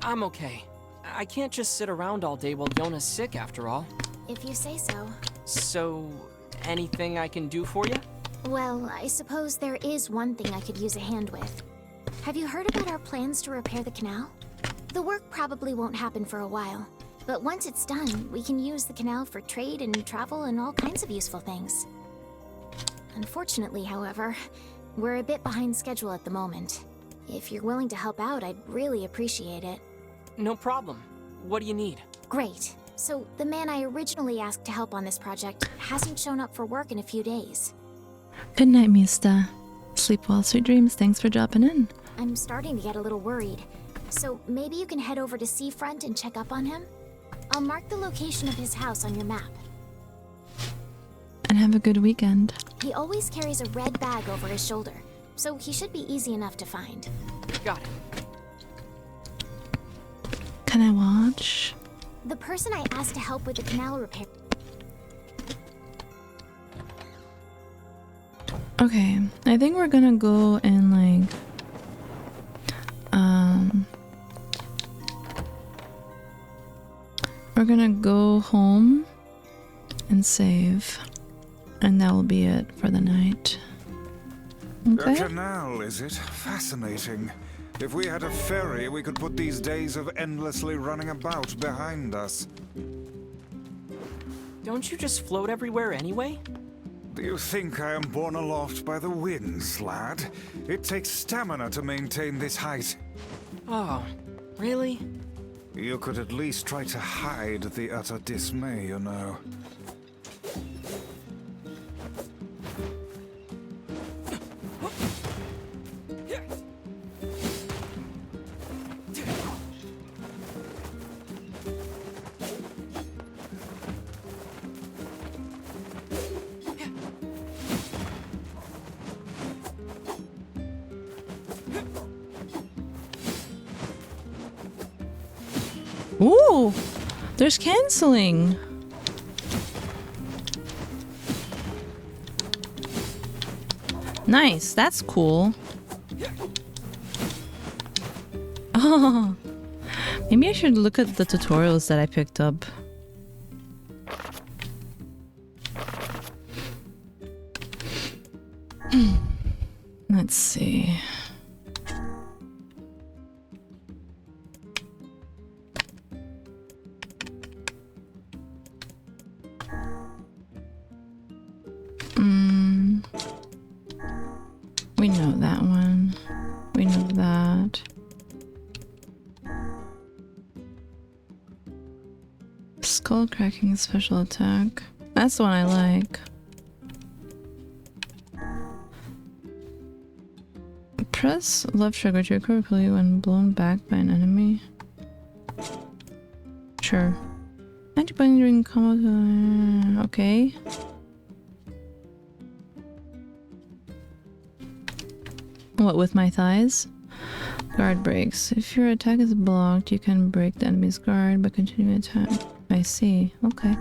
I'm okay. I can't just sit around all day while Yona's sick after all. If you say so. So, anything I can do for you? Well, I suppose there is one thing I could use a hand with. Have you heard about our plans to repair the canal? The work probably won't happen for a while, but once it's done, we can use the canal for trade and travel and all kinds of useful things. Unfortunately, however, we're a bit behind schedule at the moment. If you're willing to help out, I'd really appreciate it. No problem. What do you need? Great. So, the man I originally asked to help on this project hasn't shown up for work in a few days. Good night, Mista. Sleep well, sweet dreams. Thanks for dropping in. I'm starting to get a little worried. So maybe you can head over to Seafront and check up on him? I'll mark the location of his house on your map. And have a good weekend. He always carries a red bag over his shoulder, so he should be easy enough to find. Got it. Can I watch? The person I asked to help with the canal repair... Okay, I think we're gonna go and like... We're gonna go home and save. And that will be it for the night. Okay. A canal, is it? Fascinating. If we had a ferry, we could put these days of endlessly running about behind us. Don't you just float everywhere anyway? Do you think I am borne aloft by the winds, lad? It takes stamina to maintain this height. Oh, really? You could at least try to hide the utter dismay, you know. Ooh, there's canceling. Nice, that's cool. Oh, maybe I should look at the tutorials that I picked up. Let's see. We know that one. We know that. Skull cracking special attack. That's the one I like. Press left trigger to recover quickly when blown back by an enemy. Sure. Anti-button during combo. Okay. What, with my thighs? Guard breaks. If your attack is blocked, you can break the enemy's guard by continuing attack. I see. Okay.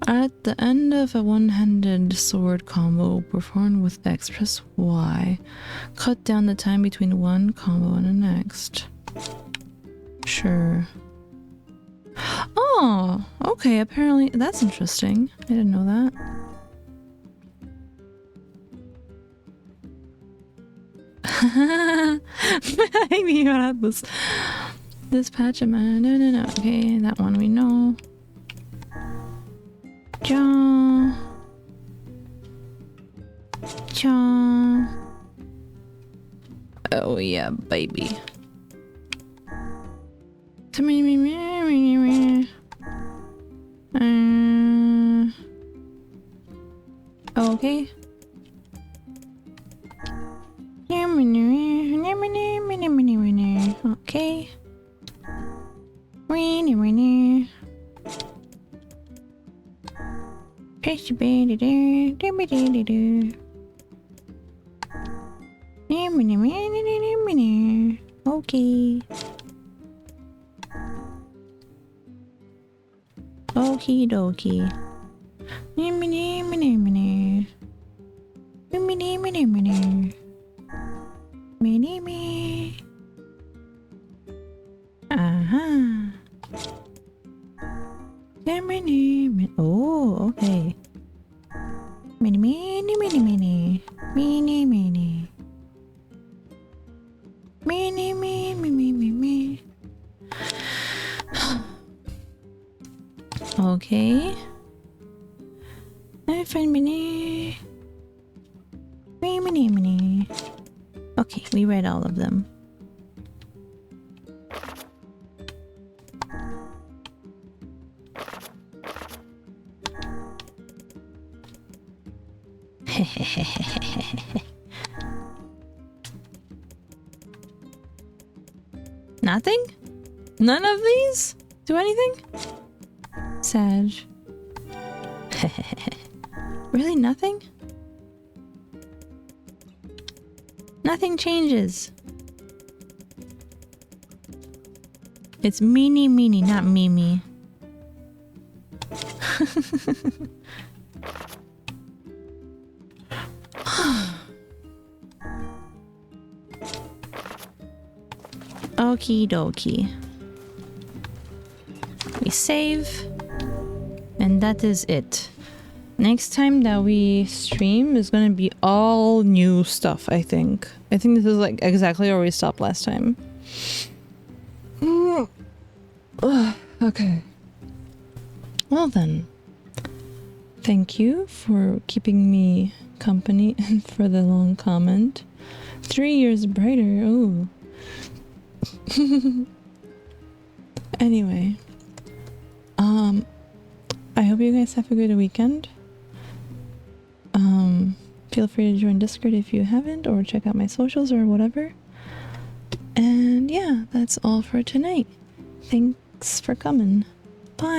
At the end of a one-handed sword combo performed with X, press Y. Cut down the time between one combo and the next. Sure. Oh, okay, apparently that's interesting. I didn't know that. I mean, you had this patch of mine. No. Okay, that one we know. Cha. Oh yeah, baby. Okay. Okay. Okay. Okie dokie. Aha. Oh, okay. Mini. Okay. I find mini. Okay, we read all of them. Nothing? None of these do anything? Sag. Really nothing? Nothing changes. It's meanie, not Mimi. Okie dokie. We save. And that is it. Next time that we stream is gonna be all new stuff, I think. I think this is like exactly where we stopped last time. Okay. Well then. Thank you for keeping me company and for the long comment. 3 years brighter, oh. Anyway. I hope you guys have a good weekend. Feel free to join Discord if you haven't, or check out my socials or whatever. And yeah, that's all for tonight. Thanks for coming. Bye!